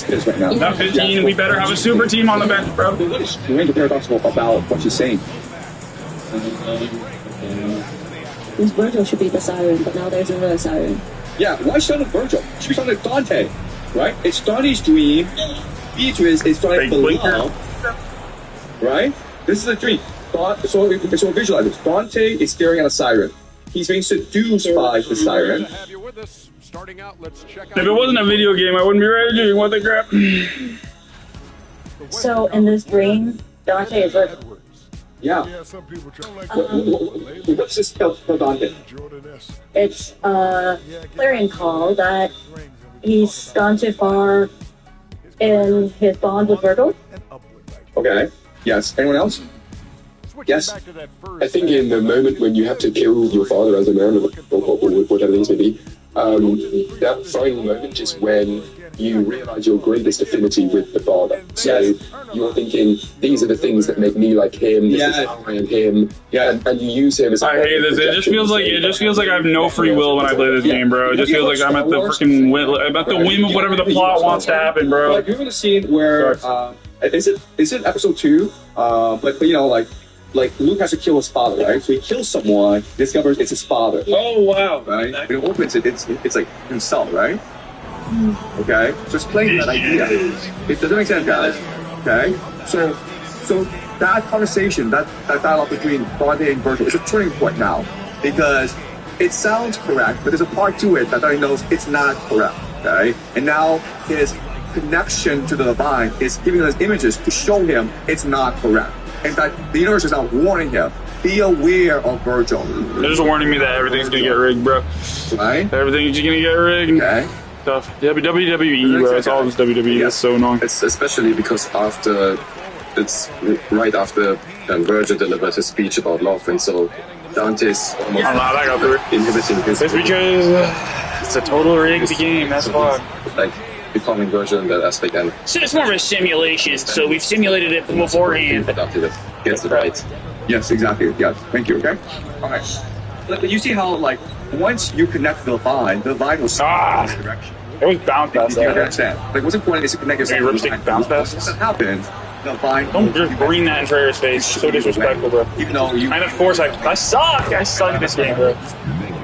Not 15, we better have a super team on the bench, bro. You're into paradoxical about what she's saying. This Virgil should be the siren, but now there's another siren. Yeah, why started Virgil? Should be started Dante, right? It's Dante's dream. Beatrice is starting the love, right? This is a dream. So visualize it. Dante is staring at a siren. He's being seduced by the siren. If it wasn't a video game, I wouldn't be raging. What the crap? So in this dream, Dante is like... Yeah. What's this tell Dante? It's a clarion call that he's gone too far in his bond with Virgil. Okay. Yes. Anyone else? Yes. I think in the moment when you have to kill your father as a man, or whatever things may be, that final moment is when you realize your greatest affinity with the father. So you're thinking, these are the things that make me like him. This is how I am him. Yeah, and you use him as. I hate this. It just feels like I have no free will when I play this game, bro. It just feels like I'm at the freaking whim of whatever the plot wants to happen, bro. Like, you remember the scene where is it episode 2? But you know, like Luke has to kill his father, right? So he kills someone, discovers it's his father. Oh wow! Right? When it opens it, it's like himself, right? Okay, so it's playing that idea. It doesn't make sense, guys. Okay, so that conversation, that dialogue between Dante and Virgil is a turning point now, because it sounds correct, but there's a part to it that Dante knows it's not correct. Okay, and now his connection to the divine is giving us images to show him it's not correct. In fact, the universe is now warning him, be aware of Virgil. They're just warning me that everything's gonna get rigged, bro. Right? Everything's gonna get rigged. Okay. Stuff. WWE, bro. It's all just WWE. That's so annoying. It's especially because it's right after Virgil delivered his speech about love, and so Dante's almost inhibiting his... It's because it's a total rigged game, that's why. Like, becoming Virgil in that aspect, and so it's more of a simulation, so we've simulated it beforehand. Gets it right. Yes, exactly. Yeah, thank you. Okay. All right. But you see how, like, once you connect to the divine will in this direction. It was bounce pass. Do you understand? Like, what's important is to connect yourself to the divine. Bounce pass. Once that happens, the divine. Don't just green that in Treyer's face. So disrespectful, bro. Even though you. And of course, I suck. I suck at this game, bro.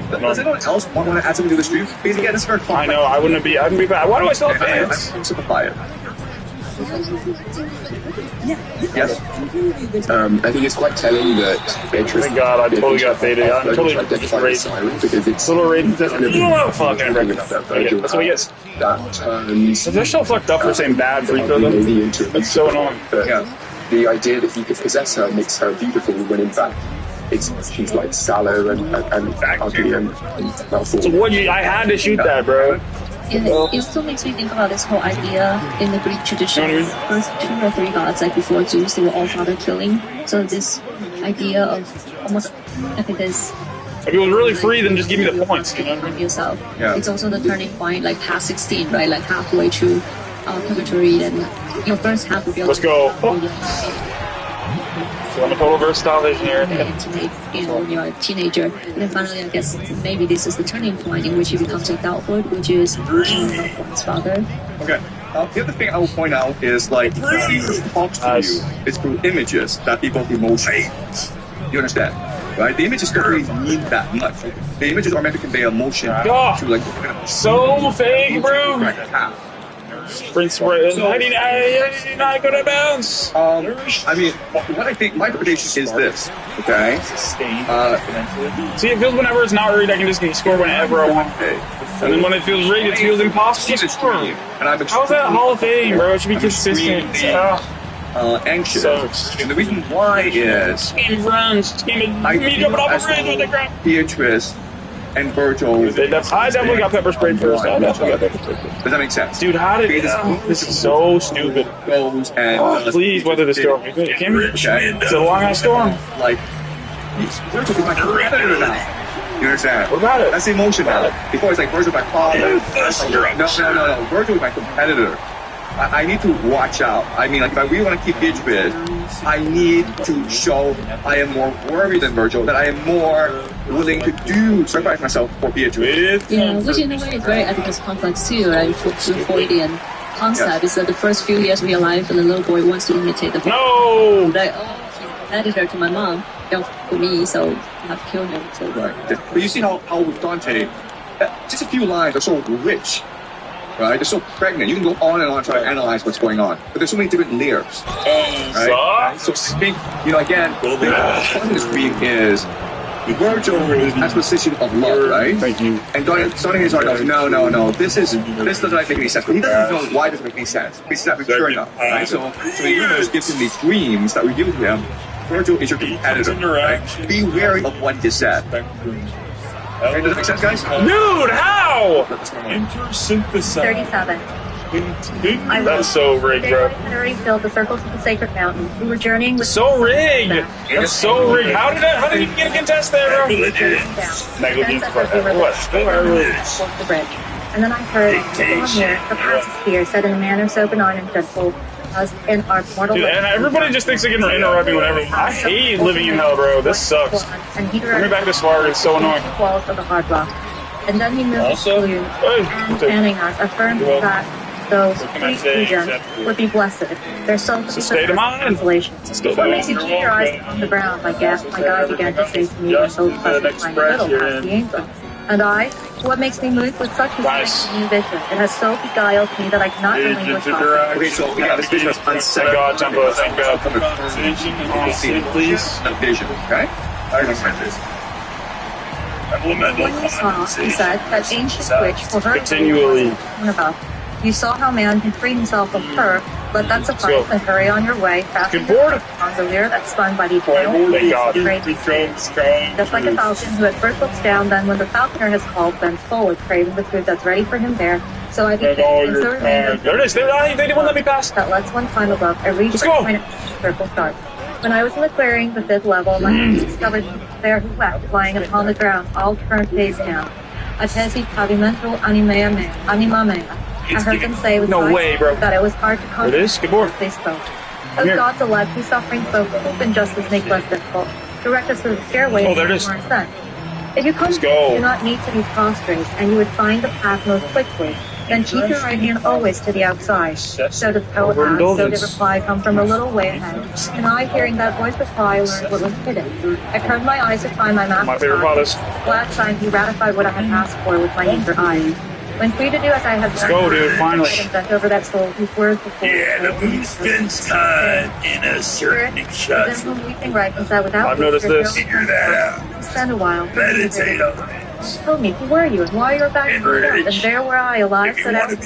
Does anyone else want to add something to the stream? Because again, this is very fun. I know. I wouldn't be bad. Why do I still have fans? I'm simplify it. Yes. I think it's quite telling that Beatrice... Thank God, I totally got baited. I'm totally just raised. Because it's... Little rating. Fuck, I break it up. That's what he gets. That turns... They're so fucked up for saying bad for each other. That's so annoying. Yeah. The idea that he could possess her makes her beautiful, when in fact... she's like sallow and ugly and malformed. So what? I had to shoot that, bro. It also makes me think about this whole idea in the Greek tradition. First 2 or 3 gods, like before Zeus, they were all father killing. So this idea of almost, I think this. If it was really free, then just give me the points. You know? Yourself. Yeah. It's also the turning point, like past 16, right? Like halfway through purgatory, and your first half of your. Let's go. So I'm a total versatile visionary. When you're a teenager. And then finally, I guess, maybe this is the turning point in which he becomes adulthood, which is his father. Okay. The other thing I will point out is like Jesus talks to you is through images that evoke emotions. You understand? Right? The images don't really mean that much. The images are meant to convey emotion to like so fake, bro. Sprint sprint. So, 99 go to bounce. I mean, what I think my prediction is this. Okay. See, it feels whenever it's not rigged, I can just score whenever I want. And then when it feels rigged, it feels impossible to score. How's that Hall of Fame, bro? It should be consistent. Anxious. And the reason why is Beatrice and Virgil. I definitely got pepper sprayed first. Does that make sense? Dude, how did this is so stupid. Please weather the storm. It's a long ass storm. Like, Virgil is my competitor now. You understand? What about it? That's the emotion now. Before it's like Virgil my father. No. Virgil is my competitor. I need to watch out. I mean, like, if I really want to keep Beatrice, I need to show I am more worried than Virgil, that I am more willing to sacrifice myself for Beatrice. Yeah, which in a way is very Oedipus complex too, right? For Freudian concept is that the first few years we are alive, and the little boy wants to imitate the no. Like, editor to my mom, don't for me, so I have to kill him to work. But you see how with Dante, just a few lines are so rich. Right? They're so pregnant. You can go on and on trying to analyze what's going on. But there's so many different layers. Right? So speak, again, the point of this reading is Virgil exposition of love, right? Thank you. And Donnie is like, no, this doesn't make any sense. But he doesn't know why it doesn't make any sense. He's not mature enough, right? So the universe gives him these dreams that reveal to him, Virgil is your competitor, right? Be wary of what he said. Okay, does that make sense, guys? Dude, how? Intersynthesize. 37. That's so rigged, bro. Had already filled the circles of the sacred mountain. We were journeying with so rigged. That's so rigged. How did you get a contest there, bro? Negligence. The bridge. And then I heard, "Come here, the pass is here," said in a manner so benign and gentle. In our mortal dude, and everybody just thinks they can interrupt me whenever. I hate living in hell, bro. This sucks. Bring me back to Spark. It's so annoying. Walls of the hard rock. And then he moved to you, and fanning us, affirmed that those sweet regions would be blessed. Their souls would be such consolation. What makes you keep your eyes on the ground? My guide began to say to me, "Your soul's blessed find a little past the angel." And I, what makes me move with such a new vision? It has so beguiled me that I cannot relinquish thought. Okay, so we got this vision of unset. Thank God, Jumbo. Thank God. Please. A vision, okay? I understand this. When you saw, he said, that ancient witch for her continually you saw how man can free himself from her. Let that suffice and hurry on your way. Fasten on the lyre that's spun by the eternal just like a falcon who at first looks down, then when the falconer has called, bends forward, craving the food that's ready for him there. So I became there it is. They didn't let me pass. That lets one climb above. I reached the point of circle start. When I was in the clearing, the fifth level, my eyes discovered there who wept, lying upon the ground, all turned face down. Atesi pavimento anima mea. I heard them say with that it was hard to comprehend they spoke. Of God's elect, whose suffering folk hope and justice make less difficult. Direct us to the stairway and more ascent. If you come, do not need to be prostrate, and you would find the path most quickly. Then keep your right hand always to the outside. So did the poet ask, so did reply come from a little way ahead. And I, hearing that voice reply, learned what was hidden. I turned my eyes to find my master's my favorite part is glad sign he ratified what I had asked for with my eager eyes. When free to do as I had done, go, dude, finally. Bent over that soul whose words before. Yeah, the moon spends time in a certain shut. I've noticed this. Figure that out. Spend a while. Meditate on it. Tell me, who were you and why you're back in the world? And there were I, alive, set out.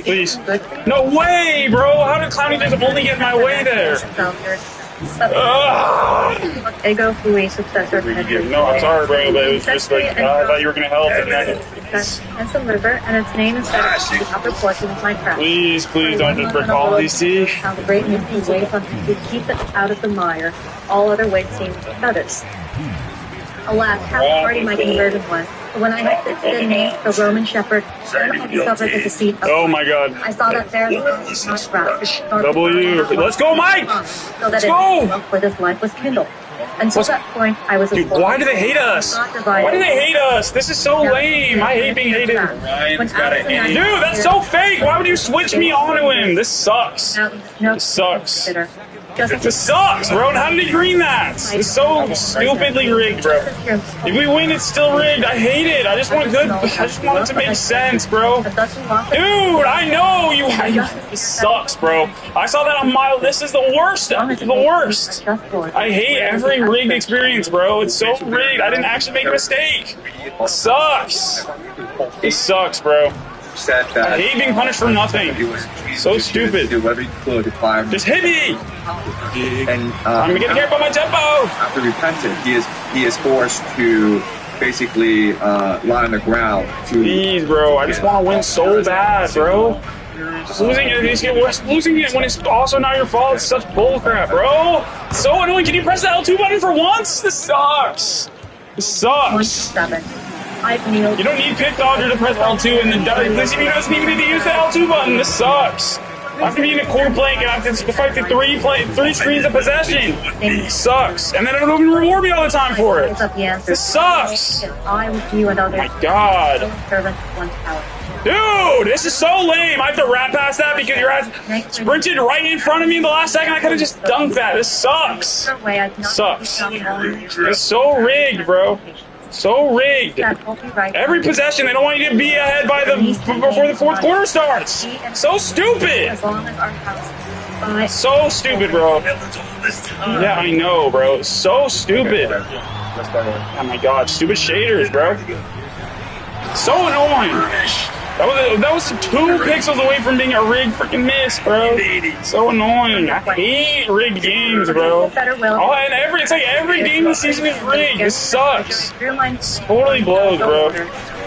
Please. No way, bro! How did Clowny just only get my way there? Ego fui successor. No, I'm sorry, bro, but it was just like, I thought you were going to help. It's a river, and its name is set in the upper portion of my craft. Please don't just break all these seas. How the great misty waves on to keep it out of the mire. All other waves seem feathers. Alas, how tardy my conversion was. But when I had fixed in me, the Roman shepherd, then I discovered the deceit of oh my God. I saw that there was not wrath. W. Let's go, Mike! So that let's go! For this life was kindled. Until that point, I was a Dude, why do they hate us? Why do they hate us? This is so lame. I hate being hated. Dude, that's so fake. Why would you switch me onto him? This sucks. This sucks. This sucks, bro. How did he green that? It's so stupidly rigged, bro. If we win, it's still rigged. I hate it. I just want it to make sense, bro. Dude, I know you. This sucks, bro. I saw that on my. This is the worst. The worst. I hate every rigged experience, bro. It's so rigged. I didn't actually make a mistake. It sucks. It sucks, bro. I hate being punished for nothing. So stupid. Just hit me! And I'm gonna get care about my tempo! After repenting, he is forced to basically lie on the ground. Please, bro. I just want to win so bad, bro. Losing it when it's also not your fault. It's such bullcrap, bro. It's so annoying. Can you press the L2 button for once? This sucks. This sucks. You don't need Pit Dodger to press L2 and then this even doesn't even need to use the L2 button. This sucks. After being a core plank and I have to fight the three screens of possession. It sucks. And then it don't even reward me all the time for it. This sucks. Oh my god. Dude, this is so lame. I have to rat past that because your ass sprinted right in front of me in the last second. I could have just dunked that. This sucks. Sucks. It's so rigged, bro. So rigged. Every possession, they don't want you to be ahead before the fourth quarter starts. So stupid. So stupid, bro. Yeah, I know, bro. So stupid. Oh my god, stupid shaders, bro. So annoying. That was 2 pixels away from being a rigged freaking miss, bro. So annoying. I hate rigged games, bro. It's like every game this season is rigged. This sucks. Totally blows, bro.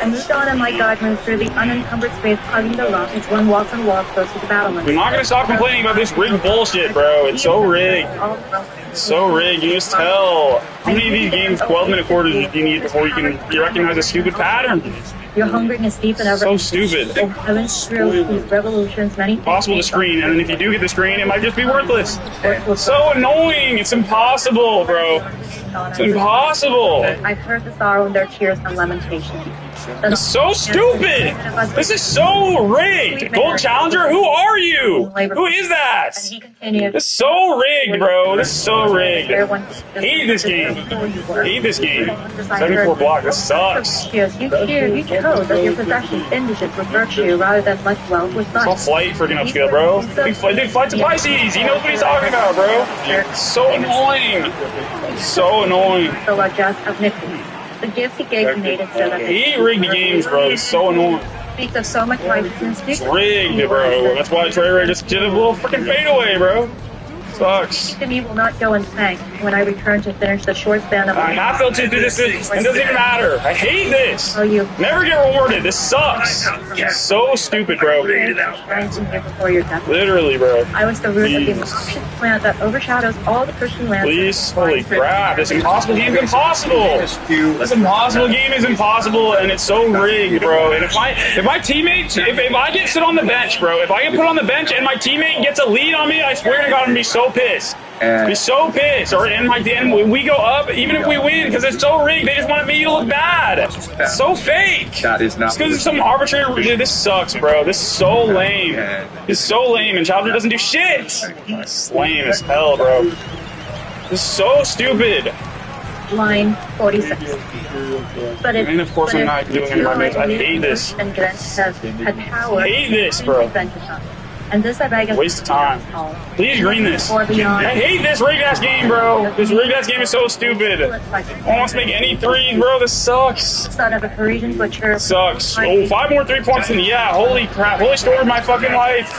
I moved on and my guide moved through the unencumbered space, hugging the rock as one walks on walls close to the battlement. I'm not gonna stop complaining about this rigged bullshit, bro. It's so rigged. It's so rigged. You just tell. How many of these games, 12-minute quarters, do you need before you recognize a stupid pattern? Your hungering is deep and ever. So stupid. Impossible to screen, and then if you do get the screen, it might just be worthless. It's so annoying. It's impossible, bro. It's impossible. I've heard the sorrow in their tears and lamentations. It's so stupid. This is so rigged. Gold Challenger, who are you? Who is that? This is so rigged, bro. This is so rigged. Hate this game. Hate this game. 74 block. This sucks. You chose that your possessions indigent with virtue rather than much wealth with it's all flight freaking upscale, bro. Dude, flight to Pisces. He knows what he's talking about, bro. It's so annoying. So annoying. The largesse of Nicholas. The gifts he gave made it so that I hate rigged games, bro. It's so annoying. Speaks of so much righteousness. It's rigged, bro. That's why Trey Ray just did a little freaking fadeaway, bro. Sucks. To me will not go in thanks when I return to finish the short span of I have to do this. It doesn't even matter. I hate this. Never get rewarded. This sucks. So stupid, bro. Literally, bro. I was the root of the obnoxious plant that overshadows all the Christian lands. Please, holy crap. This impossible game is impossible. This impossible game is impossible, and it's so rigged, bro. And if my teammate, if I get sit on the bench, bro, if I get put on the bench and my teammate gets a lead on me, I swear to God, I'm gonna be so pissed. Be so pissed. Or and we go up, even if we win, because it's so rigged. They just want me to look bad. It's so fake. That is not. It's because it's some arbitrary. This sucks, bro. This is so lame. It's so lame, and Challenger doesn't do shit. It's lame as hell, bro. This is so stupid. Line 46. And of course, I'm not doing any of my mates. I hate this. And Grant have had power. I hate this, bro. And this I beg of waste of time. Please green this. I hate this rigged ass game, bro. This rigged ass game is so stupid. I don't want to make any threes, bro. This sucks. Sucks. Oh, 5 more 3 points than holy crap. Holy story of my fucking life.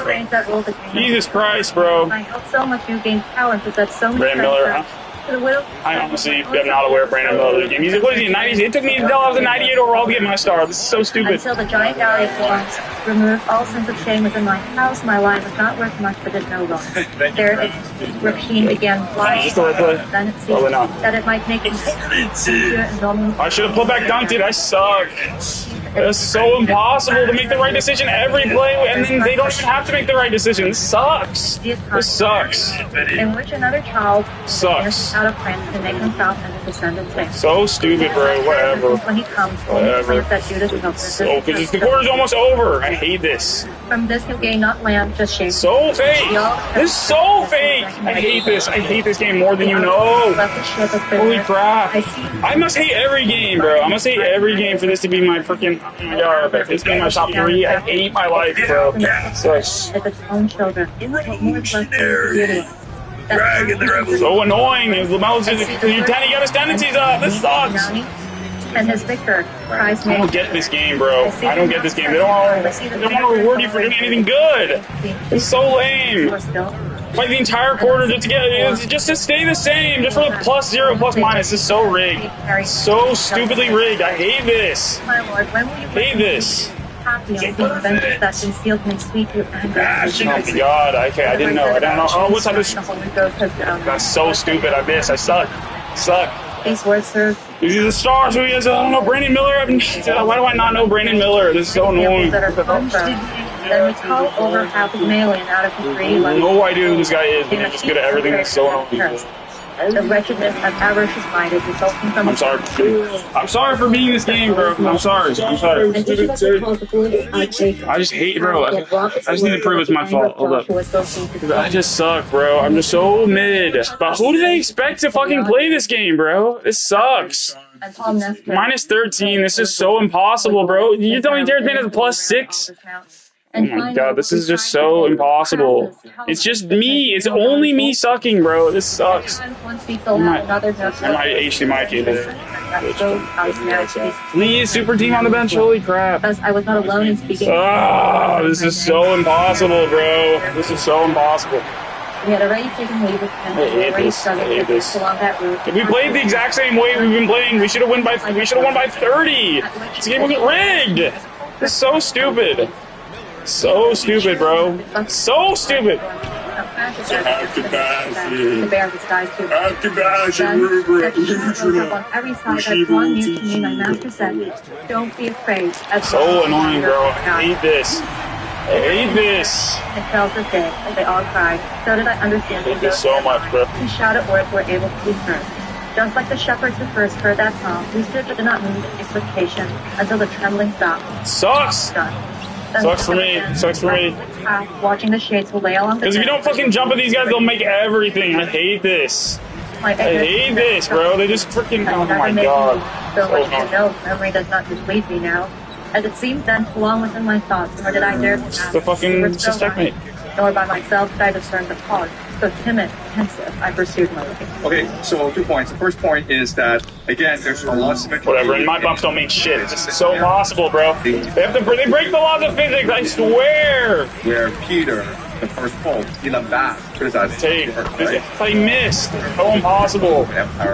Jesus Christ, bro. I hope so much you gain talent with that so many. Brandon Miller, huh? I honestly am not aware of Brandon Miller's game. He's what is he, 90s? It took me until I was a 98 overall to get my star. This is so stupid. Until the giant valley of forms removed all sense of shame within my house, my life was not worth much, but did no wrong. There its routine began flying. Then it seemed that it might make me I should have put back dunked it. I suck. It's so impossible to make the right decision every play, and then they don't even have to make the right decision. This sucks. This sucks. In which another child Sucks. out of France to make himself and his descendants famous. So stupid, bro. Whatever. When he comes, Whatever. that Judas helps So, because the quarter's almost over. I hate this. From this you gain not land, just shame. So fake. This is so fake. I hate this. I hate this game more than you know. Holy crap. I must hate every game, bro. I must hate every game for this to be my freaking. Oh my god. This being my top 3. I hate my life, bro. Sucks. It's its own children. Revolutionary. Dragging the revolution. So annoying. Lieutenant got his tendencies up. This sucks. And his victor, prize I don't get this game, bro. I don't get this game. They don't want to reward you for doing anything good. It's so lame. Like the entire quarter just to stay the same, just for the +0, +- is so rigged. So stupidly rigged. I hate this. My lord, when will you Hate this. happy on the adventures that concealed may sweep you and Oh my god, okay, I didn't know. Oh, what's up? That's so stupid. I miss. I suck. These words serve. These are the stars. Who is? I don't know. Brandon Miller. Why do I not know Brandon Miller? This is so annoying. Then we call over half his mailing out of his 3 No idea who this guy is, but he's just good at everything. That's so annoying. The wretchedness of avaricious minded resulting from. I'm sorry. I'm sorry for being this game, bro. I'm sorry. I'm sorry. I just hate, bro. I just need to prove it's my fault. Hold up. I just suck, bro. I'm just so mid. But who do they expect to fucking play this game, bro? This sucks. -13. This is so impossible, bro. You telling me Jared Payne has a +6? Oh my god, this is just so impossible. It's just me. It's only me sucking, bro. This sucks. My HDMI cable. Please, super team on the bench. Holy crap. I was not alone in speaking. Ah, this is so impossible, bro. This is so impossible. We had already taken leave of him. I hate this. If we played the exact same way we've been playing, we should have won by 30. This game was rigged. This is so stupid. So stupid, bro. So stupid. The bear disguised to on every side that one news to me, my master said, don't be afraid. So annoying, bro. I hate this. I hate this. It fell the day, and they all cried. So did I understand. I hate this so much, bro. And shouted words were able to be heard. Just like the shepherds who first heard that song, we stood but did not move in expectation until the trembling stopped. Sucks. Sucks for me. Sucks for me. Watching the shades will wail on the. Because if you don't fucking jump at these guys, they'll make everything. I hate this. I hate this, bro. They just freaking. Oh my god. So much to know, memory does not mislead me now. As it seems then to belong within my thoughts, nor did I dare to ask. The fucking checkmate. Nor by myself did I discern the cause. So timid, pensive, I pursued my way. Okay, so 2 points. The first point is that, again, there's a lot of symmetry. Whatever, and my bumps don't mean shit. It's just so impossible, bro. They break the laws of physics, I swear! Where Peter, the first pope, Elon Bass, criticized I missed. So impossible.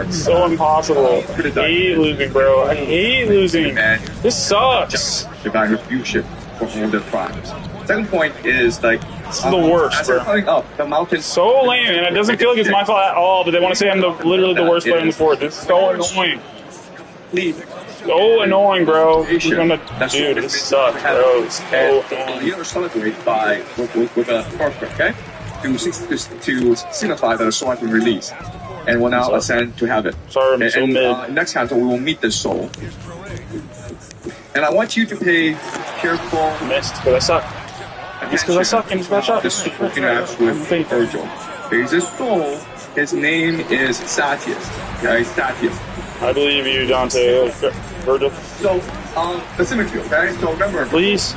So impossible. I hate losing, bro. I hate losing. This sucks. The guy refusion for all their crimes. Second point is like this is the worst, bro. Coming up the mountain, so lame, and it doesn't feel like it's my fault at all. But they want to say I'm literally the worst player in the sport. This is so annoying. So annoying, bro. Dude, this sucks, bro. It's so annoying. You celebrate by with a corporate, okay? To signify that a soul has been released, and will now ascend to heaven. Sorry, I'm so mid. Next time, we will meet the soul, and I want you to pay careful. Missed because I suck. It's because I suck and scratch up. The soul interacts with Virgil. There's a soul. His name is Satius. Okay, Satius. I believe you, Dante. Virgil. So, the symmetry, okay? So remember, please.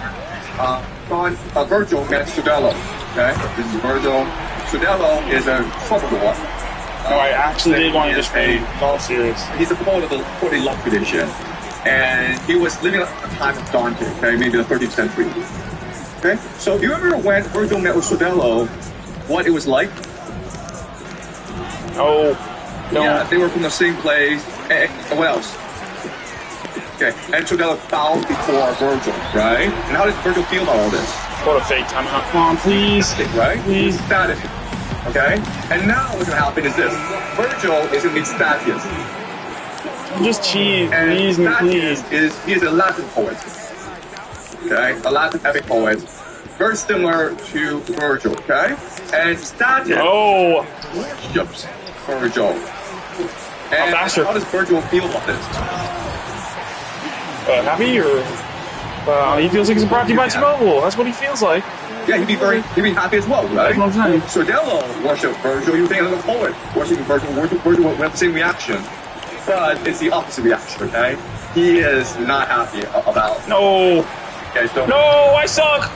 Virgil met Sudello. Okay, this is Virgil. Sudello is a troubadour. No, I actually did want to just be all serious. He's a poet of the 40 love tradition, and he was living at the time of Dante. Okay, maybe the 13th century. Okay, so do you remember when Virgil met with Sudello, what it was like? Oh, no. Yeah, they were from the same place. And what else? Okay, and Sudello bowed before Virgil, right? And how did Virgil feel about all this? What a fake time out. Come on, please. Right? Please. Ecstatic. Okay? And now what's going to happen is this. Virgil is going to meet Statius. Just cheese. Please, please. He is a Latin poet. okay? A Latin epic poet. Very similar to Virgil, okay? And Static worships Virgil. And how does Virgil feel about this? Happy or? He feels like he's brought to you by T-Mobile. That's what he feels like. Yeah, he'd be happy as well, right? That's what I'm saying. Sordello worships Virgil. You think another poet worshiping Virgil will have the same reaction, but it's the opposite reaction, okay? He is not happy about. No. Okay, so no, I suck.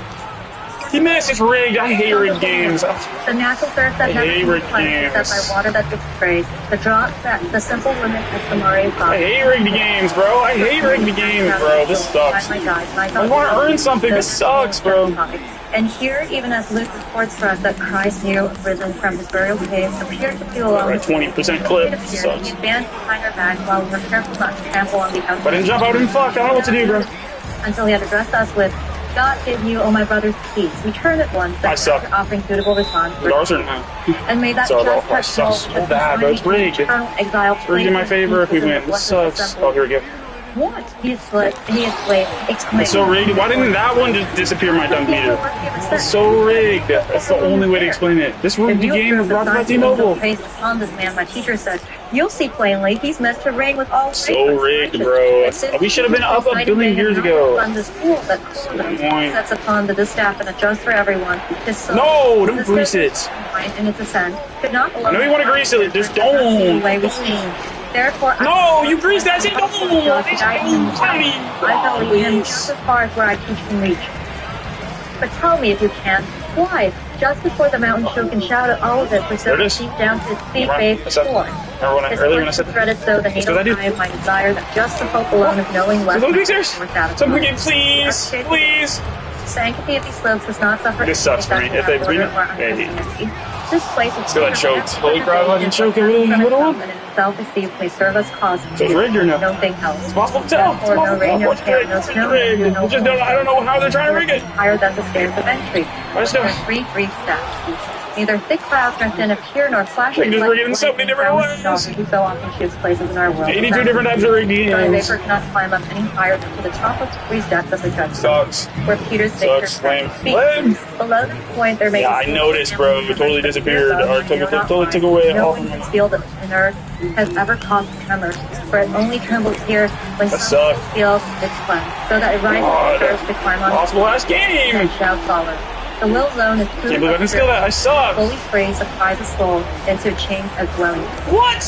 He missed. It's rigged. I hate rigged games. The natural thirst that never can be quenched, set by water that betrays. The drought that the simple women at the Murray I hate rigged games, bro. I hate rigged games, bro. This sucks. I want to earn something. This sucks, bro. And here, even as Luke reports for us that Christ knew, risen from his burial cave, appeared to feel alone. Right, 20% clip. This sucks. He advanced behind her back while we were careful not to trample on the outside. If I didn't jump, I wouldn't fuck. I don't know what to do, bro. Until he had addressed us with, God give you, O my brothers, peace. We turned at once, I suck. offering suitable response. And may that I suck so bad, bro. It's rigged. It's rigged in my favor if we win. This sucks. Oh, here we go. What? He is exclaimed. It's so rigged. Why didn't that one just disappear in my dunk meter? It's so rigged. That's the only way to explain it. This rigged game was brought by T-Mobile. Based upon this man, my teacher said, you'll see plainly, he's meant to reign with all so rigged, bro. We should have been up a billion years ago. On this pool that sets upon the distaff and adjusts for everyone. No, don't grease it. In its ascent, could not I know you want to grease it, just don't. Therefore, no, you grease that shit. Don't. I believe him just as far as where I can reach. But tell me if you can, why? Just before the mountain shook and shouted all of it, preserved deep down to its feet bathed before. Earlier when I said threaded so the needle eye of my desire that just the hope alone of knowing less. Something, please, please. The sanctity of these slopes does not suffer. This sucks for me. If they bring it, this place is still choked. Holy crap! I didn't choke it really little one. Self-esteem may serve us cause. So it's rigged or no? Nothing else. It's possible to tell. It's possible to tell. What's rigged? It's rigged. I don't know how they're trying to rig it. Higher than the stairs of entry. There are 3 brief steps. Neither thick clouds nor thin appear nor flash. They just rig it in so many different ways. Who so often shoots places in our world. 82 different types of rigged games. The vapor cannot climb up any higher than to the top of 3 steps of the judgment. Sucks. Where Peter's Victor Lame. Below the point there may be. Yeah, I noticed, bro. It totally disappeared. Or totally took away. No one's field of inert has ever caused tremor, for it only trembles here when someone feels its cleansed, so that it rises and serves to climb on possible last game and shouts solid. The will zone is can't believe I can steal that. I suck. Fully phrase applies the soul into a change as dwelling. What?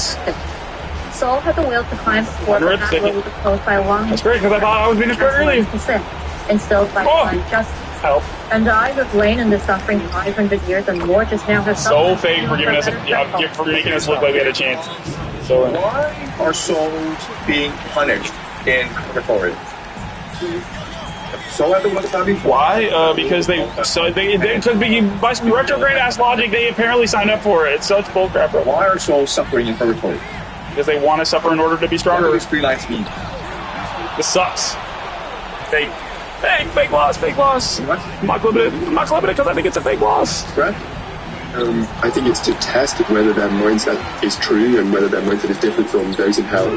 Soul has the will to climb the sport but not will to close by a long. That's great because I thought I was being destroyed earlier. Instilled by divine justice. Help. And I who have lain in this suffering 500 years and more just now have so fake for giving us for making us look like we had a chance. So why are souls being punished in purgatory? So why? Because they took by some retrograde ass logic. They apparently signed up for it. It's such bullcrap. Bro. Why are souls suffering in purgatory? Because they want to suffer in order to be stronger. What does 3 lines mean? This sucks. Fake loss. What? I'm not clubbing it because I think it's a fake loss. Right? I think it's to test whether their mindset is true and whether their mindset is different from those in hell.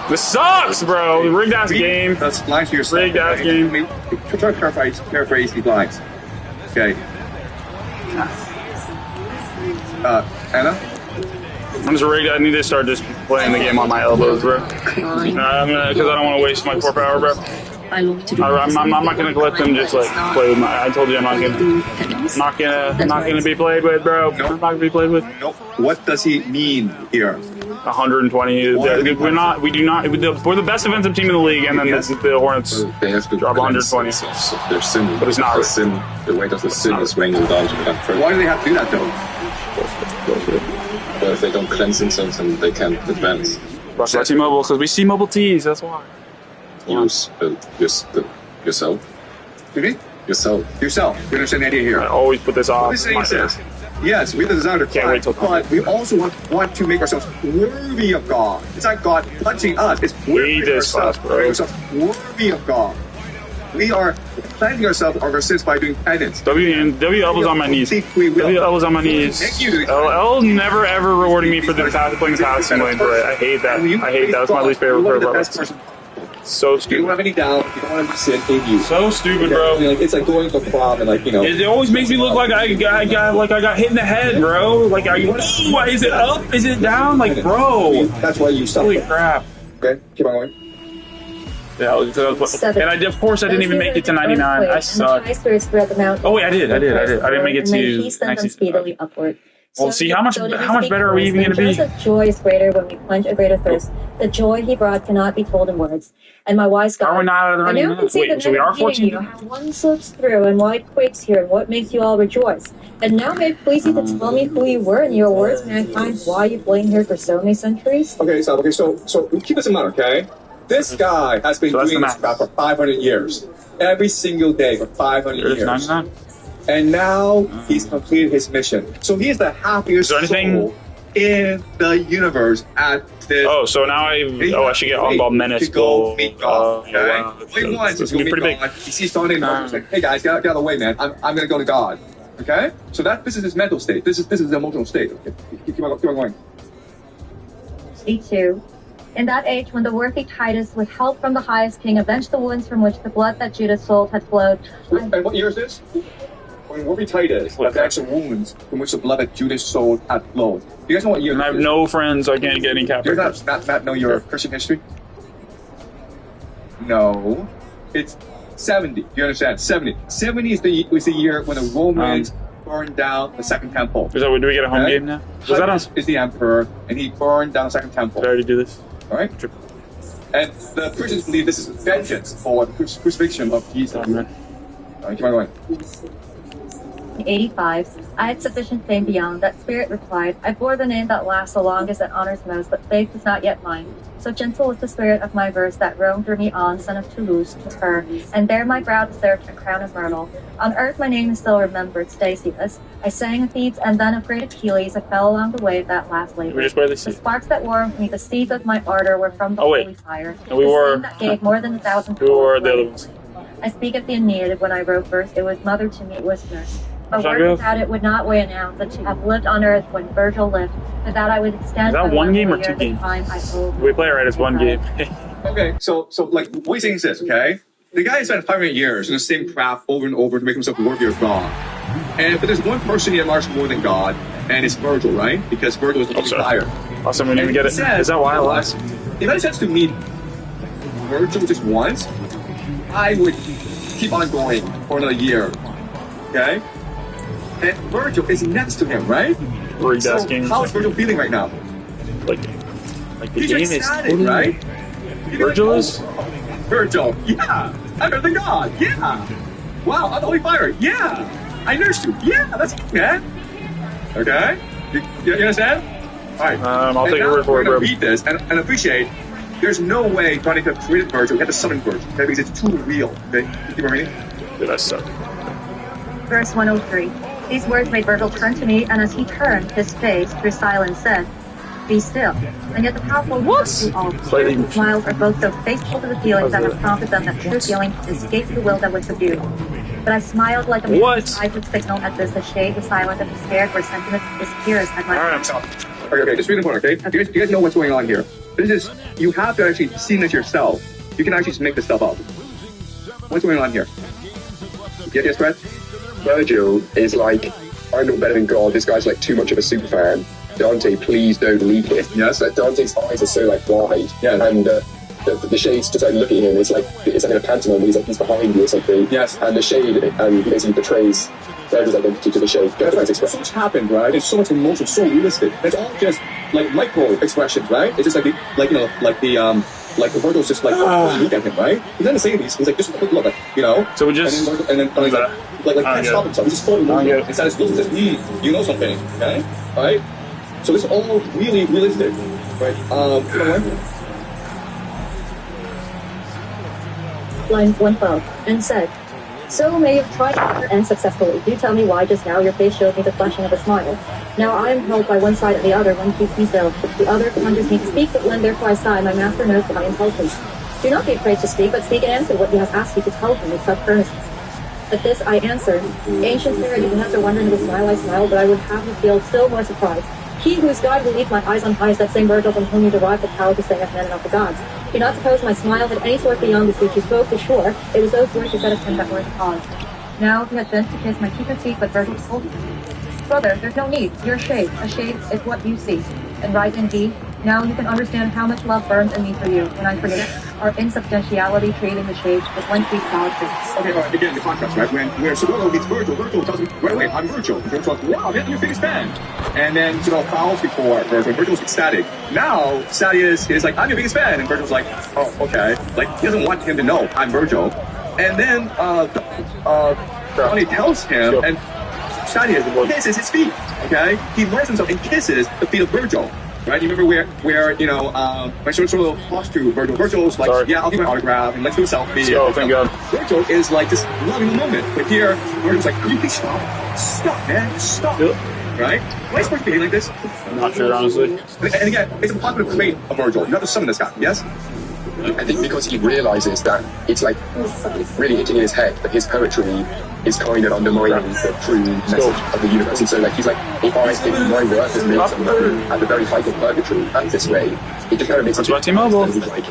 This sucks, bro. Rigged ass game. That's lines to yourself. Rigged ass game. Try to paraphrase these lines. Okay. Anna? I'm just rigged. I need to start just playing the game on my elbows, bro. Because I don't want to waste my 4 power, bro. I'm not gonna let them just like play with my. I told you I'm not gonna be played with, bro. I'm not gonna be played with. Nope. What does he mean here? 120. We're the best offensive team in the league, and then the Hornets they have to drop 120. Their sin, but it's not sin. The weight of the sin is weighing them down to that. Why do they have to do that though? But if they don't cleanse themselves, and they can't advance. That's why T-Mobile, because we see mobile tees. That's why. Use yourself. Really? Yourself. You understand the idea here? I always put this off. This says, yes, we have the desire to climb, but we also want to make ourselves worthy of God. It's not God punching us. It's worthy of ourselves. Worthy of God. We are cleansing ourselves of our sins by doing penance. W elbows on my knees. W elbows on my knees. Thank you. L never ever rewarding me for playing the pass simulator. I hate that. I hate that. That's my least favorite part about it. So You stupid. don't have any doubt. You don't want to sit in you. So stupid, bro. Like, it's like going to prom and like, you know. It always makes me look like I got hit in the head, bro. Like, is it up? Is it down? Like, bro. That's why you suck. Holy crap. Okay, keep on going. Yeah, and of course I didn't even make it to 99. I suck. Oh wait, I did. I didn't make it to speedily upward. Well, see, how much better are we even going to be? The joy is greater when we plunge a greater thirst. The joy he brought cannot be told in words. And my wise God, Are we not out of the I running? now can see Wait, the so we are 14? you, how one slips through and why it quakes here and what makes you all rejoice. And now may it please you to tell me who you were in your words, mankind, why you've lain here for so many centuries. Okay, so keep this in mind, okay? This guy has been doing this crap for 500 years. Every single day for 500 years. 99. And now he's completed his mission. So he is the happiest soul in the universe at this. Oh, so now I should get on-ball menace. To go meet God, okay? Wow. He wants to go meet God. He sees Sunday and he's like, hey guys, get out of the way, man. I'm going to go to God. Okay? So this is his mental state. This is his emotional state. Okay? Keep on going. C2. In that age, when the worthy Titus, with help from the highest king, avenged the wounds from which the blood that Judas sold had flowed. And what year is this? When worthy Titus avenged the wounds from which the blood that Judas sold had flowed. Do you guys know what year? I have no friends, so I can't get any Do you guys not know your Christian history? No. It's 70. Do you understand? 70. 70 was the year when the Romans burned down the second temple. Do we get a home game now? Was that us? Is the emperor, and he burned down the second temple. Did I already do this? All right. And the Christians believe this is vengeance for the crucifixion of Jesus. All right, keep on going. 85. I had sufficient fame beyond. That spirit replied, I bore the name that lasts the longest and honors most, but faith is not yet mine. So gentle was the spirit of my verse that roamed through me on, son of Toulouse, to her, and there my brow deserved a crown of myrtle. On earth my name is still remembered, Stasius. I sang of Thebes, and then of great Achilles, I fell along the way of that last labor. The sparks that warmed me, the seeds of my ardor, were from the holy fire. And we were... that gave more than 1,000 Who were the other ones? I speak of the Aeneid. When I wrote verse, it was mother to me, it was nurse. A word without it would not weigh an ounce, that to have lived on earth when Virgil lived, but that I would extend. Is that one game or 2 games? We play it right as 1 game. Okay, so like what he's saying is this, okay? The guy spent 500 years in the same craft over and over to make himself worthy of God. And but there's one person he admires more than God, and it's Virgil, right? Because Virgil is the only fire. Awesome, we didn't even get it. Is that why I lost? If I had a chance to meet Virgil just once, I would keep on going for another year. Okay? And Virgil is next to him, right? So how is Virgil feeling right now? Like the He's game is ecstatic, totally... right? Virgil is? Virgil, yeah! I'm better than God, yeah! Wow, I'm the only fire, yeah! I nursed you, yeah, that's it, man! Okay? You understand? Alright. I'll take your word for it, bro. Read this and appreciate there's no way Johnny could have created Virgil, he had to summon Virgil, okay? Because it's too real, okay? You keep reading? Dude, I suck. Verse 103. These words made Virgil turn to me, and as he turned, his face, through silence, said, be still. And yet the powerful words do all. The smiles are both so faithful to the feelings that have prompted them that true feeling escaped the will that was subdued. But I smiled like a man whose eyes would signal at this. The shade was silent and scared where sentiment is purest at my Okay, just read the point, okay? You guys know what's going on here. This is, you have to actually see this yourself. You can actually just make this stuff up. What's going on here? Yes, Brett? Virgil is like, I'm not better than God, this guy's like too much of a super fan. Dante, please don't leave him. Yes. Like Dante's eyes are so like wide, and the shade's just like looking at him. It's like in a pantomime. He's behind you or something. Yes. And the shade basically betrays Virgil's identity to the shade. That's right. So much happened, right? There's so much emotion, so realistic. It's all just like micro expressions, right? It's just like the Virgil's just like look at him, right? He's not saying these. He's like just a quick look, you know. So we just and then he's like can't stop himself. He's just fully moving. Inside his feelings, you know something, okay? All right. So this is all really realistic, right? Line 112, and said, so may you have tried and successfully. Do tell me why just now your face showed me the flashing of a smile. Now I am held by one side and the other, one keeps me still. The other conjures me to speak, but when therefore I sigh, my master knows that I am helpless. Do not be afraid to speak, but speak and answer what he has asked you to tell him with such earnestness. At this I answered, ancient spirit, even after wondering the smile I smiled, but I would have you feel still more surprised. He who is God will leave my eyes on high is that same Virgil from whom you derive the power to say of men and of the gods. Do not suppose my smile had any sort beyond the speech you spoke, for sure, it was those words you said of him that were the cause. Now, if you had bent to kiss my cheek and feet, but Virgil told you. Brother, there's no need. You're a shade. A shade is what you see. And right indeed, now you can understand how much love burns in me for you, when I forget our insubstantiality creating the shade with one sweet solid face. Okay, again, the contrast, right? When Sibello meets Virgil, Virgil tells him, right away, I'm Virgil. And Virgil's like, wow, man, I'm your biggest fan. And then Sibello fouls before Virgil, and Virgil's ecstatic. Now, Sadius is like, I'm your biggest fan. And Virgil's like, oh, okay. Like, he doesn't want him to know I'm Virgil. And then, Johnny tells him, and Sadius kisses his feet, okay? He lowers himself and kisses the feet of Virgil. Right? You remember where you know, when Solo talks to Virgil, Virgil's like, yeah, I'll give you an autograph, and let's do a selfie. Oh, thank God. Virgil is like just loving the moment. But here, Virgil's like, can you please stop? Stop, man. Stop. Yep. Right? Why is Virgil behaving like this? I'm not sure, honestly. And again, it's a popular trait of Virgil. You have to summon this guy, yes? I think because he realizes that it's like really hitting in his head that his poetry is kind of undermining the true message of the universe. And so like he's like, if I think my work has made someone at the very height of purgatory act this way, it just kind of makes him like,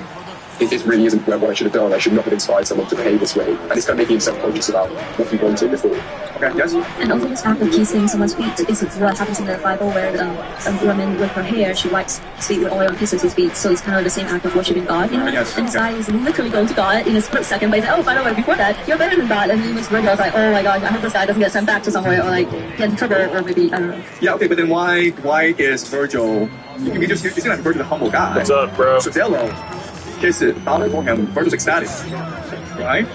it really isn't what I should have done. I should not have inspired someone to behave this way. And it's kind of making him self-conscious about what he wanted before. Okay, yes? And also this act of kissing someone's feet is what happens in the Bible where a woman with her hair, she wipes his feet with oil and kisses his feet. So it's kind of the same act of worshiping God, you know? Yes, and this guy is literally going to God in a split second, but he's like, oh, by the way, before that, you're better than God. And then Miss Virgil was like, oh my gosh, I hope this guy doesn't get sent back to somewhere or like get in trouble or maybe, I don't know. Yeah, okay, but then why is Virgil, you just seem like Virgil's a humble guy. What's up, bro? Sotelo kisses Father for him, Virgil's ecstatic. Right?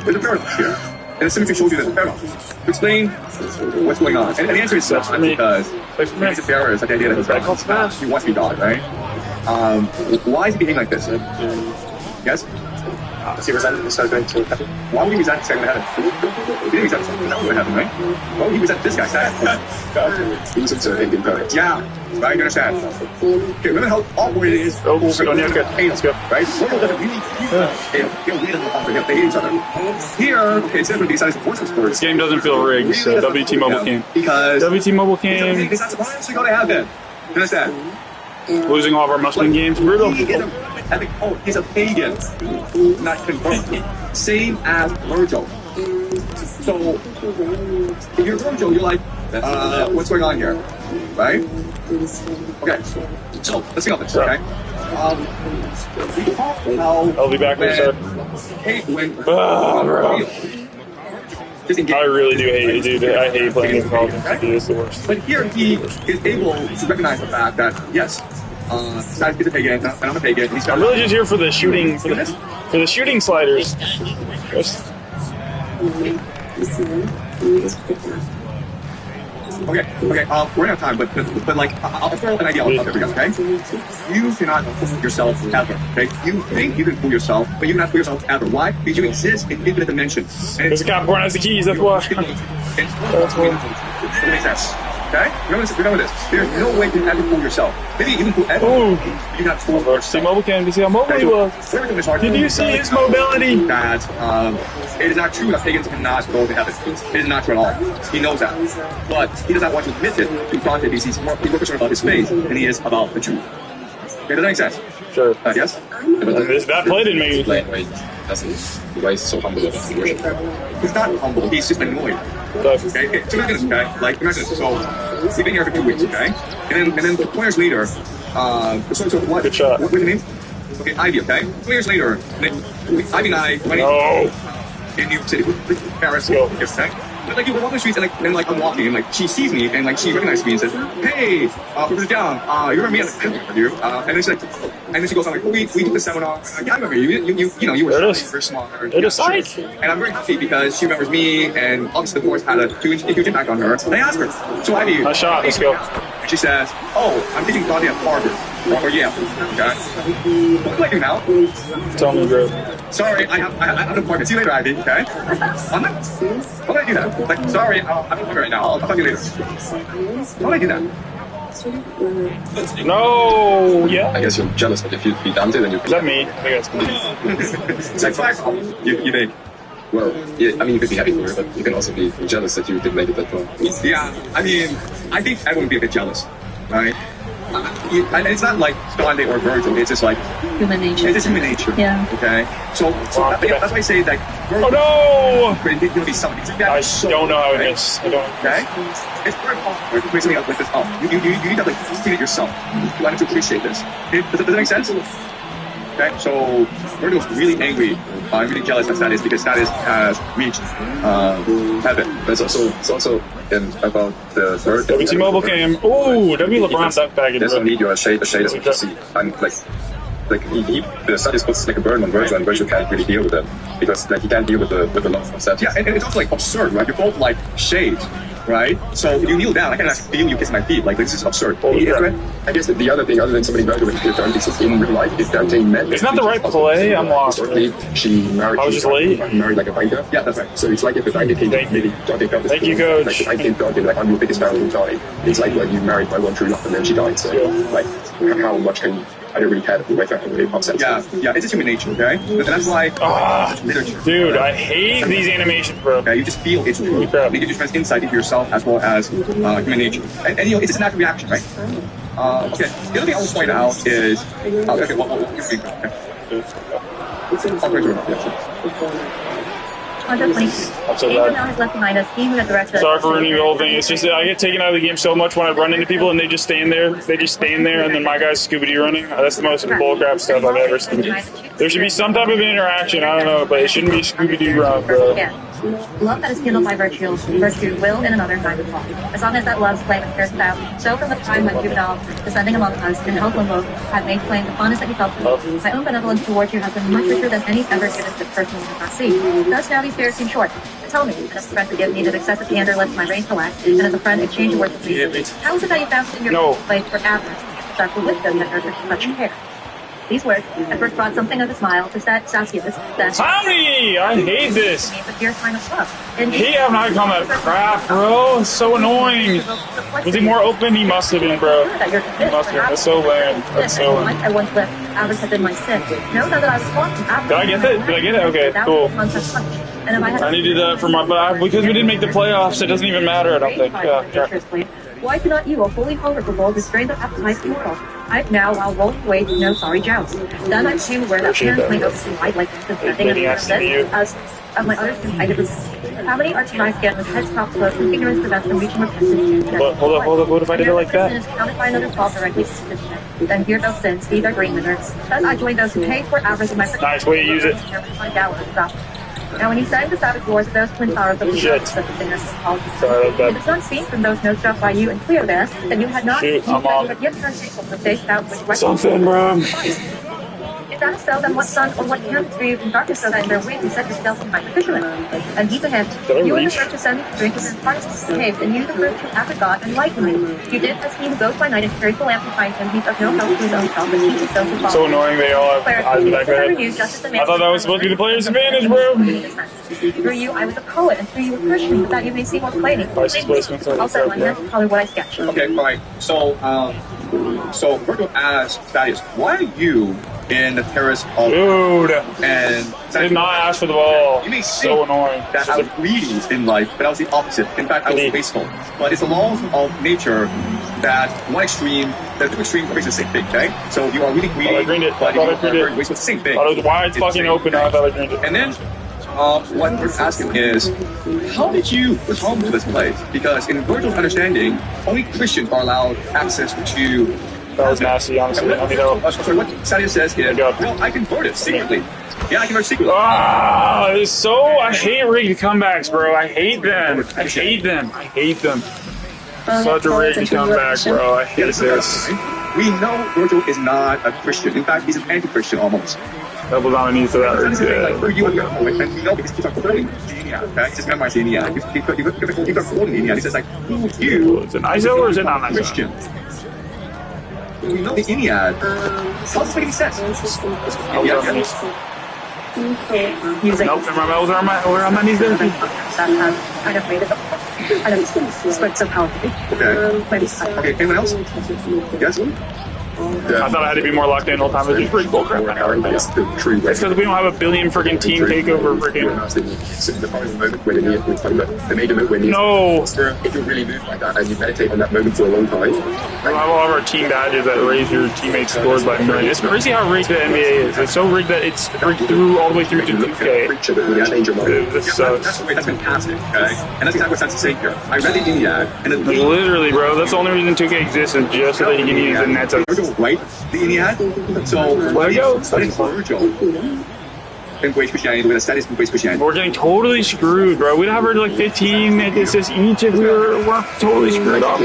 There's a paradox here. And the symmetry shows you there's a paradox. To explain what's going on. And the answer is not because he's a pharaoh, it's like the idea that he wants to be God, right? Why is he behaving like this? Yes? Does he resent the going to heaven? Why would he resent going to heaven? He didn't resent going to heaven, right? Why would he resent this guy? He was observing in poet. Yeah, right, you understand? Okay, remember how awkward it is? Oh, let's go. Right? Virgil doesn't really they hate each other. Here, okay, instead of deciding to force this This game doesn't feel rigged, so WT Mobile came. Because WT Mobile came. It's not surprising to go to heaven. You understand? Losing all of our Muslim games, brutal. He's a pagan, not converted. Same as Virgil. So, if you're Virgil, you're like, what's going on here? Right? Okay, so let's see how this, okay? We talked about I'll be back when I really do hate it, dude. I hate playing against Call of Duty. It's the worst. But here he is able to recognize the fact that, yes, Sadius is a pagan, and I'm a pagan. I'm really just here for the shooting, for the shooting sliders. Okay, we're out of time, but like, I'll throw an idea out there for you guys, okay? You cannot fool yourself ever, okay? You think you can fool yourself, but you cannot fool yourself ever. Why? Because you exist in infinite dimensions. There's a Capricorn has the keys, that's why. That's what makes sense. Okay? Remember this. There's no way you can ever fool yourself. Maybe even fool everyone. You cannot fool yourself. Mobile cam, you see how mobile he was. Did you see his mobility? That it is not true that pagans cannot go to heaven. It is not true at all. He knows that. But he does not want to admit it to Dante because he's more concerned about his faith than he is about the truth. Okay, does that make sense? Sure. Yes? That play didn't make me Why is so humble about the worship? He's not humble, he's just annoyed. Okay? So imagine this, okay? Like, imagine this. So, we've been here for 2 weeks, okay? And then 20 years later, so what? Good shot. What's your name? Okay, Ivy, okay? 20 years later, Ivy and I went in New York City, Paris, okay? But like, we're walking the streets, and I'm walking, and like, she sees me, and like, she recognizes me and says, "Hey, Professor Jiang, you remember me? I do." And then she's like, and then she goes on like, "We did the seminar. Yeah, I remember you. You were very smart." And I'm very happy because she remembers me, and obviously the course had a huge impact on her. And I asked her, "So Ivy, nice shot. Let's go." And she says, "Oh, I'm teaching Dante at Harvard or Yale." Okay. What do I do now? Tell me, bro. Sorry, I have an appointment. See you later, Ivy. Okay. Why would I do that? Like, sorry, I'm appointment right now. I'll talk to you later. Why would I do that? No, yeah. I guess you're jealous, but if you'd be Dante, then you'd be... Is that me? I think that's me. You think? Well, yeah, I mean, you could be happy for her, but you can also be jealous that you did make it that far. Yeah, I mean, I think everyone would be a bit jealous. right? And it's not like Dante or Virgil. It's just like human nature. It's just human nature. Yeah. Okay. So that's why I say that. Oh no! But it will be something. I don't know how it is. I don't. Okay. It's very hard to bring something up like this up. You need to like see it yourself. You want to appreciate this. Does that make sense? Okay. So Virgil's really angry. I'm really jealous of Status because Status has reached heaven. But it's also about the third. WT Mobile Cam. Ooh, W LeBron duck bagging. There's only your shade of see. And like the Status puts like a burden on Virgil, and Virgil can't really deal with it because like he can't deal with the love of Status. Yeah, and it's also like absurd, right? You're both like shades. Right? So you kneel down, I can feel you kiss my feet. Like, this is absurd. I guess the other thing, other than somebody graduating to Dante, is in real life, if Dante met... It's not the right play, I'm lost. She married... I was just late. Married like a binder. Yeah, that's right. So it's like if the Dante came, maybe Dante felt this... Thank you, Coach. Like, if I came to Dante, like, I'm your biggest fan of all time. It's like when you married my one true love and then she died. So, like, how much can... I don't really care if my family upsets. Yeah, it's just human nature, okay? And that's why literature. Dude, I hate these animations, bro. Okay, you just feel it's true. You give you trans insight into yourself as well as human nature. And you know, it's just a natural reaction, right? Okay, the other thing I will point out is... okay, what you think? Okay. I'm so bad. Sorry for ruining the whole thing. It's just that I get taken out of the game so much when I run into people and they just stand there. They just stand there, and then my guy's Scooby-Doo running. That's the most bullcrap stuff I've ever seen. There should be some type of interaction. I don't know, but it shouldn't be Scooby-Doo run, bro. Love that is kindled by virtue will in another time to fall. As long as that love's flame and cares about. So from the time when juvenile descending among us in hope and love had made plain the fondness that you felt for me, my own benevolence towards you has been much richer than any ever given to person who cannot see. Thus now these fears seem short. Tell me, and as a friend forgive me that excessive candor lets my reins relax, and as a friend exchange a word with me. How is it that you found in your place for avarice, that for wisdom that nurtures such care? These words at first brought something of a smile to Saskia's. Tommy! I hate this! A fierce sign of love. He have not come that crap, bro. It's so annoying. Was he more open? He must have been, bro. He must have been. That's so lame. That's so lame. I once lived. Avarice had been my sin. Know now that I was walking avarice. Did I get it? Did I get it? Okay, cool. I needed that for my... Because we didn't make the playoffs, it doesn't even matter, I don't think. Yeah. Why cannot you, a fully hungry for gold, restrain the appetite immortal? I've now, while rolling away, no sorry joust. Then I became aware that parents may notice light like the defending of the as of my other competitors. How many are tonight get with heads top close and ignorance prevents them reaching repentance? Hold up, what if I did it like that? Sin is counted by another fault directly then fear those sins, these are green winners. Thus I join those who pay for avarice in my nice way to use it. Now, when he sang the savage wars of those twin towers of the earth, that the sinners called, it does not seem from those notes dropped by you and clear this that you had not you had yet turned faithful to face out which something, bro. If that is so, then what sun or what camp threw you from darkness so that in their wings you set yourself in my fisherman? And he to him, you were the first to send me to drink in the hardest of the caves, and you the first to after God and light me. You did as he who goes by night and carries the lamp behind him, he's of no help to his own self, but he is so to follow. So annoying, they all have eyes in the back of their head. I thought that was supposed to be the player's advantage, bro. Through you, I was a poet, and through you, a Christian, but that you may see more plainly. I'll set my hands to color what I sketch. Okay, fine. So Virgil asked Thaddeus, why are you in the terrace of... Dude! And did not ask for the ball. You may so annoying. That I was greedy in life, but I was the opposite. In fact, I was wasteful. But it's the laws of nature that one extreme, the two extremes are the same thing, okay? So you are really greedy, but you are very wasteful. It's the same thing. Why it's fucking open? I thought I greened it. And then what we're asking is, how did you come to this place? Because in Virgil's understanding, only Christians are allowed access to... That was nasty, honestly. Sorry, what Thaddeus says is, well, I converted secretly. Yeah, I converted secretly. Ah, it's so... I hate rigged comebacks, bro. I hate them. I hate them. I hate them. Such a rigged comeback, bro. I hate this. We know Virgil is not a Christian. In fact, he's an anti-Christian almost. Double down underneath of that. Like, for you and we know because he's not quoting the Ennead, okay? He just memorized the Ennead. He's not quoting the Ennead. He says, like, who are you? Is it ISO or is it not ISO? Christian. We know the Ennead. How does this make any sense? Nope, we're on my knees there. I have made it up. I don't spread somehow. Okay. Okay, anyone else? Yes? I thought I had to be more locked in all the time. It's just pretty cool crap. It's because we don't have a billion freaking team takeover freaking. The final moment when they made a move when no. If you really move like that and you meditate on that moment for a long time. We have all of our team badges that raise your teammates' scores by a million. It's crazy how rigged the NBA is. It's so rigged that it's rigged through all the way through to 2K. This sucks. That's fantastic, okay? And that's exactly what Sensei's saying here. I read the ENIAC, and it literally, bro, that's the only reason 2K exists is just so that you can use the nets. Right? The ENIAC? So, let go. Studying Virgil. Embrace Christianity, the way the studies embrace Christianity. We're getting totally screwed, bro. We'd have her like 15 assists each if we're totally screwed off.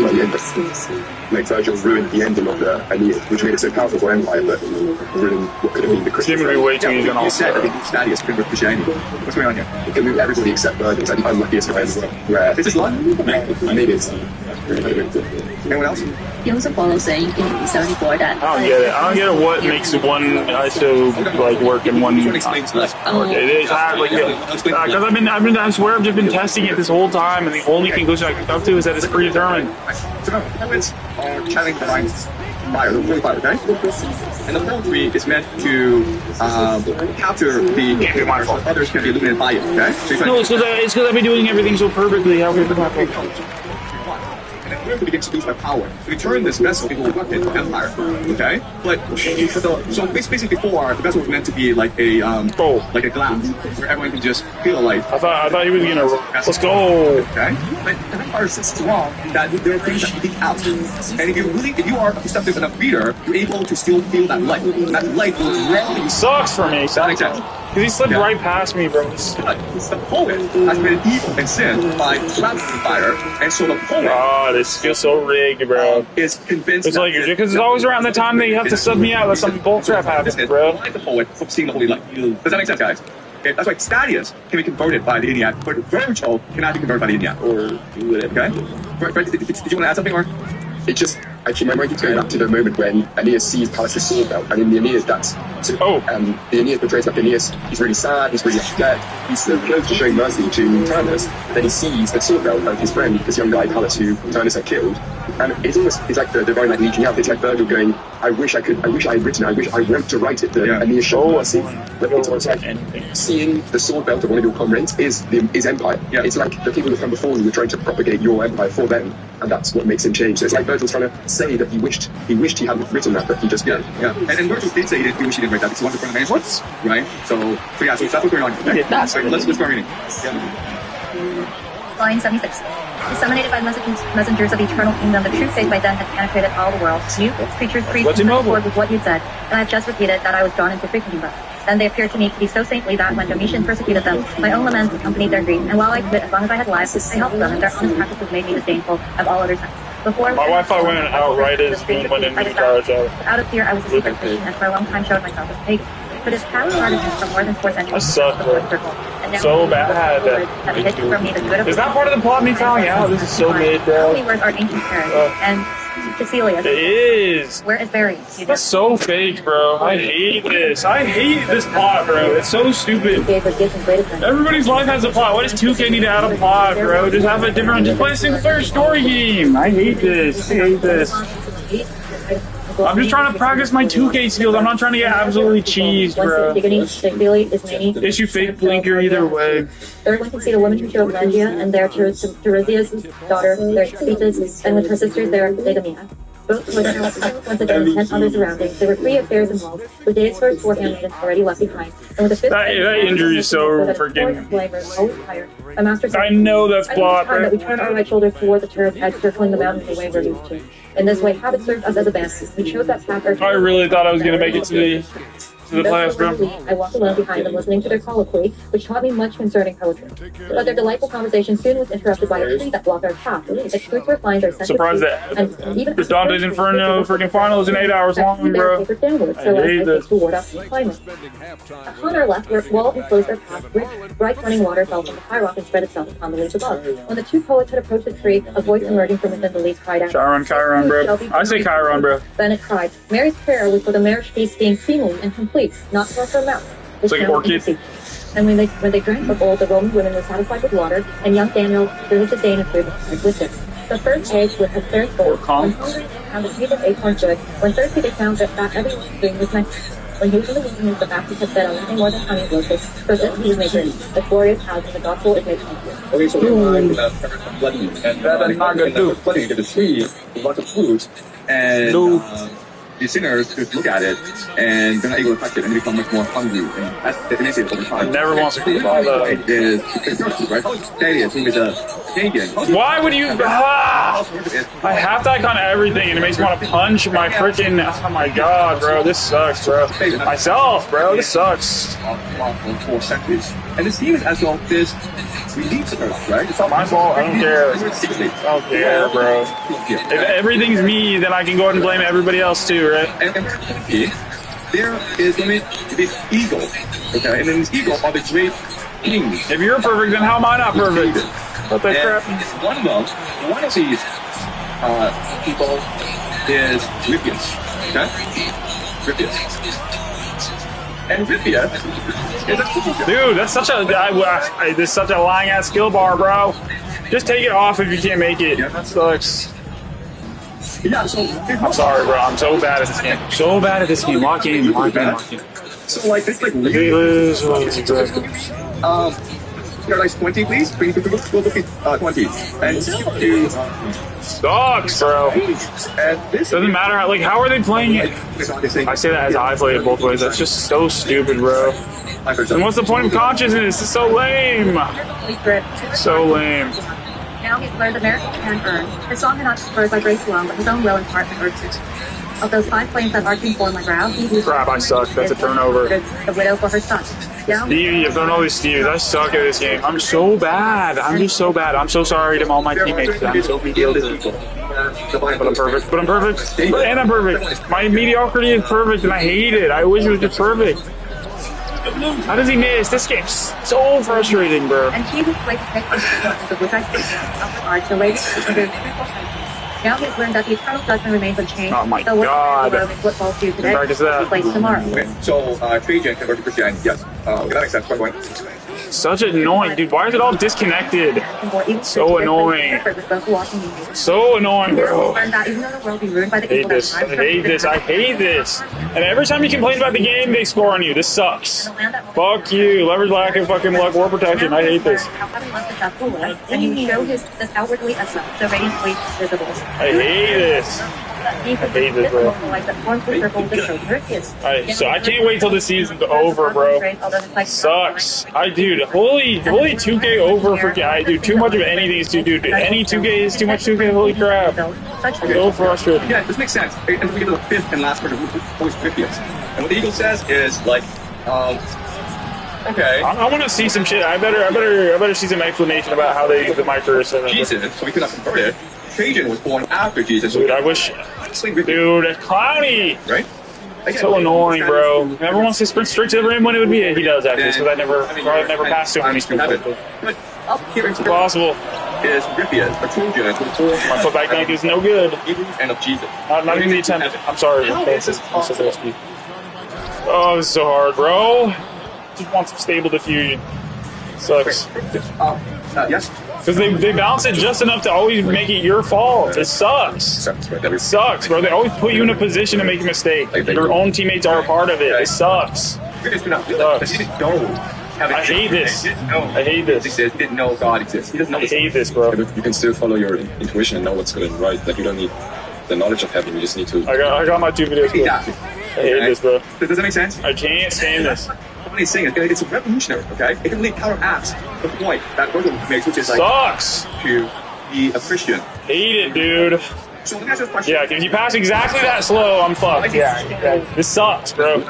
Like Virgil ruined the ending of the Aeneid, which made it so powerful for Empire, but ruined what could have been the Christian. It's going to be way too easy. You said that Thaddeus could move Christianity. What's going on here? It can move everybody except Virgil. It's like the unluckiest guy in the world. Where this is what? Maybe it's. Anyone else? He also follows saying in 74 that. I don't get it. I don't get it. What makes one ISO like work in one? It is hard, like because I swear I've just been testing it this whole time, and the only conclusion I can come to is that it's predetermined. So elements are channeling the lines fire, the holy fire, okay? And the poetry is meant to capture the others can be illuminated by it, okay? So no, it's because I've been doing everything so perfectly. How could it happen? And then begins to lose my power. We turn this vessel into a weapon for Empire, okay? But so basically before the vessel was meant to be like a like a glass where everyone can just feel like. I thought he was gonna. Let's go. Okay, but the Empire is strong that there are things that leak out, and if you are a perceptive enough reader, you're able to still feel that light. That light will rarely sucks for me. That makes sense. Because he slipped right past me, bro. But the poet has been evil and sin by blaspheming fire, and so the poet. Oh, this feels so rigged, bro. Is convinced. It's like because it's always around the time that you have to sub me out. Let some bullcrap happen, bro. I like the poet from seeing the holy light. Does that make sense, guys? Okay, that's why Thaddeus can be converted by the ENIAC, but Virgil cannot be converted by the ENIAC. Or okay? Did you want to add something, or? It just actually my mind keeps going back to the moment when Aeneas sees Pallas' sword belt, and in the Aeneas that's so, the Aeneas portrays like Aeneas. He's really sad, he's really upset, he's so close to showing mercy to Turnus, but then he sees the sword belt of his friend, this young guy Pallas who Turnus had killed, and it's like the divine light leaking out. It's like Virgil going, I wish I had written it, I want to write it, the Aeneas showed mercy. But it's almost like seeing the sword belt of one of your comrades is Empire. Yeah. It's like the people who come before you were trying to propagate your empire for them, and that's what makes him change. So it's like Virgil's trying to say that he wished he hadn't written that, but he just did. Yeah. And Virgil did say he wished he didn't write that because he wanted to put the manuscripts, right? So yeah, so that's what's going on. Okay? Let's start reading. Line 76. Disseminated by messengers of the eternal kingdom, the true faith by then had penetrated all the world. You, creatures, priests, and accord with what you said, and I have just repeated that I was drawn into freaking them. Then they appeared to me to be so saintly that when Domitian persecuted them, my own laments accompanied their grief, and while I could, as long as I had lives, I helped them, and their honest practices made me disdainful of all other sins. Before my Wi-Fi went out right as we went into the charge out. Out of fear, I was a secret Christian, and for a long time showed myself as a pagan. But his power artisans for more than 4 centuries. I suck, bro. So bad. Is that part of the plot me telling out? This is so mid, bro. Only words are ancient Paris and Cecilia. It is. Where is Barry? That's so fake, bro. I hate this. I hate this plot, bro. It's so stupid. Everybody's life has a plot. Why does 2K need to add a plot, bro? Just have a different. Just play a single player story game. I hate this. I hate this. I'm just trying to practice my 2K skills. I'm not trying to get absolutely cheesed, bro. Issue fake blinker either way. Everyone can see the women who killed Langia and their Tiresias' daughter, their Thetis, and with her sisters, their Legamia. Both were once again 10 other surroundings. There were 3 affairs involved, with Deus first 4 handmaidens already left behind. And with the 5th that injury is so freaking. I know that's plot, bro. We turned our right shoulder toward the turret's edge, circling the mountains away where we used to. In this way, habit served us as a band. We chose that path. I really thought I was going to make it to the playoffs, bro. I walked alone behind them, listening to their colloquy, which taught me much concerning poetry. But their delightful conversation soon was interrupted by a tree that blocked our path. Its fruits were fine, their scent. Surprised that the Dante's Inferno freaking final is in 8 hours long, bro. I hate this. Upon our left, where wall enclosed our path, rich, bright running water fell from the high rock and spread itself upon the leaves above. When the 2 poets had approached the tree, a voice emerging from within the leaves cried out, Chiron, bro. I say Chiron, bro. Then it cried, Mary's prayer was for the marriage feast being seemly and complete, not for her mouth. It's like orchid. And when they drank of old, the Roman women were satisfied with water, and young Daniel threw his disdain and food with it. The first age would have very full. found the table ate more good. When thirsty, they found that everyone's doing was meant. When he was in the wilderness, the Baptist had said on nothing more than honey locusts. For this he was made rich. The glorious house of the gospel is made easier. Okay, so flooding, and that's not good too. Flooding, you get the tree, lots of fruit, and the sinners could look at it, and they're not able to touch it, and they become much more hungry. And that's the definition over time. I never want to follow. Is right? Darius, who is a pagan. Why would you? I have that on everything, and it makes me want to punch my freaking. Oh my god, bro, this sucks, bro. Myself, bro, this sucks. For centuries, and it seems as though this relieves the earth, right? It's not my fault. I don't care. I don't care, bro. If everything's me, then I can go ahead and blame everybody else too, right? And there is this ego, okay? And then this ego are the great kings. If you're perfect, then how am I not perfect? What the crap? One of these people is Rippius, okay? Rippius. And Rippius is a dude, that's such a this is such a lying ass skill bar, bro. Just take it off if you can't make it. That sucks. Yeah, so I'm sorry, bro. I'm so bad at this game. So bad at this game. Lock in. So like it's like you're like 20, please. 20. And you sucks, bro. And this doesn't matter. Like, how are they playing it? I say that as I play it both ways. That's just so stupid, bro. And what's the point of consciousness? It's so lame. So lame. Now he's learned American can earn. His song cannot be spurred by grace alone, but his own will and heart and urge it. Of those 5 flames that arcing form my brow, he who's crap, I suck. That's a turnover. The widow for her son. Stevie, you've done all these Steves. I suck at this game. I'm so bad. I'm just so bad. I'm so sorry to all my teammates. I'm so mediocre. But I'm perfect. But I'm perfect. And I'm perfect. My mediocrity is perfect, and I hate it. I wish it was just perfect. How does he miss? This game's so frustrating, bro. And he was like to take the which I think the lady now he's learned that the eternal judgment remains unchanged. Oh my god. Football to today practice that. plays tomorrow. Okay, so Trajan converted to Christianity, yes. That makes sense. Point. Such annoying, dude. Why is it all disconnected? So annoying. So annoying, bro. I hate this. I hate this. I hate this. And every time you complain about the game, they score on you. This sucks. Fuck you. Leverage, lack of fucking luck, war protection. I hate this. And you show his outwardly as such, the radiant visible. I hate this. I hate this, bro. So I can't wait till the season's over, bro. Sucks. Dude, holy 2K over for dude. Too much of anything is too, dude. Any 2K is too much 2K. Holy crap. I'm so frustrated. Yeah, this makes sense. And we get to the 5th and last part of always 50th. And what the Eagle says is like, okay. I want to see some shit. I better see some explanation about how they the micros. Jesus, so we could not convert it. Trajan was born after Jesus. Dude, I wish. Dude, it's clowny. Right? Again, so annoying, bro. Never wants to sprint straight to the rim when it would be. He does actually, because I never passed to him when he sprints. Up here it's impossible. Is Rippius, a Trojan, my footback dunk is no good. And of Jesus. Not even the attempt. I'm sorry. How is this possible? Oh, this is so hard, bro. Just want some stable diffusion. Sucks. Yes. Because they bounce it just enough to always make it your fault. It sucks. It sucks, bro. They always put you in a position to make a mistake. Your own teammates are a part of it. It sucks. I hate this. I hate this. He didn't know God exists. He doesn't know. I hate this, bro. You can still follow your intuition and know what's good and right. Like you don't need the knowledge of heaven. You just need to. I got my 2 videos. Bro. I hate this, bro. Does that make sense? I can't stand this. What he's saying is it's revolutionary, okay? It can really counteract the point that Virgil makes, which is like sucks to be a Christian. Hate it, dude. So let me ask you a question. Yeah, if you pass exactly that slow, I'm fucked. Yeah. This sucks, bro.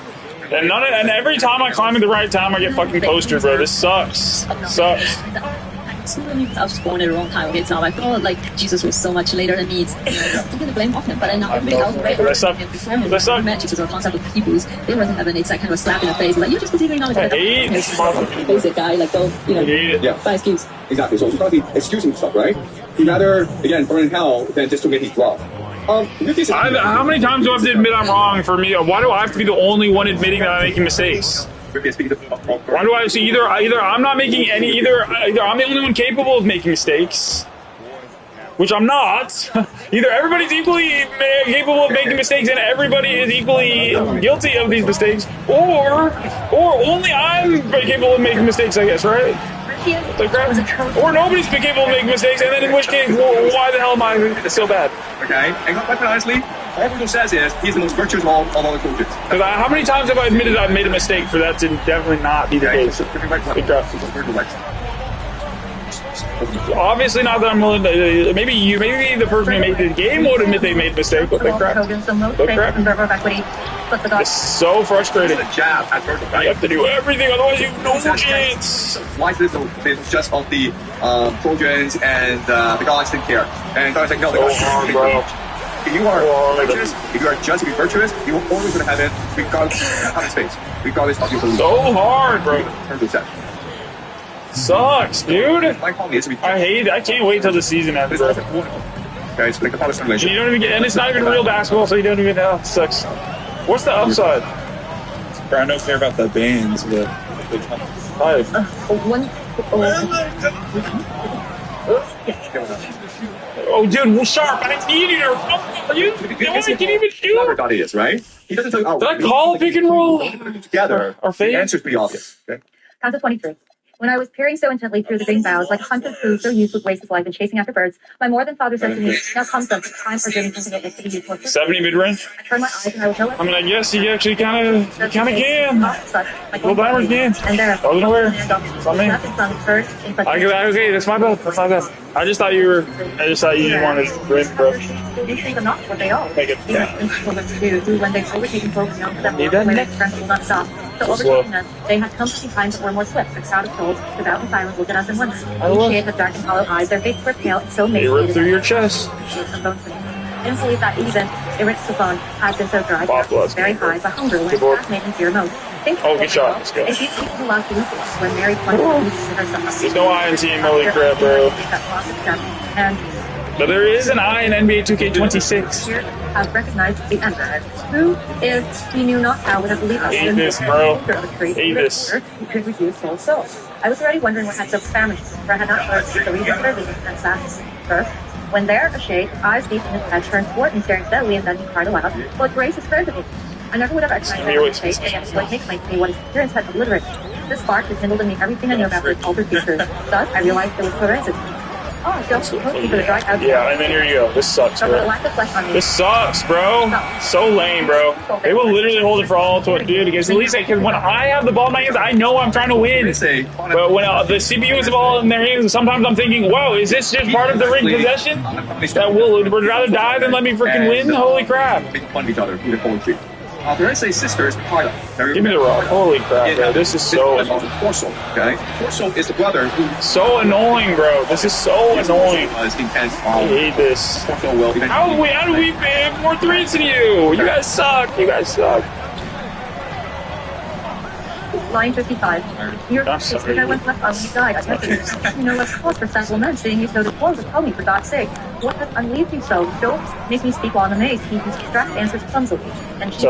And every time I climb at the right time, I get fucking postered, bro. This sucks. Sucks. I was born at the wrong time. Okay, so I thought like Jesus was so much later than me. I'm gonna blame off him, but I know everybody else right before met Jesus or concept of Hebrews, they were to heaven. It's like kind of a slap in the face, like you're just continuing knowledge. I hate this basic guy, like go, buy excuse. Exactly. So he's not excusing himself, right? He'd rather again burn in hell than just to make his wrong. How many times do I have to admit I'm wrong for me? Why do I have to be the only one admitting that I'm making mistakes? Why do I see either I'm not making any either I'm the only one capable of making mistakes, which I'm not. Either everybody's equally capable of making mistakes and everybody is equally guilty of these mistakes, or only I'm capable of making mistakes, I guess, right? Or nobody's been capable of making mistakes, and then in which case, well, why the hell am I so bad? Okay, and quite honestly, all Virgil says is he's the most virtuous of all the coaches. Because how many times have I admitted I've made a mistake for that to definitely not be the case? Obviously not that I'm willing to. Maybe the person who made the game would admit they made a mistake, but they crap. It's so frustrating. You have to do everything, otherwise you have no chance. Why is this just of the Trojans and the gods didn't care? And I was like, no, so hard, bro. If you are virtuous, if you are just to be virtuous, you are always going to have it regardless of how space. Regardless of your belief. So hard, bro. 100%. Sucks, dude. I hate it. I can't wait till the season ends. Okay, it's like the power simulation. You don't even get, and it's not even real basketball, so you don't even know. It sucks. What's the upside? I don't care about the bands, but they come. Oh, dude, well, Sharp, I needed her. You can even shoot. Everybody is, right? He doesn't tell you, did I call a pick and roll? Together, the answer's pretty obvious. Okay? Count to 23. When I was peering so intently through the green boughs, like a hunted food so used with waste his life and chasing after birds, my more than father said to me, now comes the time for doing something that makes it useful. 70 mid-range? I turned my eyes and I was nowhere. I mean, I guess you actually kind of can. Little Diamond can. And there, I wasn't aware. It's not me. Okay, that's my bad. That's my bad. I just thought you wanted to win, bro. These things are not what they are. Make it. When they've overtaken folks, known to them, when their strength will not stop. So overtaking us, they had come from behind but were more swift. A crowd of souls, devout and silent, looked at us in wonder. Each shade had dark and hollow eyes. Their faces were pale and so emaciated. They ripped through your chest. I didn't believe that even the rich Savon had been so dry, very high, but hunger went past made him fear most. Good shot. Let's go. If you keep the last week when Mary pointed to herself. There's no I in team, holy crap, bro. But there is an I in NBA 2K26. Has recognized the Emperor, who, if he knew not how, would have believed us. Hate this, bro. Hate this. He could reduce soul soul. I was already wondering what had so famished, for I had not heard the reason for leaving and sat. First, when there, a shade, eyes deep in his head, turned toward me, staring steadily, and then he cried aloud, "What grace is granted me?" I never would have recognized that mistake, and yet what makes me what his appearance had obliterated. This spark rekindled in me everything I knew about his altered features. Thus, I realized it was coincidence. Oh, I don't suppose you could have dried out. Yeah, and then here you go. This sucks, bro. This sucks, bro. So lame, bro. They will literally hold it for all to it, dude. Because at least, because when I have the ball in my hands, I know I'm trying to win. But when the CPU is the ball in their hands, sometimes I'm thinking, whoa, is this just part of the rigged possession? That would rather die than let me freaking win? Holy crap. Make fun of each other, either poetry. There is a sister, Carla. Give me the rock. Holy crap, bro. This is so annoying. Corso, okay? Corso is the brother who... So annoying, bro. This is so annoying. I hate this. How do we have more threes than you? You guys suck. You guys suck. Line 55. Your sister went left on when you died. I guess you know less cause for sensible men, seeing you so disposed. Tell me, for God's sake, what has unleashed you so? Don't make me speak while I'm amazed. He whose distressed answers clumsily. And she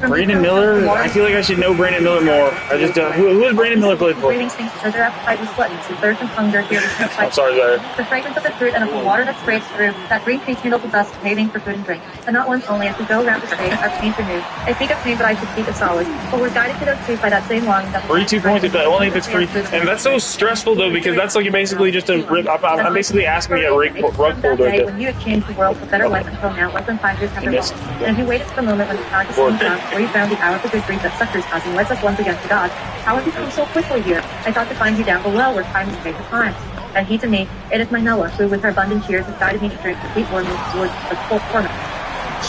Brandon Miller? I feel like I should know Brandon Miller more. I just who has Brandon Miller played for? Breathing stinks because their appetite was gluttonous, and thirst and hunger here was I'm sorry, Larry. The fragrance of the fruit and of the water that sprays through that green tree kindled with us, craving for food and drink. And not once only, as we go round the stage, our pains renewed. I speak of pain, but I should speak of solace. But we're guided to those truths by that same longing that 42 points if only if it's free. And that's so stressful though, because that's like basically just a rip. I'm basically asking me a rug pull right there. When you exchanged the world for better life until now, less than 5 years have passed. And if you waited for the moment when the tide is slowing down, where you found the hour of the good grief that succors us and lets us once again to God, how have you come so quickly here? I thought to find you down below where time is great for time. And he to me, it is my Noah, who with her abundant tears has guided me to drink the sweet wormwood towards the full corner.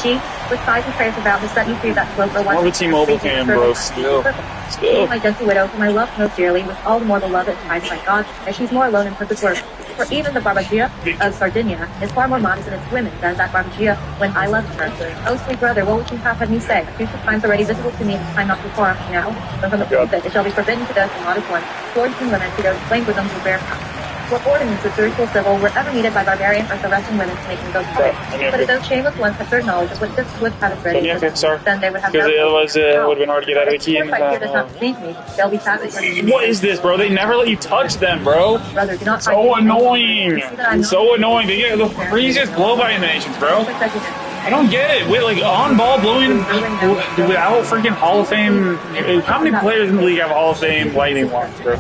She, with sighs and prayers about, has set me free of that slope or one. More of a T-Mobile fan, bro. Still. My gentle widow, whom I love most dearly, with all the more beloved and prized by God, as she's more alone in perfect work. For even the Barbagia of Sardinia is far more modest in its women than that Barbagia when I loved her. Oh, sweet brother, what would you have had me say? Future times already visible to me, and time not too far now. But from the pulpit, it shall be forbidden to those in modest ones, towards and women, to those plain bosoms who bear power. What ordinances of spiritual civil were ever needed by barbarian or arresting women to make them go free? But if those shameless ones had certain knowledge of what this would have its ready, then they would have because otherwise it would have been hard to get out of the key. does not please me. They'll be sadly. What is this, bro? They never let you touch them, bro. Brother, do not so annoying. So annoying. They get the craziest blow by animations, bro. I don't get it. With like on ball blowing without freaking Hall of Fame. How many players in the league have Hall of Fame lightning ones, bro?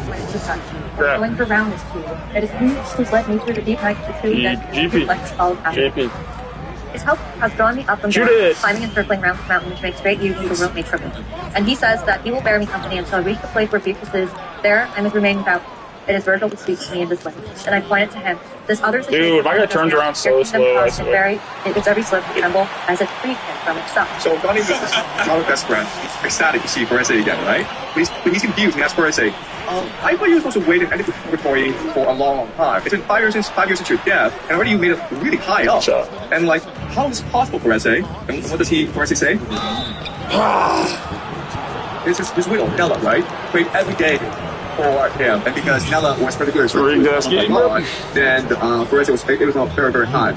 Going for round is cool. It is he who's led me through the deep nights to GP. His help has drawn me up from down, climbing and circling round the mountain, which makes straight use of the rope made crooked. And he says that he will bear me company until I reach the place where Beatrice is. There I must remain without. It is Virgil who speaks to me in this way. And I point it to him. This other dude, my guy turns around so slow. I swear. It's every slip and tremble as it frees him from itself. So Donnie is our best friend. He's ecstatic to see Forese again, right? But he's confused. He asks Forese, I thought you were supposed to wait in any purgatory for a long time. It's been 5 years since your death, and already you made it really high up. And like, how is this possible, Forese? And what does Forese say? It's his widow, Nella, right? Prayed every day for him, and because Nella was particularly then Forese was very, very high.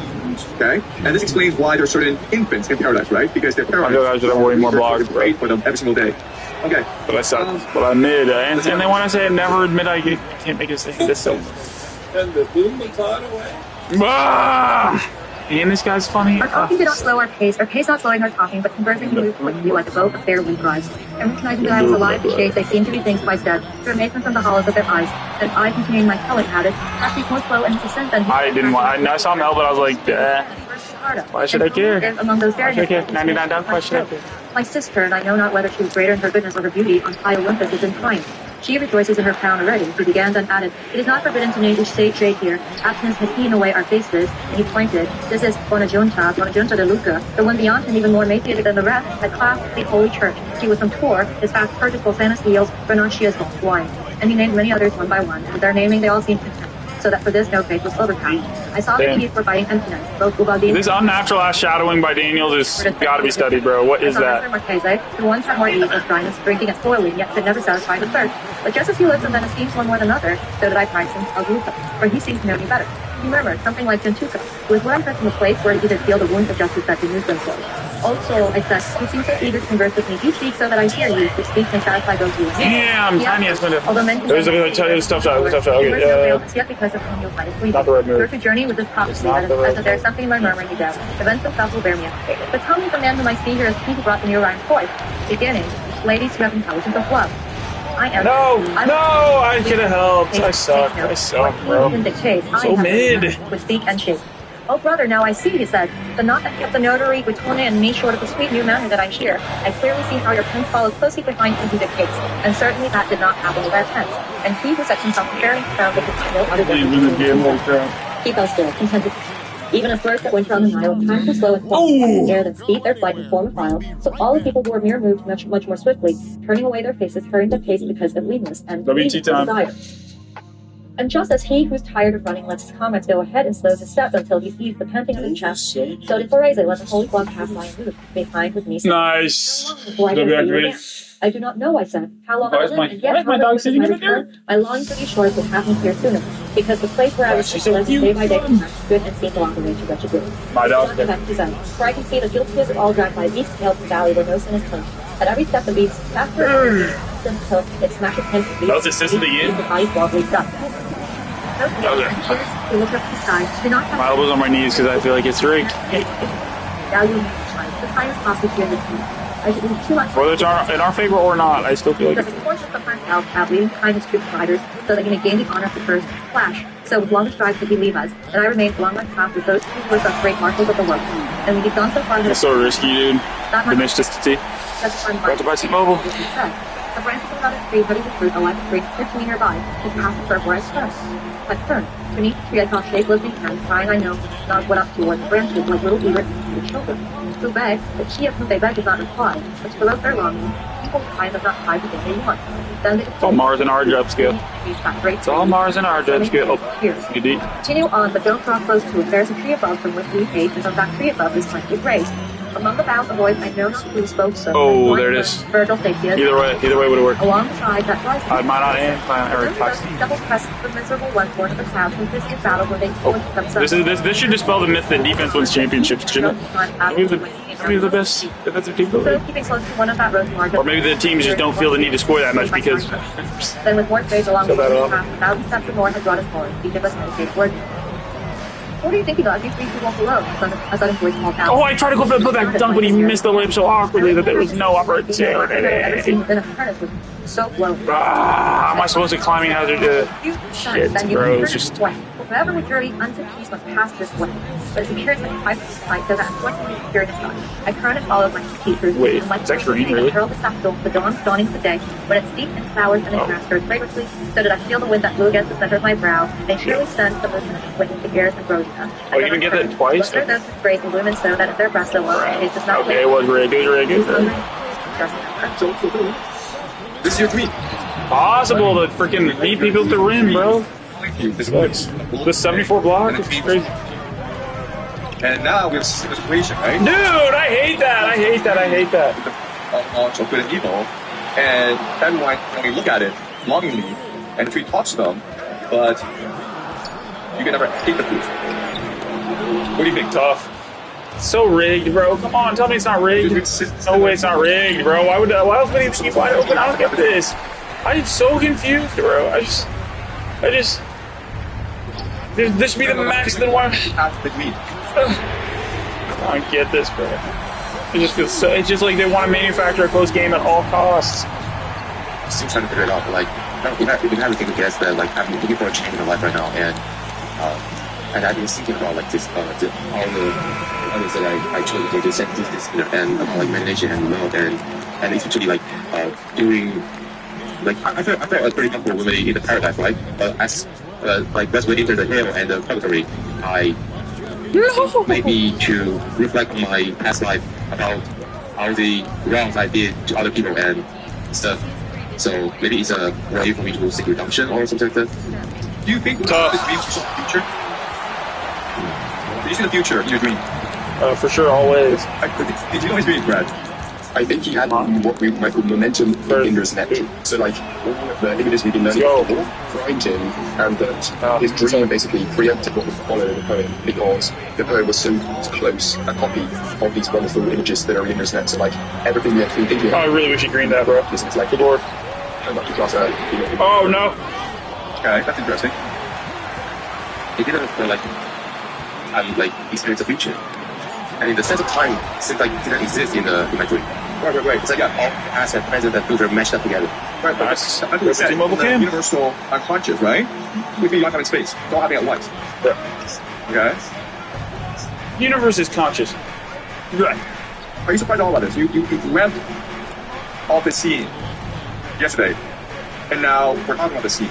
Okay, and this explains why there are certain infants in paradise, right? Because their parents are way more blogs, great for them every single day. Okay, but I suck. But I admit, and then when I say I never admit, I can't make it say this. So. And the boom caught away. And this guy's funny. Our talking did not slow our pace not slowing our talking, but conversing we moved quickly like a boat of fair wind drives. And recognizing that I was alive to shades, they seemed to be things twice dead, to amazement from the hollows of their eyes. And I, continuing my telling, added, perhaps more slow and insistent than I didn't want. I saw Mel, but I was like, why should I care? Among those why should I care? $99 question. My sister, and I know not whether she was greater in her goodness or her beauty, on high Olympus is inclined. She rejoices in her crown already. He began, then added, it is not forbidden to name each sage here. Abstinence has eaten away our faces. And he pointed, this is Bonagionta de Luca. The one beyond him, even more emaciated than the rest, had clasped the Holy Church. She was from Tours, his fast purchased Bolsanus Eels, Renancia's wine. And he named many others one by one. With their naming, they all seemed content. So that for this no faith was overcome. I saw the Indians were fighting emptiness. Both Ubaldine. This unnatural ass shadowing by Daniels is gotta be studied, bro. What is that? The ones had more ease of dryness, drinking and spoiling, yet could never satisfy the thirst. But just as he lives and then esteems one more than another, so did I prize him Aguta, for he seems to know me better. He murmured something like Gentuca, who is what I heard from a place where he did feel the wounds of justice that renews themselves. Also, I said, you seem so eager to converse with me each week so that I hear you, which speaks may satisfy those who listen. Damn, tiny ass window. Although many there's a tough shot. Okay, yet because of whom you'll find it not the right move. To journey with this prophecy, that there's something in my murmuring you doubt. Events themselves will bear me out. But tell me the man whom I see here is he who brought the new rhyme forth. Beginning, ladies who have intelligence of love. I am. No, I could have helped. I suck, bro. So mid. With speak and shape. Oh, brother, now I see, he said. The knot that kept the notary Guitone and me short of the sweet new manner that I hear. I clearly see how your prince followed closely behind him who dictates. And certainly that did not happen with our prince. And he who sets himself fairly crowned with no other than he fell still, contented. Even a bird that went on the Nile, time was slow and quick, ere than speed their flight in form of file. So all the people who were mere moved much more swiftly, turning away their faces, hurrying their pace because of leanness and desire. And just as he who's tired of running lets his comrades go ahead and slows his steps until he sees the panting of his chest, so did Forese let the holy flock pass by and move behind with me. Nice. I do not know, I said. How long I live, and yet my dog sitting in there? My longing for these shores would have me here sooner, because the place where I was lived day by day good and seemed along the way to wretched good. My dog. For I can see the guiltiest are all dragged by beasts tailed to the valley where no sin is cleansed. At every step the beast after until it smashes him to that was his sister again? The body's wobbly stuff. My elbows on my knees because I feel like it's rigged. Whether it's in our favor or not, I still feel like it's leading kindness to providers so that he may gain the honor of the first flash. So with longer strides did he leave us, and I remained along my path with those who were the great marshals of the world. And we had gone so far that it's so risky, dude. The mysticity. Got to buy some mobile. The branches of another tree ready with fruit, a live tree, 15 nearby, just past the curve where I stood. I turned. Beneath the tree I saw shapeless hands, crying I know not what up toward the branches like little eager the children. Who begged, but she of whom they begged did not reply, which below their longing, people kind does not hide the thing they want. Then they it's all Mars and our job skill. It's all Mars and our job skill. Good deed. Continue on, but don't draw close to it. There is a tree above from which we hate, and from that tree above is plenty of rays. Among the bound of boys, I know not who spoke so. Oh, there it is. Virgil Statius. Either way would have worked. Alongside that rising. I might not end or double press the miserable one born of the crowd who this battle where they themselves. This should dispel the myth that defense wins championships, shouldn't it? Maybe the best defensive team. So keeping close to one of that road margin. Or maybe the teams just don't feel the need to score that much because. Then with more space along the path, 1,000 steps or more had brought us forward. Each of us meditated word. What do you think about these three people below? A sudden voice called out. Oh, I tried to go for the putback dunk, but he missed the lip so awkwardly that there was no opportunity. So low. Am I supposed to climbing hazard? Shit, bro. It's just. Whoever would journey unto peace must pass this way. But if you carry like 5 light, so that what you carry is not. I turned and followed my teachers. Wait, it's actually really? Hurled the sapphire, the dawn's dawning of the day. When it's deep in flowers and in grass stirred fragrantly, so did I feel the wind that blew against the center of my brow, and surely sent the movement with the airs and roses. Oh, you can get that twice? Those who praise the women so that if their breast alone it does not. Okay, it was rigged. This is your tweet. Possible to freaking meet people at the rim, bro. The 74 block is crazy. And now we have a situation, right? Dude, I hate that. Of good and evil. And everyone, when you look at it longingly, and the tweet talks to them, but you can never hate the tweet. What do you think? Tough. So rigged, bro. Come on, tell me it's not rigged. No way it's not rigged, bro. Why else would he be wide open? I don't get this. I'm so confused, bro. I just. This should be the max than one. I don't get this, bro. It just feels so. It's just like they want to manufacture a close game at all costs. Still trying to figure it out, but like, you have to take a guess that like I'm looking for a change in my life right now, and I've been thinking about like this, all the others that I chose to do this, and like meditation and love, and especially like doing. Like I felt pretty comfortable when we in the paradise, right? As when we enter the hell and the purgatory, I maybe to reflect on my past life about all the wrongs I did to other people and stuff. So maybe it's a way for me to seek redemption or something like that. Do you think this dream is the future? Do you see the future in your dream? For sure, always. Did you know his dream, Brad? I think he had what we might call momentum in Indra's net. So like all of the images we've been learning before primed him, and that his dream basically preempted what would follow in the poem because the poem was so close a copy of these wonderful images that are in Indra's net. So like everything we had been thinking. I really wish you greened that, bro. This is like the Lord. Oh no. Okay, that's interesting. It didn't like experience the future. And in the sense of time, since like didn't exist in my dream. Right. It's like all past and present and future meshed up together. Right, but that's what we said. Universal unconscious, right? We think time and space. It's all happening at once. Okay. Universe is conscious. Right. Are you surprised at all about this? You dreamt of the scene yesterday, and now we're talking about the scene.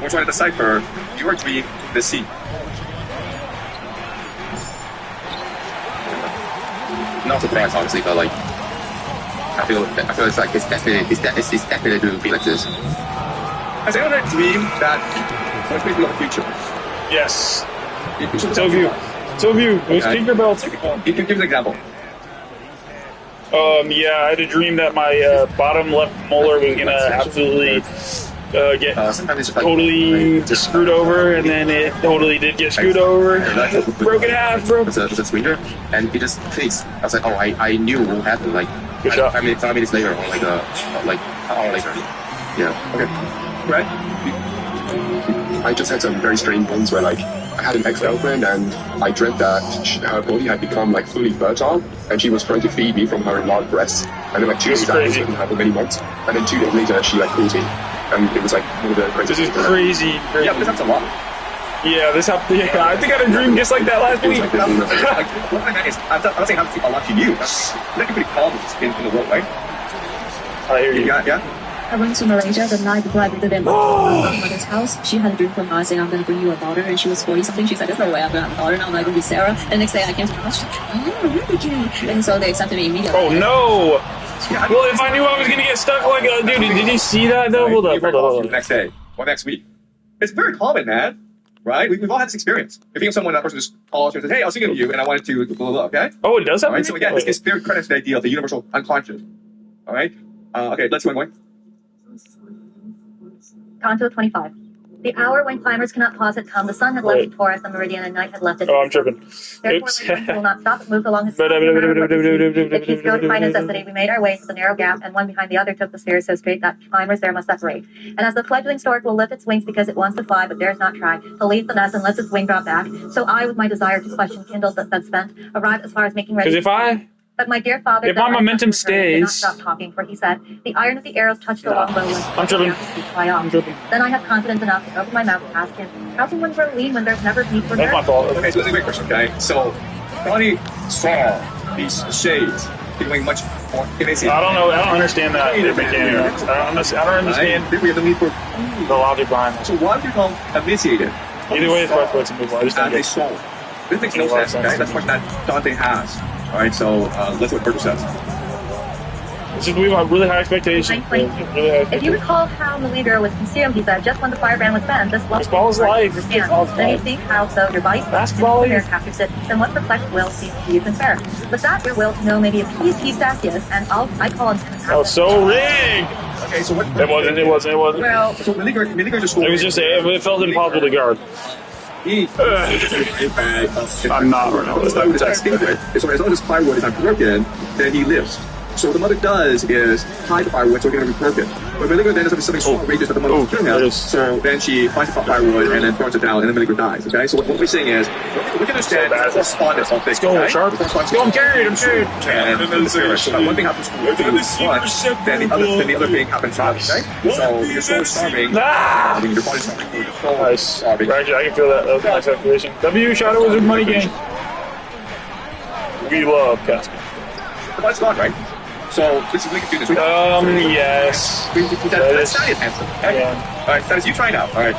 We're trying to decipher your dream, the scene. Not surprised, honestly, but like I feel it's like it's definitely to be like this. Has anyone had a dream that was basically the future? Yes. So have you. It was Tinkerbell. You can give an example. Yeah, I had a dream that my bottom left molar was gonna absolutely get totally screwed over, and then it totally did get screwed over. Broke in half, bro. It's a swinger, and it just fixed. I was like, oh, I knew what would happen. Like, 5 minutes later, or like an hour later. Yeah. Okay. Right. I just had some very strange ones where like I had an ex-girlfriend and I dreamt that her body had become like fully fertile and she was trying to feed me from her enlarged breasts. And then like 2 days after, this didn't happen many months. And then 2 days later, she like called me. And it was like one of the craziest. This is crazy. Yeah, this happens a lot. Yeah, this happened. Yeah, I think I had a dream just like that last week. Like, one thing is, I'm not saying it happens a lot to you. That's pretty common in the world, right? I hear you. Yeah. I went to Malaysia the night before I visited my mother's house. She had a dream from us saying, I'm going to bring you a daughter. And she was 40-something. She said, there's no way I'm going to have a daughter. Now I'm going to be Sarah. And the next day I came to the house. She's like, oh, really cute. And so they accepted me immediately. Oh, no. Well, if I knew I was going to get stuck like dude, did you see that, though? Hold up. Next day or next week. It's very common, man. right? We've all had this experience. If you think of someone, that person just calls you and says, hey, I was thinking of you, and I wanted to blah, blah, blah, okay? Oh, it does have right? So again, this very credit to the idea of the universal unconscious. All right? Okay, let's go on. Canto 25. The hour when climbers cannot pause had come. The sun had left Taurus the meridian, and night had left it. Oh, I'm tripping. Therefore, we will not stop, but moved along his If he strode by necessity, we made our way to the narrow gap, and one behind the other took the stairs so straight that climbers there must separate. And as the fledgling stork will lift its wings because it wants to fly, but dares not try, to leave the nest and lets its wing drop back, so I, with my desire to question kindled that spent, arrived as far as making ready. Because But my dear father, if my momentum did not stays, stop talking, for he said, the iron of the arrows touched the long bow once. I'm tripping. Then I have confidence enough to open my mouth and ask him, how can one grow lean when there's never need for That's my fault. Okay, so this is a great question, okay? So, Donnie saw these shades becoming much more emaciated. I don't know. I don't understand that mechanics. I don't understand we have the need for the logic behind it. So why do you become emaciated? Either way, it's worth it to move on. I just don't get it. Soul. This makes no sense, okay? That's what that Dante has. Alright, so let's see what Virgil says. We have really high expectations. If you recall how Melibra was consumed, he said, just when the firebrand was spent, this ball is life. Then you think how so your body's basketball is captures it, then what perplexed will seems to you compare. But that your will to know may be appeased Thasius, and I call him. Oh, so rigged! Okay, so what? It wasn't. Well, so Melibra just it was just it felt impossible to guard. I'm not right now. As long as his firewood is not broken, then he lives. So what the mother does is hide the firewood so it can be broken. But Melibra then does something so outrageous that the mother kills him. So then she finds the firewood and then throws it down, and then Melibra dies. Okay, so what we're saying is we can understand the correspondence of things. Let's go, Sharp. Let's go. I'm carried. And one thing happens to one, then the other thing happens to okay? So your soul is starving. Your body's starving. Nice. I can feel that. That was a nice calculation. W Shadow Wizard money game. We love casting. The body's gone, right? So this is we can do this. Yes. That's handsome. Okay? Yeah. Alright, that is you try now. Alright.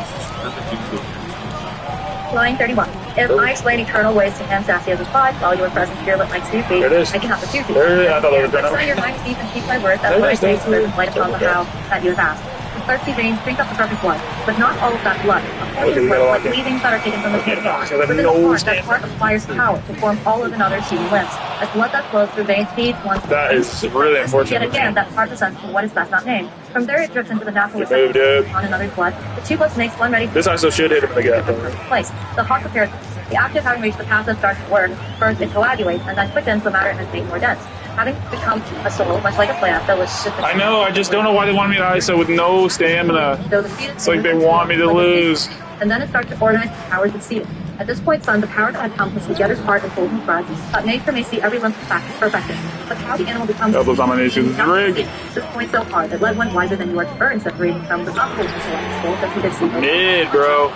Line 31. If I explain eternal ways to him, Thasius is 5, while you are present here, let my speak be. I cannot refute you. I thought that was Explain your mind deep and keep my words, as my face will light upon the how that you have asked. Thirsty veins drink up the perfect blood, but not all of that blood. A holy blood, like leavings that are taken from the table. Within the heart, that heart acquires power to form all of another human limbs. As blood that flows through veins feeds one. That is really unfortunate. Yet again, that heart descends to what is best not named. From there it drifts into the natural on another's blood. The two blood makes one ready. This also should hit him in the gut. Place. The heart prepares. The active having reached the passive starts to work. First it coagulates and then quickens the matter and is made more dense. Having become a soul, much like a plant that was just I know, I just don't know why they want me to iso with no stamina. It's like they want me to lose. And then it starts to organize the powers that seed it. At this point, son, the power that had come from together's heart and soul and thread, nature may see every limb perfected. But how the animal becomes double domination is rigged. This point so hard that led one wiser than you are to burn, separating from the gospel soul that he did see. Mid, bro.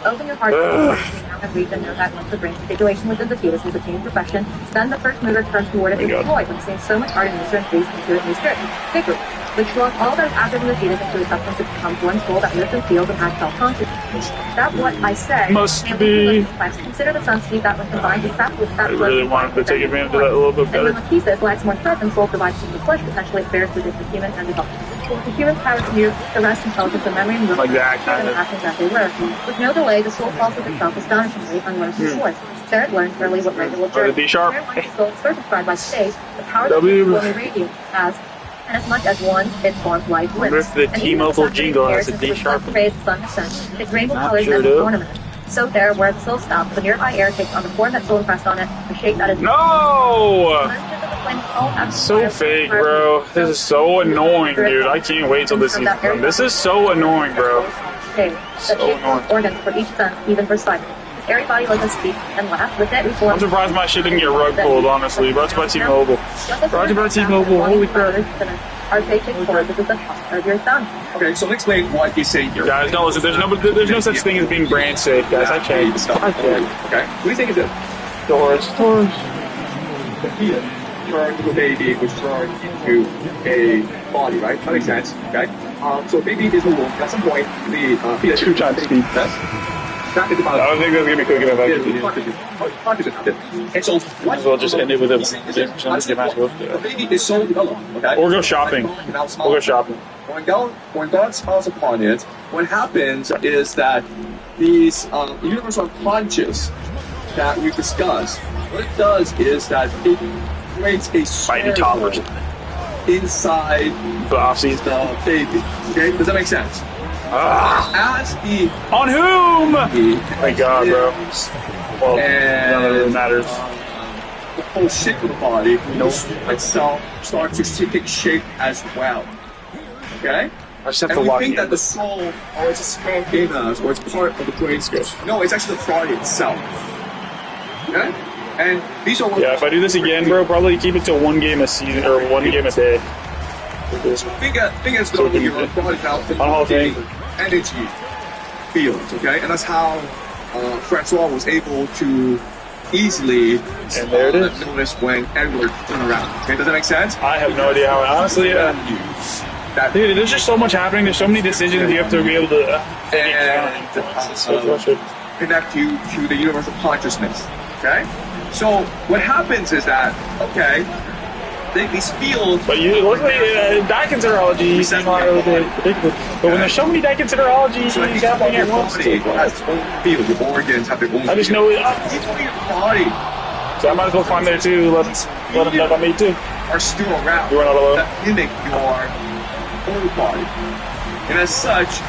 Open your heart to the now have reached and know that once the brain articulation within the fetus has attained perfection, then the first mover turns toward it with joy, when seeing so much art and nature and faith into it new spirit, victory, which draws all that is active in the fetus into a substance that becomes one soul that lives and feels and has self-consciousness. That what I said must be. Consider the sun sleep that when combined with that I really wanted to take advantage of that a little bit better. And when the thesis lacks more thread than soul divides into flesh, potentially it bears the human and the health. The human power to use the rest intelligence and memory and will like that kind of actions as they were. With no delay, the soul falls with itself astonishingly on one of its source. There it learns early what regular journey. D sharp. The soul is circumscribed by space, the power that will irradiate as and as much as one, it forms life lives. The T-Mobile jingle has a D sharp. Its rainbow colors and ornament. So there, where the soul stops, the nearby air takes on the form that soul impressed on it, the shape that is. No! So fake, bro. This is so annoying, dude. I can't wait till this season's done. This is so annoying, bro. So annoying. Organs for each sense, even for sight. His airy body lets us speak and laugh. With it, we form. I'm surprised my shit didn't get rug pulled, honestly. Brought to you by T-Mobile. Brought to you by T-Mobile. Holy crap. Okay, so let's explain what he's saying here. Guys, don't listen. There's no such thing as being brand safe, guys. I can't. Okay, what do you think is it? Doors. Turn into a baby, which turns into a body, right? That makes sense, okay? So baby is a womb. At some point, the fetus... 2 times speed. That is about. I don't think that's gonna be quick enough. And so, Might as well just end it with a baby is so developed, okay? Or go shopping. We'll go shopping. When God smiles upon it, what happens is that these universal conscious that we discussed, what it does is that it creates a circle inside the baby. Okay, does that make sense? As the on whom? Thank God, bro. Well, none of it matters. The whole shape of the body, itself, starts to take shape as well. Okay? I just have and to we lock think in. that the soul, it's a small in us, or it's part of the brain. No, it's actually the body itself. Okay? And these are yeah, if I do this again, bro, probably keep it to 1 game a season or 1 game a day. Thing is, your body now energy fields, okay? And that's how Francois was able to easily notice when Edward turned around. Okay, does that make sense? I have no idea how. Honestly, dude, there's just so much happening. There's so many decisions you have to be able to connect you to the universal consciousness. Okay, so what happens is that these fields. But you look like die-considerology. But when there's so many die-considerologies, so happening at once. Has its own field. The organs have their own. I just know it. Each of your body. So I might as well climb there too. Let them know about me too. Are still around. You are not alone. That mimic your whole body, and as such,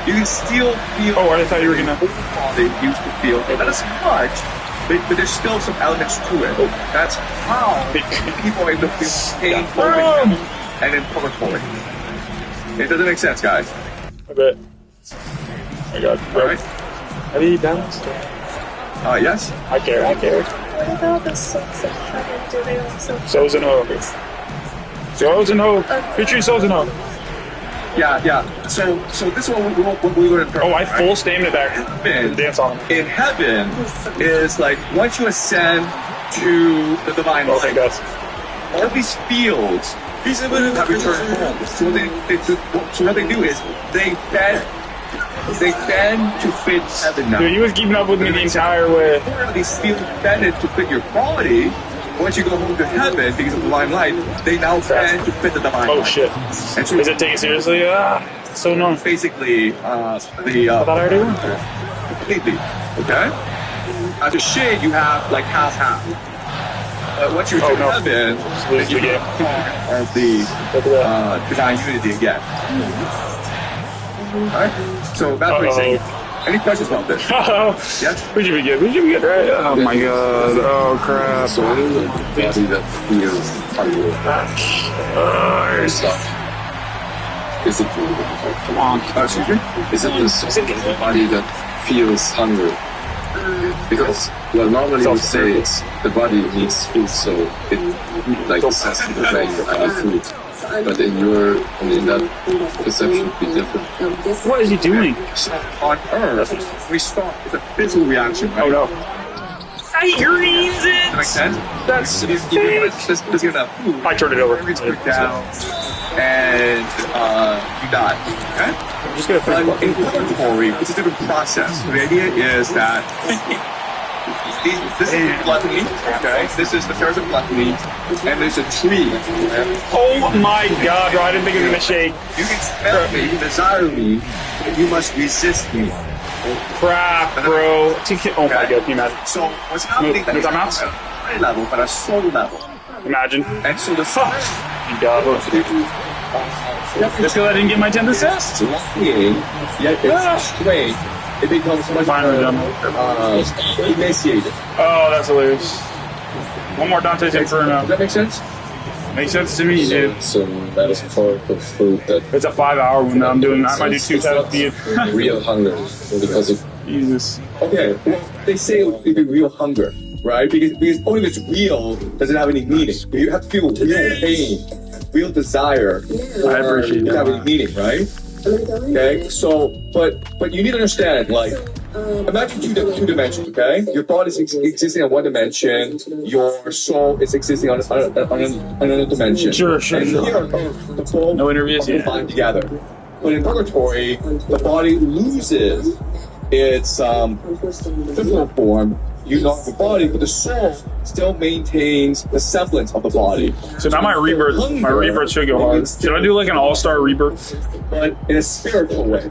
you can still feel. Oh, I thought you were gonna. Body used to feel. Not as much. But there's still some elements to it. That's how people are able to feel pain and in purgatory. It doesn't make sense, guys. I bet. I got it. All right. Are you done? Yes. I care. What about the sons of heaven? Do they also... Souls and hope. Souls and hope. Featuring Souls and hope. Yeah. So this is what we were in. Oh, I full stamina back. Dance on them. In heaven is like once you ascend to the divine light. Okay, guys. All these fields, these have returned home. So what they do is they bend to fit heaven now. Dude, he was keeping up with me the entire way. These fields bended to fit your body. Once you go home to heaven, because of the divine light, they now bend to fit the divine light. Oh shit! And so, is it taken seriously? So no. Basically, I thought I already went. Completely. Okay. As a shade, you have like half. Once you're in heaven, then you get part of the divine unity again. Alright? So that's what he's saying. Any questions about this? Yes? We should be good. Right? Oh my god. Oh crap. So what is the body that feels hunger? Is it come on? Excuse me? Is it the body that feels hunger? Because normally we say it's the body needs food, so it like says to the brain I need food. But in that perception would be different. What is he doing? So on Earth, we start with a physical reaction. Right? Oh no. I greens it! That makes sense? That's just enough food. I turned it over. It's down, and you die. Okay? I'm just gonna in purgatory, it's a different process. The idea is that this is gluttony, okay? This is the terrace of gluttony, and there's a tree. Oh my god, bro, I didn't think it was gonna shake. You can smell me, you desire me, but you must resist me. Crap, bro. Oh my god, can you imagine? So what's happening is not at a high level, but a soul level. Imagine. And so the soul... Just because I didn't get my 10th assist. Yet it's straight. It becomes much more emaciated. Oh, that's hilarious. One more Dante's Inferno. Does that make sense? Makes sense to me, dude. So that is part of food that... It's a 5-hour one that I'm doing. I might do 2,000 feet. Real hunger because of... Jesus. Okay, well, they say it would be real hunger, right? Because only if it's real does it have any meaning. You have to feel real pain, real desire, I appreciate that. Have any meaning, right? Okay, so, but you need to understand, like, imagine two dimensions, okay? Your body is existing on one dimension, your soul is existing on another dimension. Sure. And here, the both no interviews yet. bind together. But in purgatory, the body loses its physical form, you don't have a body, but the soul still maintains the semblance of the body. So now my rebirth should go hard. Should I do like an all-star rebirth? But in a spiritual way.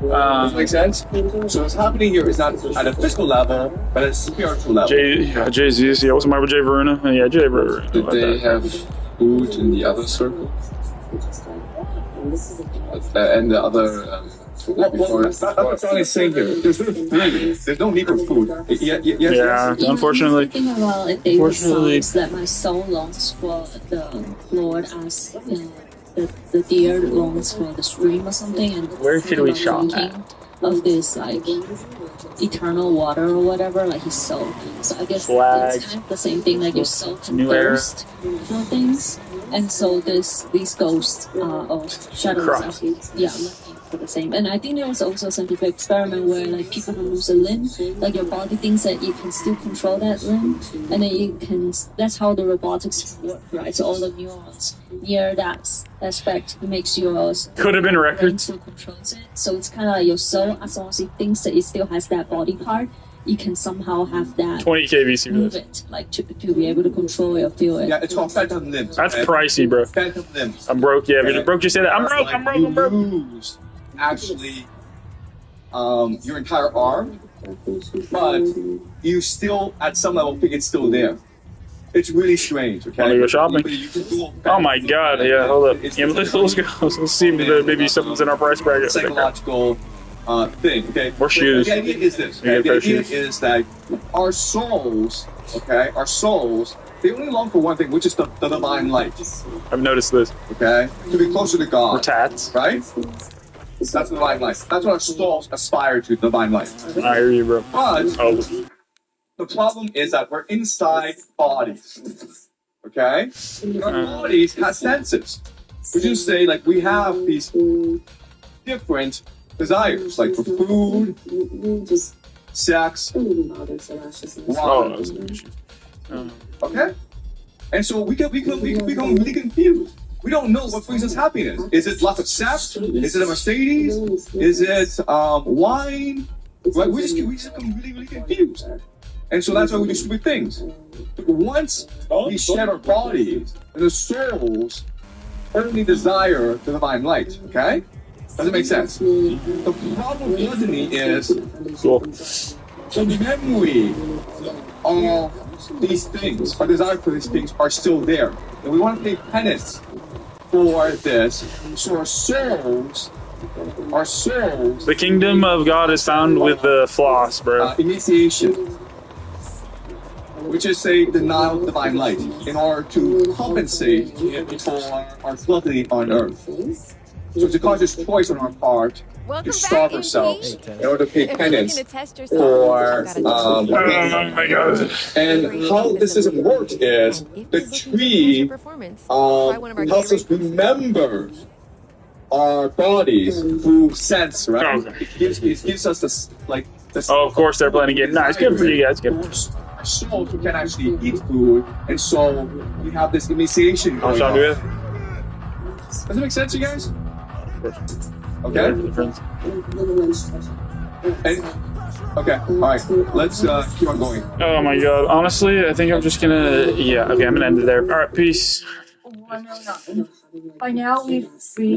Does that make sense? So what's happening here is not at a physical level, but at a spiritual level. Jay-Z, yeah, what's the matter with Jay Verona? Yeah, Jay Verona. Did they have food in the other circle? And the other... that's what I'm saying here. There's no need for food. Yeah, unfortunately. Thinking about it, they were songs that my soul longs for the Lord as the deer longs for the stream or something. And where should we shop at? Of this like eternal water or whatever, like his soul. So I guess it's kind of the same thing, like your soul can thirst for things. And so these ghosts or shadows are looking for the same. And I think there's also a scientific experiment where like people who lose a limb, like your body thinks that you can still control that limb, and then you can. That's how the robotics work, right? So all the neurons near that aspect makes yours. Could have been records. Still controls it. So it's kind of like your soul, as long as it thinks that it still has that body part, you can somehow have that 20 kVc move it, like to be able to control it or feel it. Yeah, it's called phantom limbs. That's pricey, bro. Phantom limbs. I'm broke. Yeah, if you're broke, you say that. I'm broke. I'm broke. Lose actually your entire arm, but you still at some level think it's still there. It's really strange. Okay. Want to go shopping? Oh my god! Yeah, hold up. Yeah, let's go. Let's see if maybe something's in our price bracket. Psychological thing. Okay. Or shoes. The idea is this. Okay? The idea is that our souls, they only long for one thing, which is the divine light. I've noticed this. Okay. To be closer to God. Or tats. Right. That's the divine light. That's what our souls aspire to, divine light. I hear you, bro. But the problem is that we're inside bodies. Okay? Our bodies have senses. We just say, like, we have these different desires, like for food, sex, wine. Okay? And so we become really confused. We don't know what brings us happiness. Is it lots of sex? Is it a Mercedes? Is it wine? Right? We just become really, really confused. And so that's why we do stupid things. But once we shed our bodies, the souls only desire the divine light. Okay? Does it make sense? The problem with gluttony is the memory of these things, our desire for these things, are still there. And we want to pay penance for this. So our souls. The kingdom of God is found with the floss, bro. Initiation, which is a denial of divine light, in order to compensate for our gluttony on earth. So it's a conscious choice on our part to starve ourselves in order to pay penance for oh my God. And how this system works is the tree helps us remember our bodies through sense, right? It gives us this, like, this. Oh, of course they're playing a game. Nice, good for you guys. Good. Our soul can actually eat food, and so we have this initiation going on. Does it make sense, you guys? Okay. Okay. All right. Let's keep on going. Oh my God. Honestly, I think I'm just gonna. Yeah. Okay. I'm gonna end it there. All right. Peace. By now we've